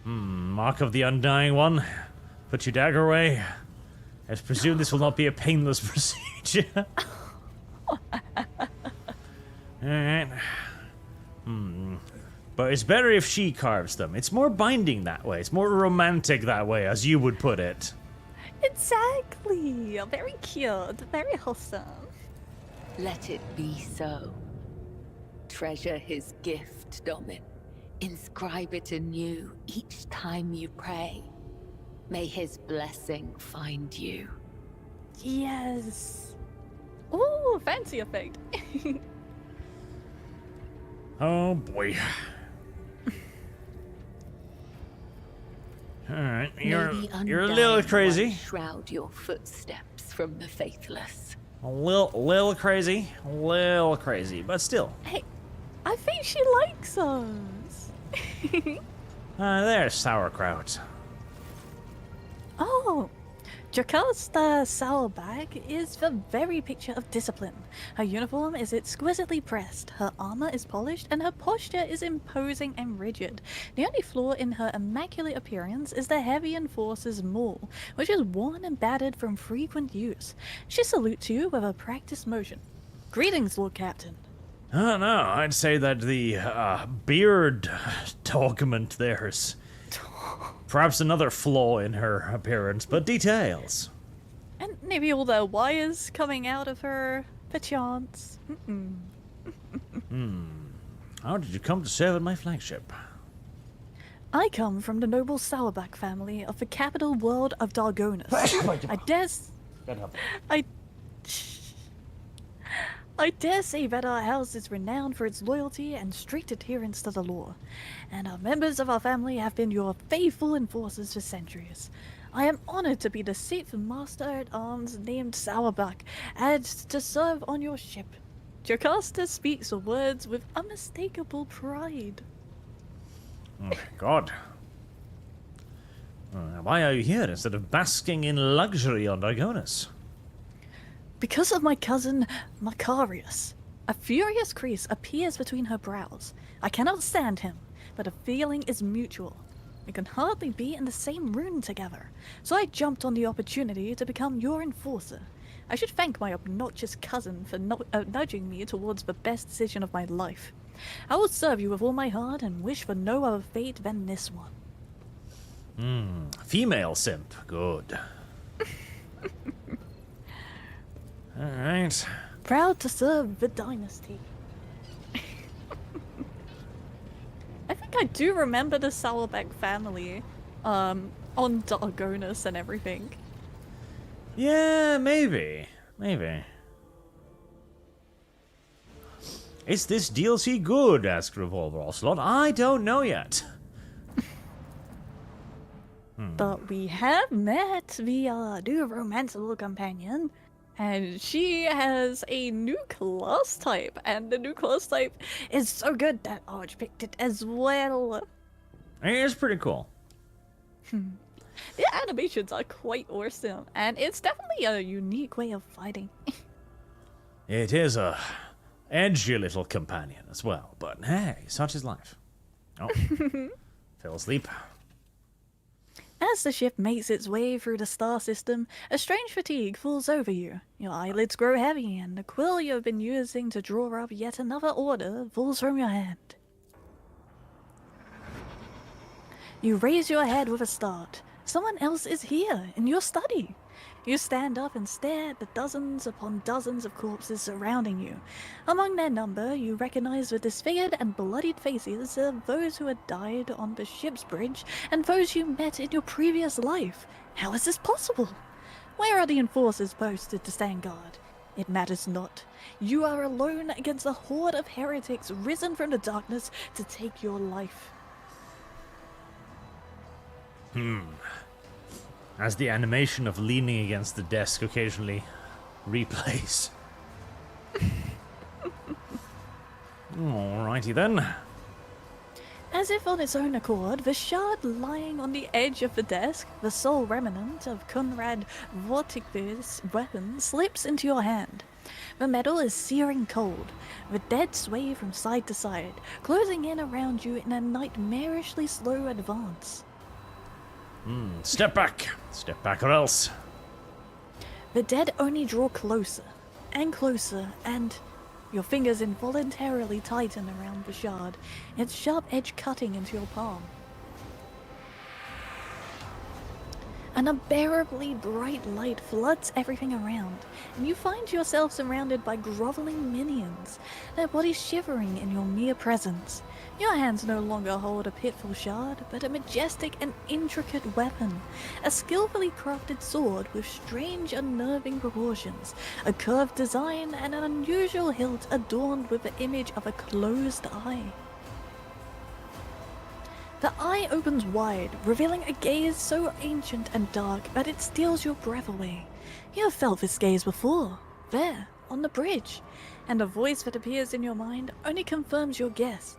Mark of the Undying One. Put your dagger away. I presume this will not be a painless procedure. Alright. But it's better if she carves them. It's more binding that way. It's more romantic that way, as you would put it.
Exactly. Very cute. Very wholesome.
Let it be so. Treasure his gift, Domin. Inscribe it anew each time you pray. May his blessing find you.
Yes. Ooh, fancy effect.
Oh boy. Alright, you're a little crazy.
Shroud your footsteps from the faithless.
A little crazy. A little crazy, but still.
Hey, I think she likes us.
There's sauerkraut.
Oh, Jocasta Saddleback is the very picture of discipline. Her uniform is exquisitely pressed, her armor is polished, and her posture is imposing and rigid. The only flaw in her immaculate appearance is the heavy Enforcer's maul, which is worn and battered from frequent use. She salutes you with a practiced motion. Greetings, Lord Captain.
Oh no, I'd say that the beard augment there's perhaps another flaw in her appearance, but details.
And maybe all the wires coming out of her, perchance.
How did you come to serve at my flagship?
I come from the noble Saddleback family of the capital world of Dargonus. I dare say that our house is renowned for its loyalty and strict adherence to the law, and our members of our family have been your faithful enforcers for centuries. I am honored to be the 6th Master-at-Arms named Saddleback, and to serve on your ship. Jocasta speaks the words with unmistakable pride.
Oh, God. Why are you here instead of basking in luxury on Dargonus?
Because of my cousin, Macarius. A furious crease appears between her brows. I cannot stand him, but the feeling is mutual. We can hardly be in the same room together, so I jumped on the opportunity to become your enforcer. I should thank my obnoxious cousin for nudging me towards the best decision of my life. I will serve you with all my heart and wish for no other fate than this one.
Female simp. Good. Alright.
Proud to serve the dynasty. I think I do remember the Saddleback family on Dargonus and everything.
Yeah, maybe. Maybe. Is this DLC good? Asked Revolver Ocelot. I don't know yet.
But we have met the new romanceable companion, and she has a new class type, and the new class type is so good that Arch picked it as well.
It's pretty cool.
The animations are quite awesome, and it's definitely a unique way of fighting.
It is a edgy little companion as well, but hey, such is life. Oh, fell asleep.
As the ship makes its way through the star system, a strange fatigue falls over you. Your eyelids grow heavy, and the quill you have been using to draw up yet another order falls from your hand. You raise your head with a start. Someone else is here, in your study. You stand up and stare at the dozens upon dozens of corpses surrounding you. Among their number, you recognize the disfigured and bloodied faces of those who had died on the ship's bridge and those you met in your previous life. How is this possible? Where are the enforcers posted to stand guard? It matters not. You are alone against a horde of heretics risen from the darkness to take your life.
As the animation of leaning against the desk occasionally replays. Alrighty then.
As if on its own accord, the shard lying on the edge of the desk, the sole remnant of Conrad Vortig's weapon, slips into your hand. The metal is searing cold. The dead sway from side to side, closing in around you in a nightmarishly slow advance.
Step back. Step back or else.
The dead only draw closer, and your fingers involuntarily tighten around the shard, its sharp edge cutting into your palm. An unbearably bright light floods everything around, and you find yourself surrounded by groveling minions, their bodies shivering in your mere presence. Your hands no longer hold a pitiful shard, but a majestic and intricate weapon, a skillfully crafted sword with strange, unnerving proportions, a curved design, and an unusual hilt adorned with the image of a closed eye. The eye opens wide, revealing a gaze so ancient and dark that it steals your breath away. You have felt this gaze before, there, on the bridge, and a voice that appears in your mind only confirms your guess.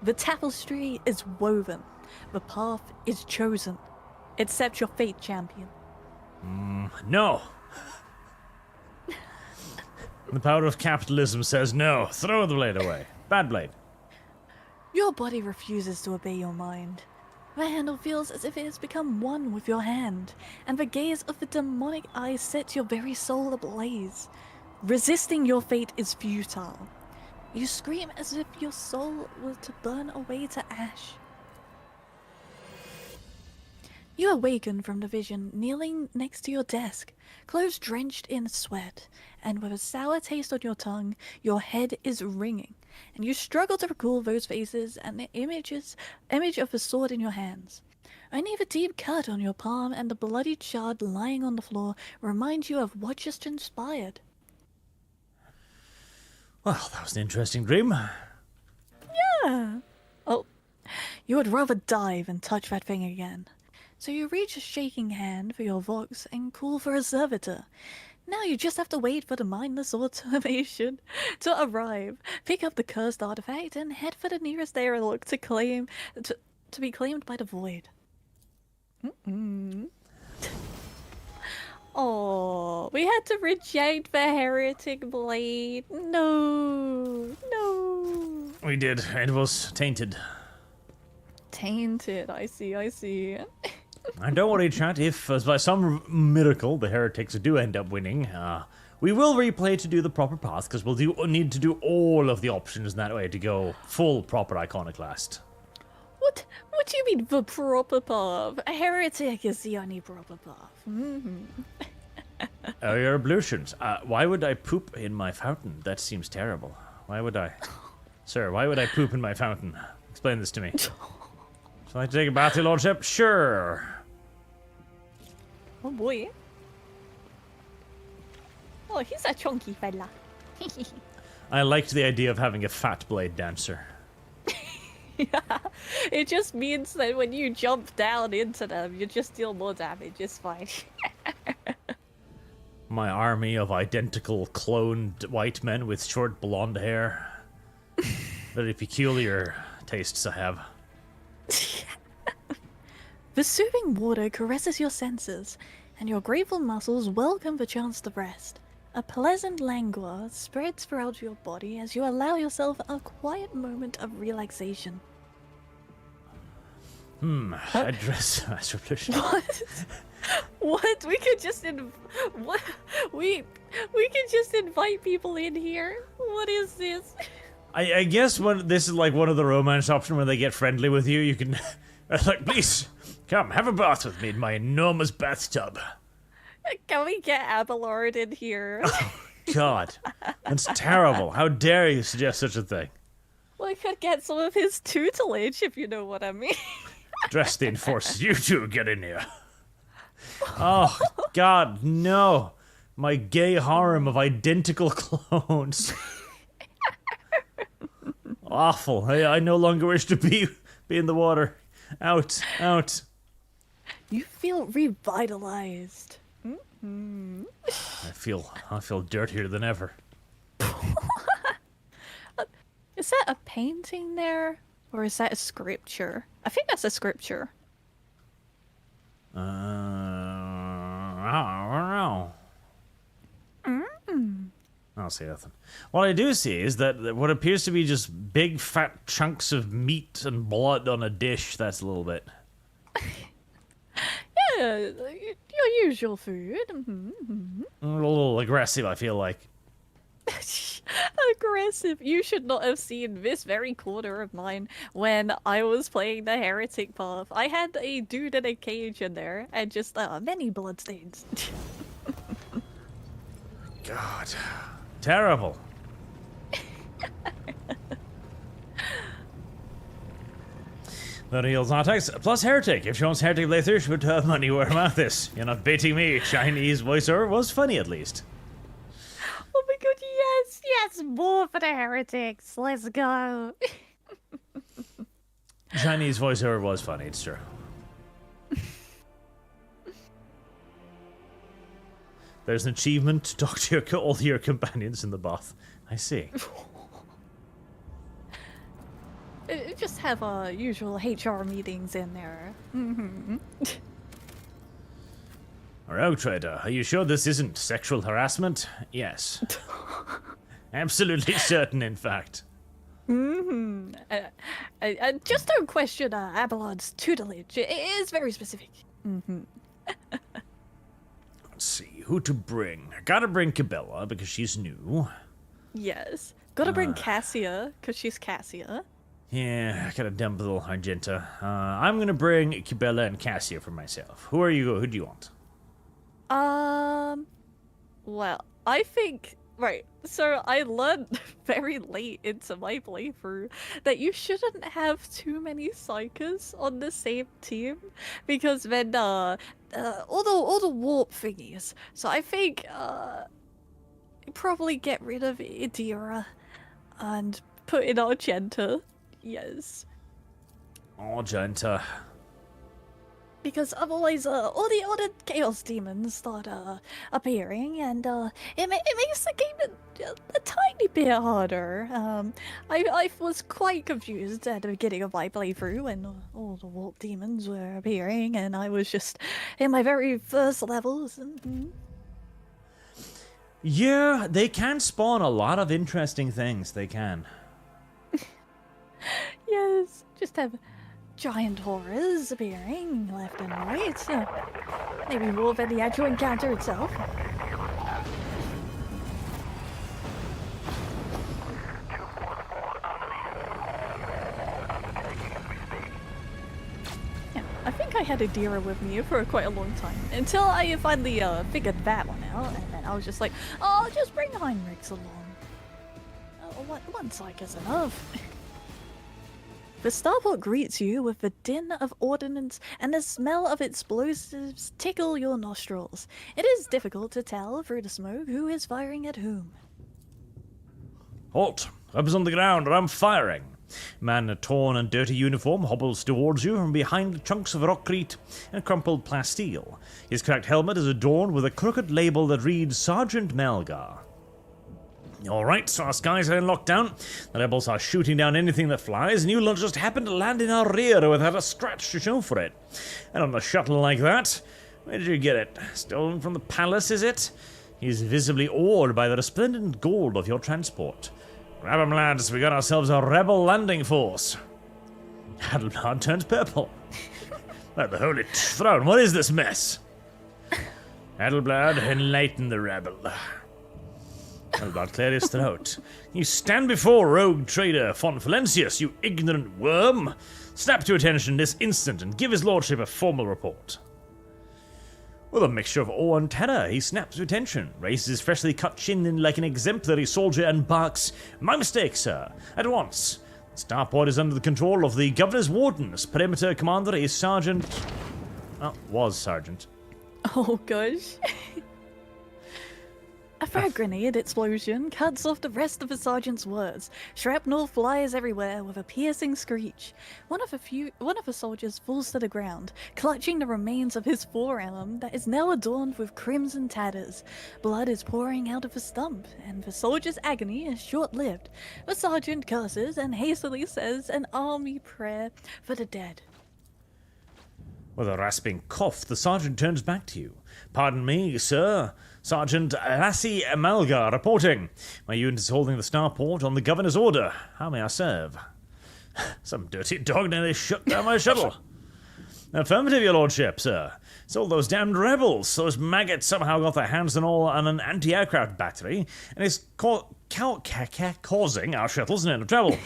The tapestry is woven. The path is chosen. Accept your fate, champion.
No. The power of capitalism says no. Throw the blade away. Bad blade.
Your body refuses to obey your mind. The handle feels as if it has become one with your hand, and the gaze of the demonic eye sets your very soul ablaze. Resisting your fate is futile. You scream as if your soul were to burn away to ash. You awaken from the vision, kneeling next to your desk, clothes drenched in sweat, and with a sour taste on your tongue, your head is ringing, and you struggle to recall those faces and the image of the sword in your hands. Only the deep cut on your palm and the bloodied shard lying on the floor remind you of what just transpired.
Well, that was an interesting dream.
Yeah. Oh, you would rather die than touch that thing again. So you reach a shaking hand for your vox and call for a servitor. Now you just have to wait for the mindless automation to arrive, pick up the cursed artifact, and head for the nearest airlock to be claimed by the void. Oh, we had to reject the heretic blade. No.
We did. It was tainted.
Tainted, I see.
And don't worry, chat, if by some miracle the heretics do end up winning, we will replay to do the proper path, because we'll need to do all of the options in that way to go full proper iconoclast.
What do you mean the proper path? A heretic is the only proper path.
Your ablutions. Why would I poop in my fountain? That seems terrible. Why would I? Sir, why would I poop in my fountain? Explain this to me. Shall I take a bath, your lordship? Sure.
Oh boy. Oh, he's a chunky fella.
I liked the idea of having a fat blade dancer.
Yeah, it just means that when you jump down into them, you just deal more damage. It's fine.
My army of identical cloned white men with short blonde hair. Very peculiar tastes I have.
The soothing water caresses your senses, and your grateful muscles welcome the chance to rest. A pleasant languor spreads throughout your body as you allow yourself a quiet moment of relaxation.
Address masturbation.
What? We could just we could just invite people in here. What is this?
I guess this is like one of the romance options when they get friendly with you. You can like, please come have a bath with me in my enormous bathtub.
Can we get Abelard in here?
God, that's terrible. How dare you suggest such a thing?
We could get some of his tutelage, if you know what I mean.
Dresden forces you to get in here. Oh, God, no. My gay harem of identical clones. Awful. I no longer wish to be in the water. Out.
You feel revitalized.
I feel dirtier than ever.
Is that a painting there? Or is that a scripture? I think that's a scripture.
I don't know. I don't see nothing. What I do see is that what appears to be just big fat chunks of meat and blood on a dish. That's a little bit.
Yeah, your usual food.
A little aggressive, I feel like.
Aggressive. You should not have seen this very corner of mine when I was playing the heretic path. I had a dude in a cage in there and just many bloodstains.
God. Terrible. The heals Artex plus Heretic. If she wants Heretic playthrough, she would have money where her mouth is. You're not baiting me. Chinese voiceover was funny at least.
Oh my god, yes, yes, more for the heretics. Let's go.
Chinese voiceover was funny, it's true. There's an achievement to talk to all your companions in the bath. I see.
Just have usual HR meetings in there.
Rogue Trader, are you sure this isn't sexual harassment? Yes. Absolutely certain, in fact.
Just don't question Abelard's tutelage. It is very specific.
Let's see, who to bring? I gotta bring Cabela, because she's new.
Yes. Gotta bring Cassia, because she's Cassia.
Yeah, I got a dumb little Argenta. I'm gonna bring Cabela and Cassia for myself. Who do you want?
Well, I think... Right, so I learned very late into my playthrough that you shouldn't have too many psychers on the same team, because then, all the warp thingies. So I think, probably get rid of Idira and put in Argenta. Yes.
Argenta.
Because otherwise, all the other Chaos Demons start appearing, and it makes the game a tiny bit harder. I was quite confused at the beginning of my playthrough when all the Warp Demons were appearing, and I was just in my very first levels.
Yeah, they can spawn a lot of interesting things. They can.
Yes, just have giant horrors appearing left and right. Maybe more than the actual encounter itself. Yeah, I think I had Idira with me for quite a long time, until I finally figured that one out, and then I was just like, oh, I'll just bring Heinrichs along. One psych is enough. The starport greets you with the din of ordnance, and the smell of explosives tickle your nostrils. It is difficult to tell through the smoke who is firing at whom.
Halt! Weapons on the ground, or I'm firing. Man in a torn and dirty uniform hobbles towards you from behind chunks of rockcrete and crumpled plasteel. His cracked helmet is adorned with a crooked label that reads Sergeant Melgar. Alright, so our skies are in lockdown. The rebels are shooting down anything that flies, and you just happen to land in our rear without a scratch to show for it. And on a shuttle like that, where did you get it? Stolen from the palace, is it? He's visibly awed by the resplendent gold of your transport. Grab 'em, lads, we got ourselves a rebel landing force. Adelblad turns purple. By the Holy Throne, what is this mess? Adelblad, enlighten the rebel. Adelblad cleared his throat. You stand before Rogue Trader von Valencius, you ignorant worm! Snap to attention this instant and give his lordship a formal report. With a mixture of awe and terror, he snaps to attention, raises his freshly cut chin in like an exemplary soldier, and barks, "My mistake, sir. At once. Starport is under the control of the Governor's Wardens. Perimeter commander is Sergeant..." Oh, was Sergeant.
Oh gosh. A frag grenade explosion cuts off the rest of the sergeant's words. Shrapnel flies everywhere with a piercing screech. One of the soldiers falls to the ground, clutching the remains of his forearm that is now adorned with crimson tatters. Blood is pouring out of the stump, and the soldier's agony is short-lived. The sergeant curses and hastily says an army prayer for the dead.
With a rasping cough, the sergeant turns back to you. Pardon me, sir. Sergeant Lassie Amalga reporting. My unit is holding the starport on the governor's order. How may I serve? Some dirty dog nearly shut down my shuttle. Affirmative, your lordship, sir. It's all those damned rebels. Those maggots somehow got their hands on an anti-aircraft battery, and it's causing our shuttles an end of trouble.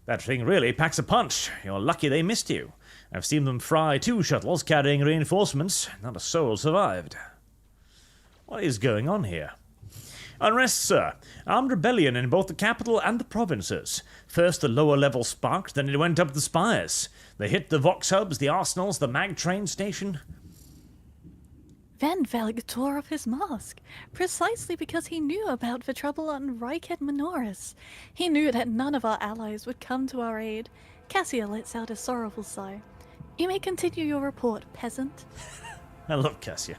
That thing really packs a punch. You're lucky they missed you. I've seen them fry 2 shuttles carrying reinforcements. Not a soul survived. What is going on here? Unrest, sir. Armed rebellion in both the capital and the provinces. First the lower level sparked, then it went up the spires. They hit the Vox hubs, the arsenals, the mag train station.
Van Velik tore off his mask, precisely because he knew about the trouble on Rykad Minoris. He knew that none of our allies would come to our aid. Cassia lets out a sorrowful sigh. You may continue your report, peasant.
I love Cassia.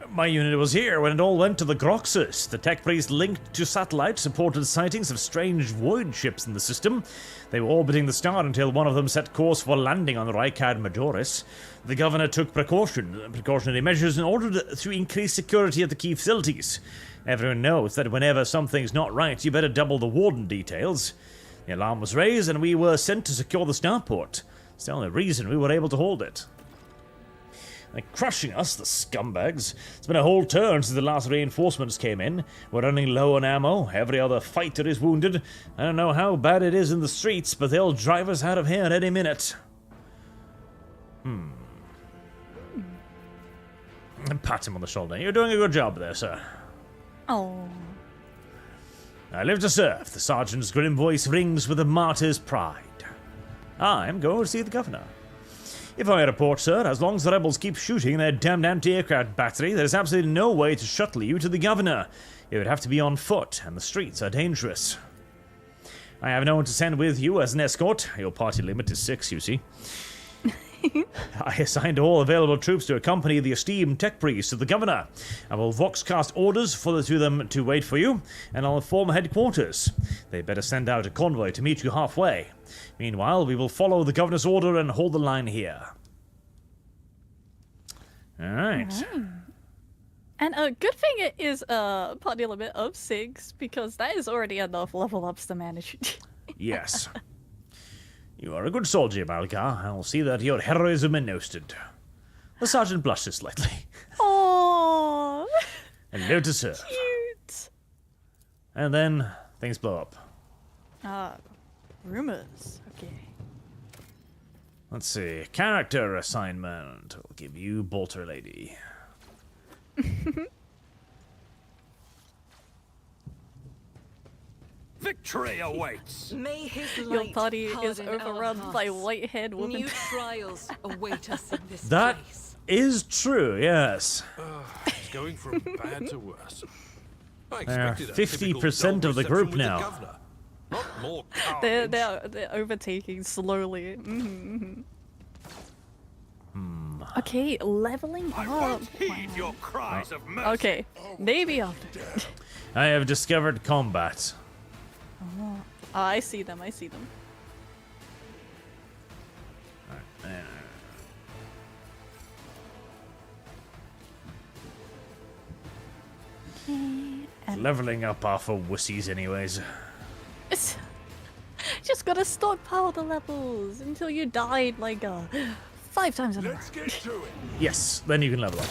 My unit was here when it all went to the Groxus. The tech priest linked to satellites supported sightings of strange void ships in the system. They were orbiting the star until one of them set course for landing on Rykad Minoris. The governor took precautionary measures in order to increase security at the key facilities. Everyone knows that whenever something's not right, you better double the warden details. The alarm was raised and we were sent to secure the starport. It's the only reason we were able to hold it. They're crushing us, the scumbags. It's been a whole turn since the last reinforcements came in. We're running low on ammo. Every other fighter is wounded. I don't know how bad it is in the streets, but they'll drive us out of here any minute. Pat him on the shoulder. You're doing a good job there, sir.
Oh.
I live to serve. The sergeant's grim voice rings with a martyr's pride. I'm going to see the governor. If I may report, sir, as long as the rebels keep shooting their damned anti-aircraft battery, there's absolutely no way to shuttle you to the governor. It would have to be on foot, and the streets are dangerous. I have no one to send with you as an escort. Your party limit is 6, you see. I assigned all available troops to accompany the esteemed tech priest to the governor. I will voxcast orders to them to wait for you, and I'll inform headquarters. They better send out a convoy to meet you halfway. Meanwhile, we will follow the governor's order and hold the line here. Alright.
And a good thing it is a party limit of 6, because that is already enough level ups to manage.
Yes. You are a good soldier, Malgar. I'll see that your heroism is noted. The sergeant blushes slightly.
Aww.
Hello to serve.
Cute.
And then things blow up.
Rumors. Okay.
Let's see. Character assignment. We'll give you Bolter Lady.
Victory awaits!
May his
Your
light
party is
harden our
overrun by
hearts.
white-haired women.
New trials await us in this
That
place.
is true, yes.
It's going from bad to worse. I
There are
expected a typical
50%
dull
of the
reception
group
with the
now.
governor. Not more
They're
carnage.
overtaking slowly. Okay, leveling
I
up.
won't heed your cries of mercy.
Okay, maybe after.
I have discovered combat.
I see them. I see them.
Leveling up are for wussies anyways.
Just gotta stockpile the levels until you died like 5 times in a row.
Let's get to it.
Yes, then you can level up.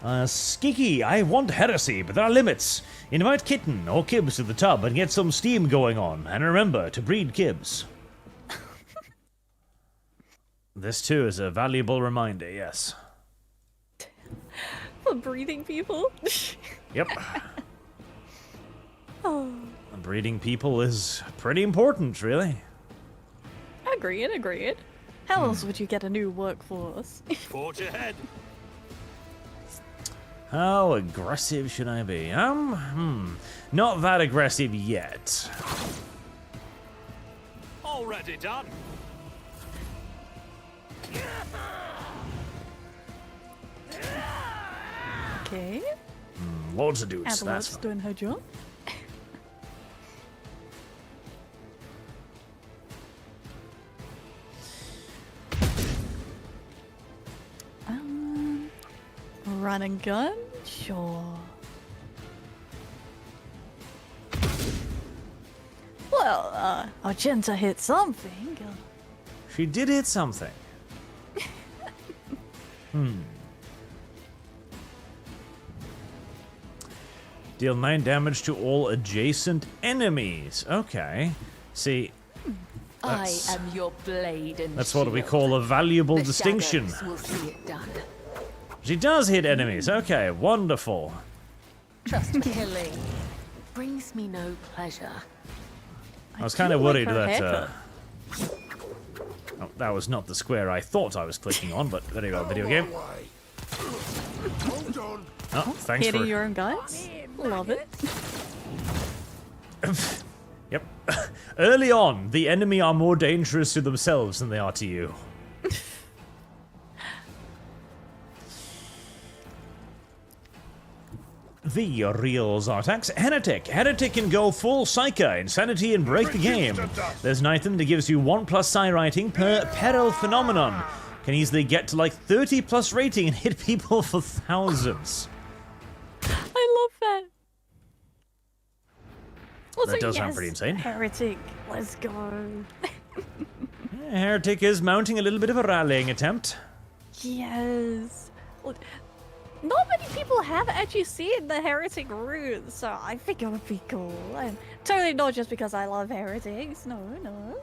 Skiki, I want heresy, but there are limits. Invite Kitten or Kibs to the tub and get some steam going on. And remember to breed Kibs. This too is a valuable reminder, yes.
For breathing people.
Yep. Breeding people is pretty important, really.
Agreed. How else would you get a new workforce?
Forge ahead.
How aggressive should I be? Not that aggressive yet.
Already done.
Okay.
Loads of dudes, that's
Adelaide's
fine.
doing her job. Run and gun? Sure. Well, Argenta hit something.
She did hit something. Deal 9 damage to all adjacent enemies. Okay. See,
I am your blade and
that's what we
shield.
call a valuable
The
distinction.
shadows will see it done.
She does hit enemies. Okay, wonderful.
Trust me, killing brings me no pleasure.
I was kind of worried
her
that.
haircut.
Oh, that was not the square I thought I was clicking on, but there you go, video game.
Hold on.
Oh, thanks
Hitting
for.
your own guys? Love it.
Yep. Early on, the enemy are more dangerous to themselves than they are to you. The real Zartax, Heretic. Heretic can go full Psyker, Insanity, and break the game. There's an item that gives you 1+ psi rating per peril phenomenon. Can easily get to like 30+ rating and hit people for thousands.
I love that. Also,
That does sound
yes,
pretty insane.
Heretic, let's go.
Heretic is mounting a little bit of a rallying attempt.
Yes. Well, not many people have actually seen the Heretic route, so I think it would be cool. And totally not just because I love Heretics. No, no.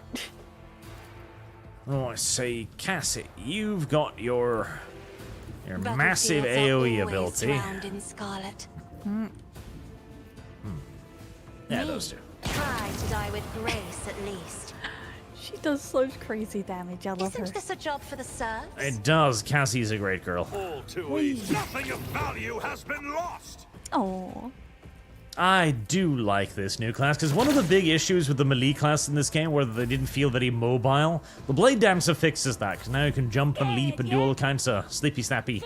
Oh, I say, Cassie, you've got your massive
Battlefields are
AoE
always
ability.
drowned in scarlet.
Yeah, those two.
Try to die with grace, at least.
She does such crazy damage. I love her.
Isn't this a job for the serfs?
It does. Cassie's a great girl.
All too easy. Nothing of value has been lost.
Oh.
I do like this new class, because one of the big issues with the melee class in this game were that they didn't feel very mobile. The Blade Dancer fixes that, because now you can jump and leap and do all kinds of slippy snappy,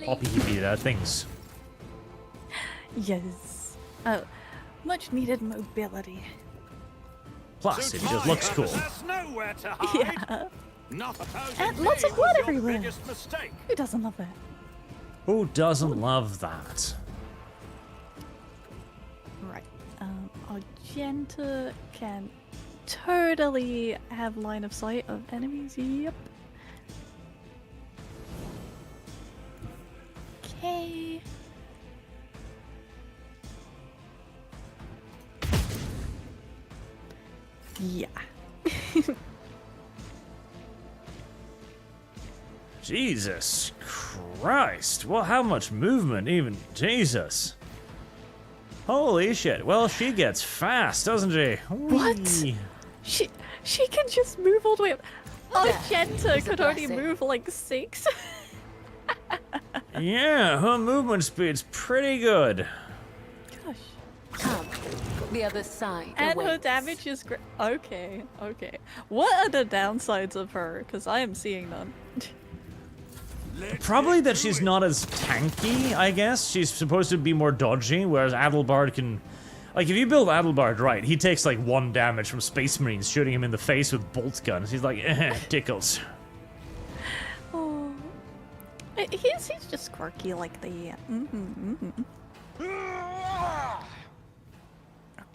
hoppy hippy things.
Yes. Oh, much needed mobility.
Plus, it just looks cool.
There's nowhere to hide.
Yeah.
Not
And lots of blood
your
everywhere.
biggest mistake.
Who doesn't love that?
Who doesn't love that?
Right. Argenta can totally have line of sight of enemies. Yep. Okay. Yeah.
Jesus Christ. Well, how much movement even? Jesus. Holy shit. Well, she gets fast, doesn't she?
What?
Whee.
She can just move all the way up. Argenta
is a
could only
blessing.
move like 6.
Yeah, her movement speed's pretty good.
Gosh.
Come, the other side
And her
awaits.
damage is great. Okay, okay. What are the downsides of her? Because I am seeing none.
Probably that she's not as tanky, I guess. She's supposed to be more dodgy, whereas Adelbard can... Like, if you build Adelbard right, he takes like 1 damage from Space Marines shooting him in the face with bolt guns. He's like, tickles.
Oh. He's just quirky like the...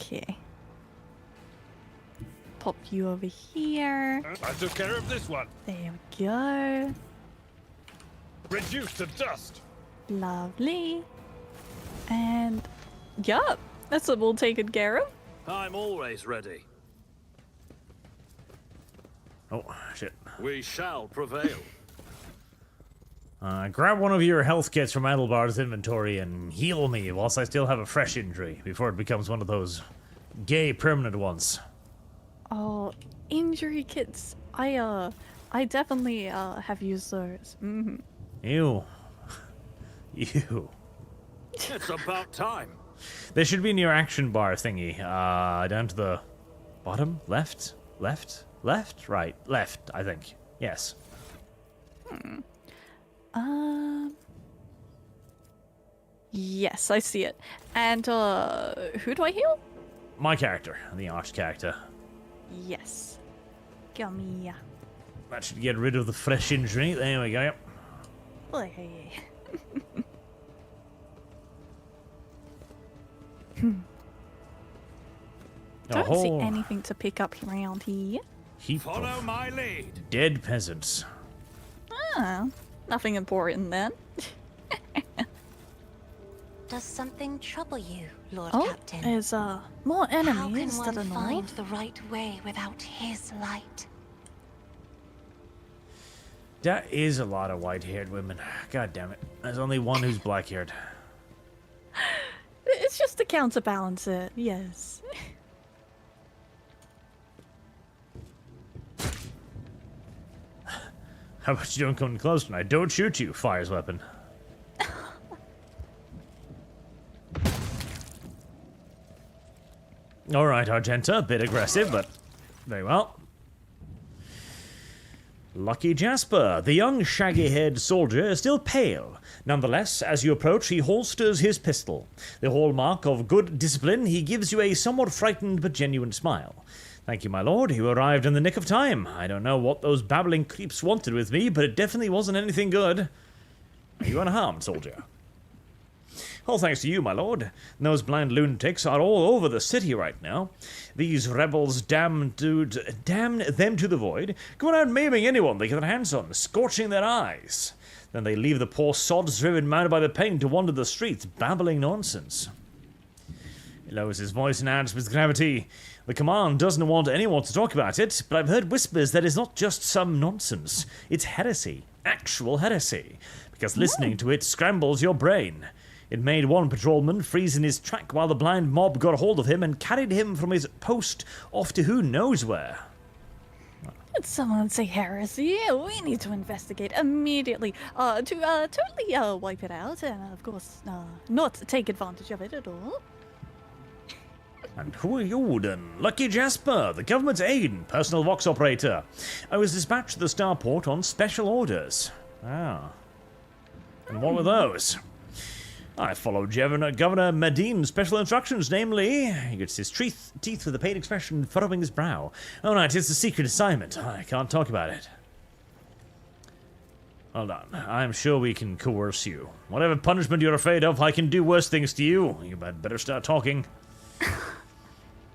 Okay. Pop you over here.
I took care of this one.
There we go.
Reduced to dust.
Lovely. And... Yup. That's all taken care of.
I'm always ready.
Oh, shit.
We shall prevail.
Grab one of your health kits from Adelbard's inventory and heal me whilst I still have a fresh injury before it becomes one of those gay permanent ones.
Oh, injury kits. I I definitely have used those. Mm-hmm.
Ew. Ew.
It's about time.
There should be in your action bar thingy. Down to the bottom? Left? Left? Left? Right. Left, I think. Yes.
Yes, I see it. And, who do I heal?
My character, the Arch character.
Yes. Gummy.
That should get rid of the fresh injury. There we go.
Hey. Don't see anything to pick up around here.
Heap
Follow
of
my lead.
dead peasants.
Ah, nothing important then.
Does something trouble you, Lord
Oh,
Captain?
there's more enemies
How
to
can
the
one
north.
find the right way without his light?
That is a lot of white-haired women. God damn it. There's only one who's black-haired.
It's just to counterbalance it, yes.
How about you don't come close tonight? Don't shoot you, fires weapon. Alright, Argenta, a bit aggressive, but very well. Lucky Jasper, the young shaggy-haired soldier, is still pale. Nonetheless, as you approach, he holsters his pistol. The hallmark of good discipline, he gives you a somewhat frightened but genuine smile. Thank you, my lord. You arrived in the nick of time. I don't know what those babbling creeps wanted with me, but it definitely wasn't anything good. Are you unharmed, soldier? All thanks to you, my lord. Those blind lunatics are all over the city right now. These rebels damn them to the void, go around maiming anyone they get their hands on, scorching their eyes. Then they leave the poor sods driven mad by the pain to wander the streets, babbling nonsense. He lowers his voice and adds with gravity, the command doesn't want anyone to talk about it, but I've heard whispers that it's not just some nonsense. It's heresy. Actual heresy. Because listening to it scrambles your brain. It made one patrolman freeze in his track while the blind mob got hold of him and carried him from his post off to who knows where.
Did someone say heresy? We need to investigate immediately to totally wipe it out and, of course, not take advantage of it at all.
And who are you then? Lucky Jasper, the government's aide and personal Vox operator. I was dispatched to the starport on special orders. Ah. And what were those? I followed Governor Medine's special instructions, namely... He gets his teeth with a pain expression furrowing his brow. Oh, right, it's a secret assignment. I can't talk about it. Hold on. I'm sure we can coerce you. Whatever punishment you're afraid of, I can do worse things to you. You had better start talking.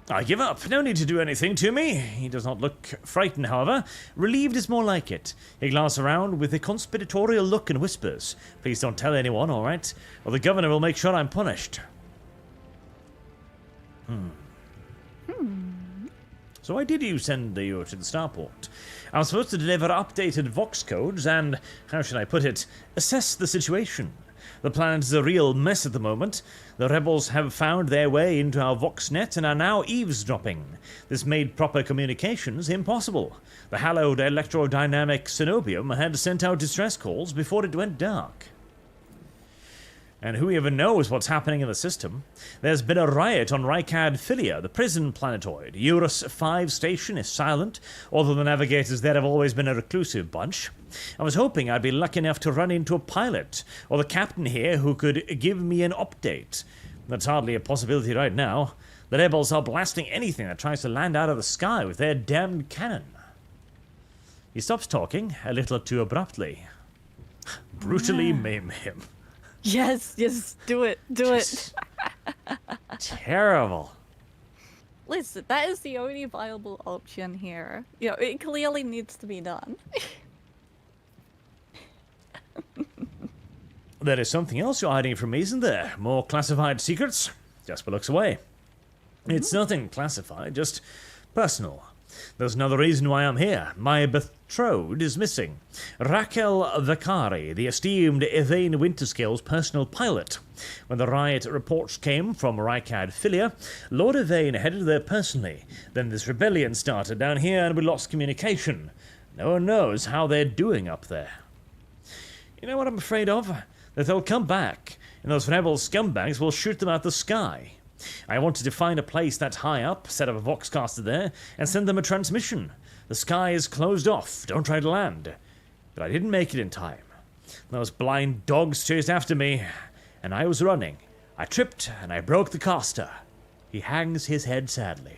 I give up. No need to do anything to me. He does not look frightened, however. Relieved is more like it. He glances around with a conspiratorial look and whispers, please don't tell anyone, all right? Or the governor will make sure I'm punished. So why did you send you to the starport? I was supposed to deliver updated Vox codes and, how should I put it, assess the situation. The planet is a real mess at the moment. The rebels have found their way into our VoxNet and are now eavesdropping. This made proper communications impossible. The hallowed electrodynamic Cenobium had sent out distress calls before it went dark. And who even knows what's happening in the system? There's been a riot on Rykad Philia, the prison planetoid. Eurus 5 station is silent, although the navigators there have always been a reclusive bunch. I was hoping I'd be lucky enough to run into a pilot, or the captain here who could give me an update. That's hardly a possibility right now. The rebels are blasting anything that tries to land out of the sky with their damned cannon. He stops talking, a little too abruptly. Brutally maim him.
Yes, do it.
Terrible.
Listen, that is the only viable option here. You know, it clearly needs to be done.
There is something else you're hiding from me, isn't there? More classified secrets? Jasper looks away. It's nothing classified, just personal. There's another reason why I'm here. My betrothed is missing. Raquel Vicari, the esteemed Yvain Winterskill's personal pilot. When the riot reports came from Rykad Philia, Lord Yvain headed there personally. Then this rebellion started down here and we lost communication. No one knows how they're doing up there. You know what I'm afraid of? That they'll come back, and those rebel scumbags will shoot them out the sky. I wanted to find a place that's high up, set up a voxcaster there, and send them a transmission. The sky is closed off, don't try to land. But I didn't make it in time. Those blind dogs chased after me, and I was running. I tripped, and I broke the caster. He hangs his head sadly.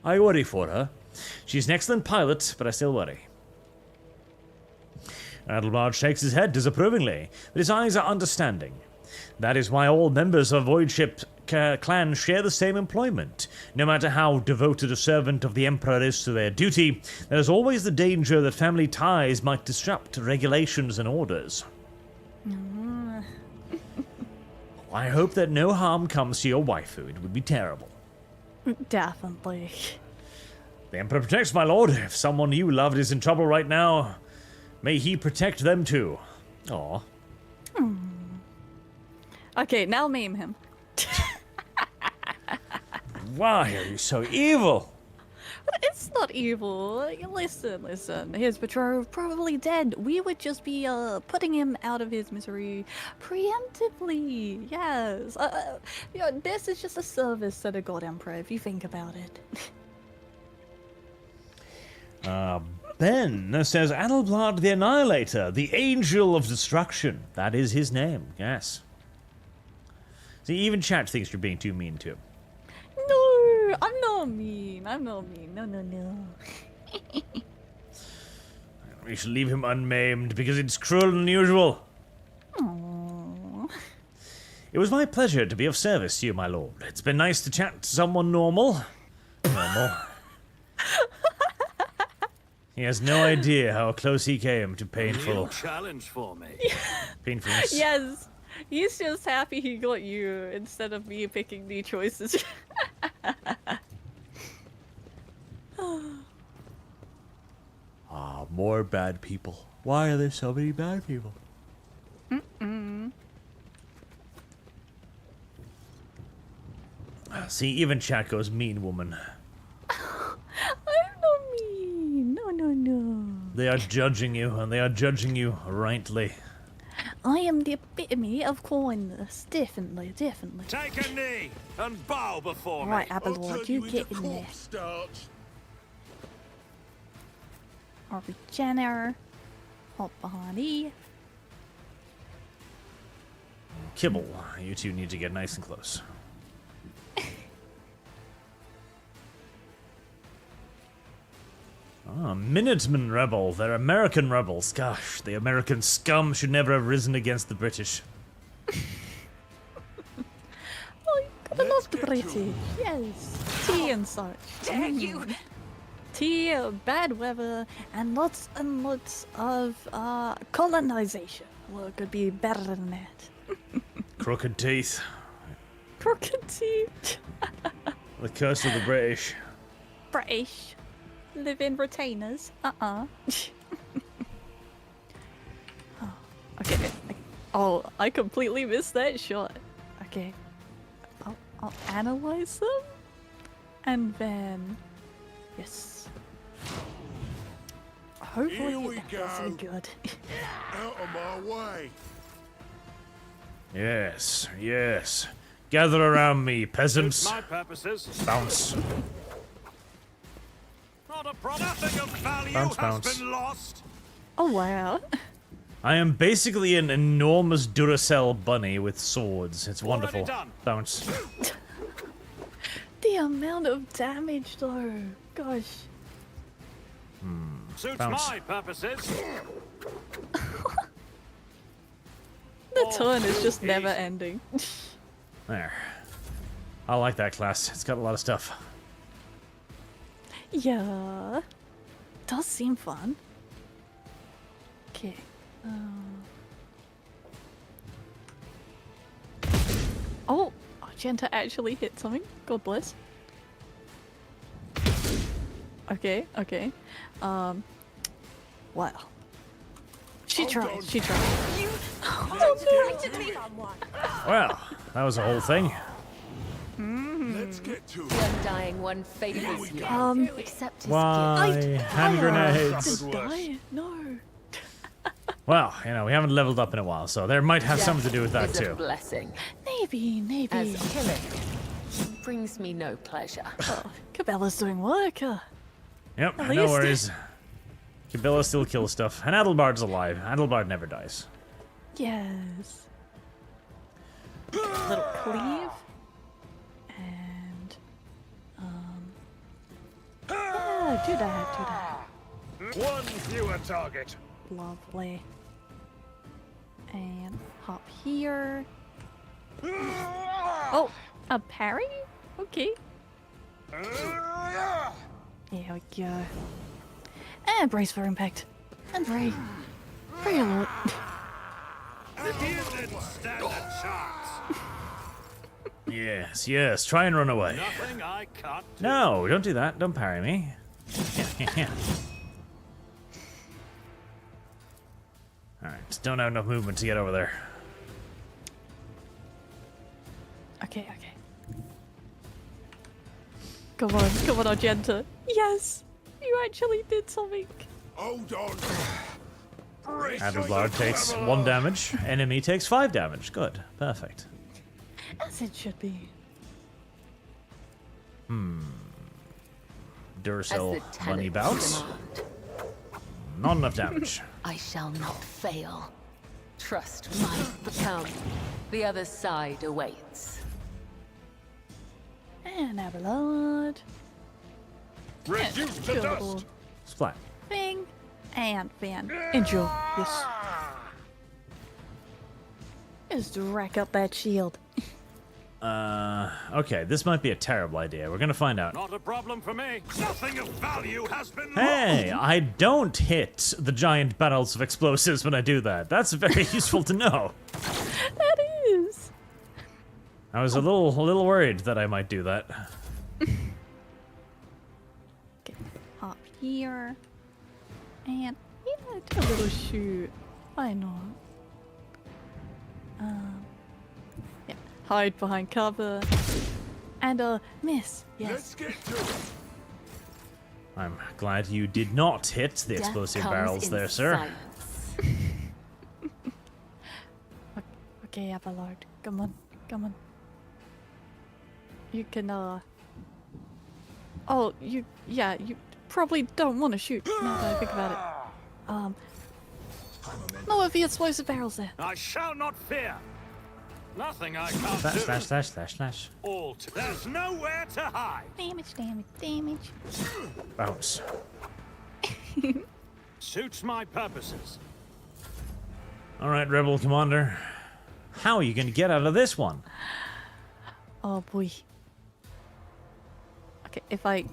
I worry for her. She's an excellent pilot, but I still worry. Adelbard shakes his head disapprovingly, but his eyes are understanding. That is why all members of Voidship clan share the same employment. No matter how devoted a servant of the Emperor is to their duty, there is always the danger that family ties might disrupt regulations and orders. I hope that no harm comes to your waifu. It would be terrible.
Definitely.
The Emperor protects, my lord. If someone you loved is in trouble right now, may he protect them too. Aw.
Okay, now meme him.
Why are you so evil?
It's not evil. Listen. His betrothed probably dead. We would just be putting him out of his misery preemptively. Yes. You know, this is just a service to the God Emperor, if you think about it.
Ben says Adelblad the Annihilator, the Angel of Destruction. That is his name, yes. See, even chat thinks you're being too mean to him.
No, I'm not mean. No.
We should leave him unmaimed because it's cruel and unusual.
Aww.
It was my pleasure to be of service to you, my lord. It's been nice to chat to someone normal. He has no idea how close he came to painful.
New challenge for me.
Painfulness.
Yes. He's just happy he got you instead of me picking the choices.
More bad people. Why are there so many bad people? See, even chat goes mean woman.
I'm not mean. No.
They are judging you, and they are judging you rightly.
I am the epitome of kindness. Definitely.
Take a knee and bow before
Right,
me.
Abelard, you get in there. Or Jenner. Hop behind E.
Kibble, you two need to get nice and close. Minutemen rebel. They're American rebels. Gosh, the American scum should never have risen against the British.
Oh, gotta love the British. Yes. Tea and such.
Dare you?
Tea, bad weather, and lots of colonization. Well, it could be better than that.
Crooked teeth.
Crooked teeth.
The curse of the British.
British. Live in retainers. Oh, okay. I completely missed that shot. Okay. I'll analyze them. And then... Yes. Hopefully that's good.
Out of my way.
Yes. Gather around me, peasants.
My purposes.
Bounce.
Not a problem. Nothing of value
Bounce.
has been lost.
Oh wow.
I am basically an enormous Duracell bunny with swords. It's wonderful. Bounce.
The amount of damage though. Gosh.
Suits
Bounce.
my purposes.
The turn is just never ending.
There. I like that class. It's got a lot of stuff.
Yeah. Does seem fun. Okay. Oh, Argenta actually hit something. God bless. Okay. Wow. She tried.
You
Well, that was a whole thing.
Let's get to
The Undying One favors you. Accept his
Why? Hand grenades.
Did die? No.
Well, you know, we haven't leveled up in a while, so there might have something to do with that
is a
too.
blessing.
Maybe.
As killing brings me no pleasure.
Oh, Cabela's doing work.
Yep,
At
no
least-
worries. Cabela still kills stuff, and Adelbard's alive. Adelbard never dies.
Yes. Little cleave. And yeah, do that.
one fewer target.
Lovely. And hop here. Oh, a parry? Okay. There we go. And brace for impact. And pray. Pray a lot.
You didn't stand a chance.
Yes, try and run away.
Nothing I can't do.
No, don't do that. Don't parry me. Alright, don't have enough movement to get over there.
Okay. Come on, Argenta. Yes! You actually did something.
Hold on.
Adelbard takes 1 damage. Enemy takes 5 damage. Good. Perfect.
As it should be.
Duracell
As the
money
tenants
bouts.
demand,
Not enough damage.
I shall not fail. Trust might become. The other side awaits.
And Abelard.
Reduce to dust.
Splat.
Bing. And fan. Enjoy. Yes. Just rack up that shield.
Okay, this might be a terrible idea. We're gonna find out.
Not a problem for me. Nothing of value has been
Hey, I don't hit the giant barrels of explosives when I do that. That's very useful to know.
That is.
I was a little worried that I might do that.
Okay, hop here. And yeah, do a little shoot. Why not? Yeah, hide behind cover. And miss. Yes.
Let's get to it.
I'm glad you did not hit the
Death
explosive
comes
barrels
in
there, sir.
silence.
Okay, Abelard. Come on. You can oh, you probably don't want to shoot now that I think about it. No, if the explosive barrels there.
I shall not fear. Nothing I can't
Slash.
do. All to there's nowhere to hide.
Damage.
Bounce.
Suits my purposes.
Alright, Rebel Commander. How are you gonna get out of this one?
Oh boy. Okay, if I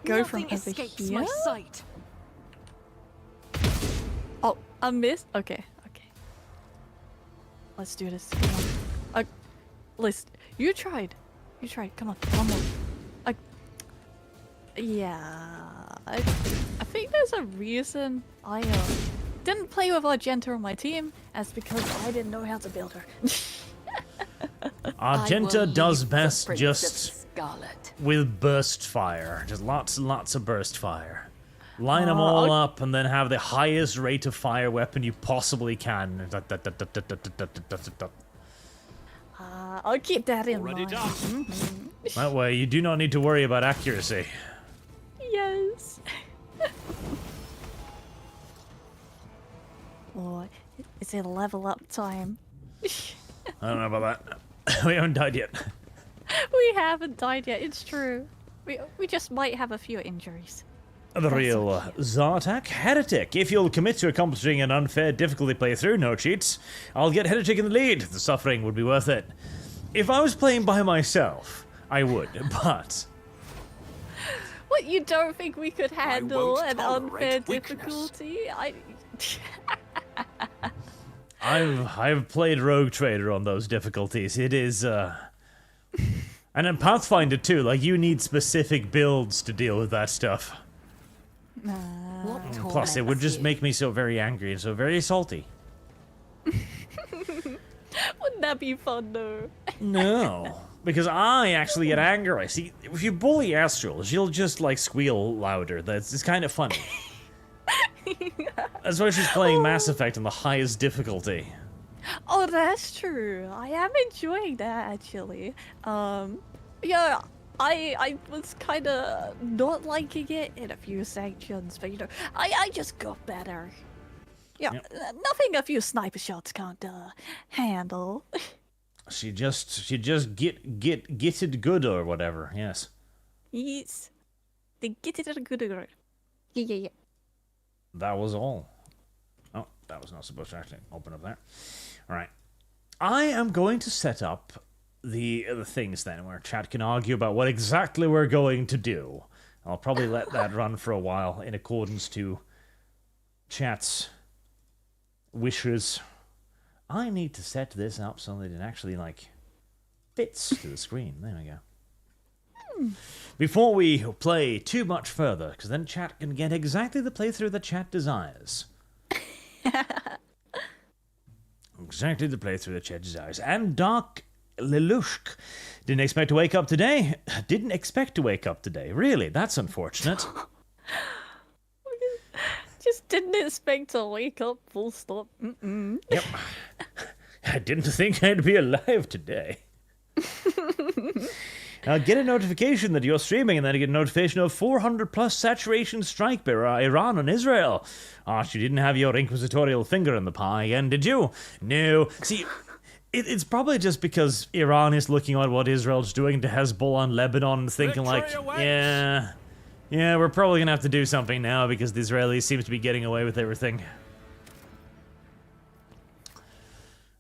go
Nothing
from over
escapes
here.
my sight.
Oh, I missed. Okay. Let's do this. Come on. Listen, you tried. Come on, one more. Yeah. I think there's a reason I didn't play with Argenta on my team, as because I didn't know how to build her.
Argenta does best
Prince
just
of Scarlet.
with burst fire. Just lots and lots of burst fire. Line them all up and then have the highest rate of fire weapon you possibly can.
I'll keep that in
Already
mind.
done.
That way you do not need to worry about accuracy.
Yes. Oh, it's a level up time.
I don't know about that. We haven't died yet.
We haven't died yet, it's true. We just might have a few injuries.
The real Zartak Heretic. If you'll commit to accomplishing an unfair difficulty playthrough, no cheats, I'll get Heretic in the lead. The suffering would be worth it. If I was playing by myself, I would, but...
What, you don't think we could handle
won't
an unfair
tolerate weakness.
difficulty?
I've played Rogue Trader on those difficulties. It is, And in Pathfinder too, like, you need specific builds to deal with that stuff.
What
Plus, it would just make me so very angry and so very salty.
Wouldn't that be fun though?
No. Because I actually get angry. See, if you bully Astral, she'll just, like, squeal louder. It's kind of funny. That's why she's playing Mass Effect on the highest difficulty.
Oh, that's true. I am enjoying that, actually. Yeah, I was kind of not liking it in a few sections, but, you know, I just got better. Yeah,
yep.
Nothing a few sniper shots can't handle.
She just get it good or whatever. Yes.
Yes. They get it good. Yeah.
That was all. Oh, that was not supposed to actually open up there. All right. I am going to set up the things then where chat can argue about what exactly we're going to do. I'll probably let that run for a while in accordance to chat's wishes. I need to set this up so that it actually, like, fits to the screen. There we go. Before we play too much further, because then chat can get exactly the playthrough that chat desires. Exactly the playthrough that chat desires. And Dark Lelouch didn't expect to wake up today. Didn't expect to wake up today. Really, that's unfortunate.
Just didn't expect to wake up, full stop.
Yep. I didn't think I'd be alive today. Get a notification that you're streaming, and then you get a notification of 400 plus saturation strike by Iran on Israel. Arch, you didn't have your inquisitorial finger in the pie again, did you? No. See, it's probably just because Iran is looking at what Israel's doing to Hezbollah and Lebanon and thinking like, yeah, we're probably going to have to do something now because the Israelis seem to be getting away with everything.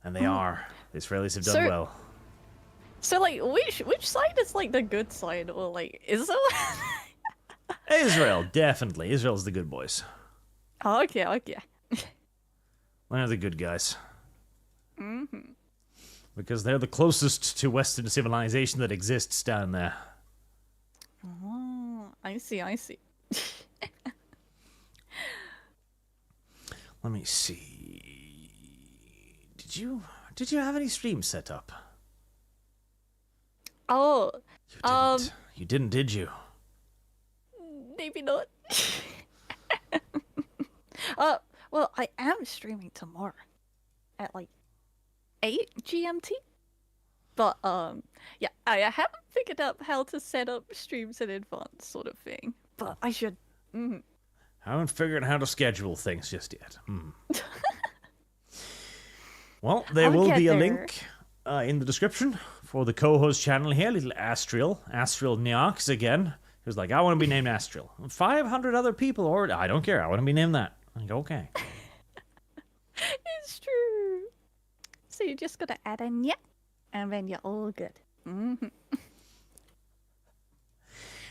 And they are. The Israelis have done well.
So, like, which side is, like, the good side? Or, like, Israel?
Israel, definitely. Israel's the good boys.
Oh, okay.
They're the good guys. Because they're the closest to Western civilization that exists down there.
Oh, I see.
Let me see. Did you have any streams set up?
Oh,
You didn't, did you?
Maybe not. Well, I am streaming tomorrow at like 8 GMT. But yeah, I haven't figured out how to set up streams in advance, sort of thing. But I should.
I haven't figured out how to schedule things just yet. Well, there will be a link in the description for the co-host channel here, little Astral Nyax again. He was like, I want to be named Astral. 500 other people already. I don't care. I want to be named that. I'm like, okay.
It's true. So you just gotta add in and then you're all good.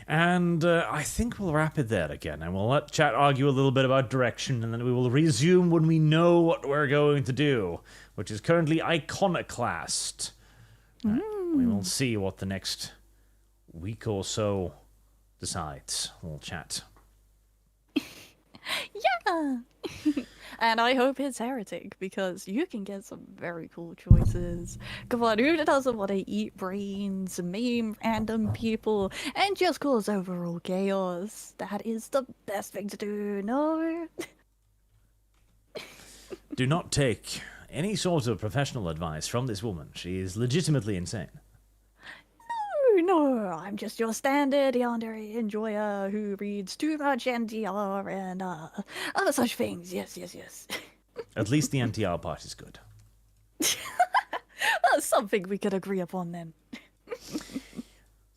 And I think we'll wrap it there again, and we'll let chat argue a little bit about direction, and then we will resume when we know what we're going to do, which is currently Iconoclast. We will see what the next week or so decides. We'll chat.
Yeah! And I hope it's Heretic, because you can get some very cool choices. Come on, who doesn't want to eat brains, maim random people, and just cause overall chaos? That is the best thing to do, no?
Do not take any sort of professional advice from this woman. She is legitimately insane.
No, I'm just your standard yandere enjoyer who reads too much NTR and other such things. Yes.
At least the NTR part is good.
That's something we could agree upon then.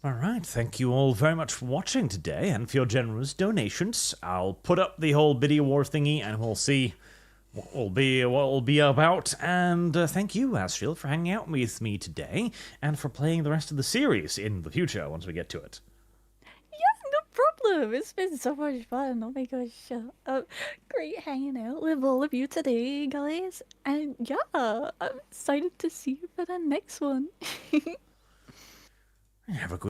Alright, thank you all very much for watching today and for your generous donations. I'll put up the whole video war thingy and we'll see what will be about. And thank you, Astral, for hanging out with me today and for playing the rest of the series in the future once we get to it.
Yeah, no problem. It's been so much fun. Oh my gosh. Great hanging out with all of you today, guys. And yeah, I'm excited to see you for the next one.
Have a good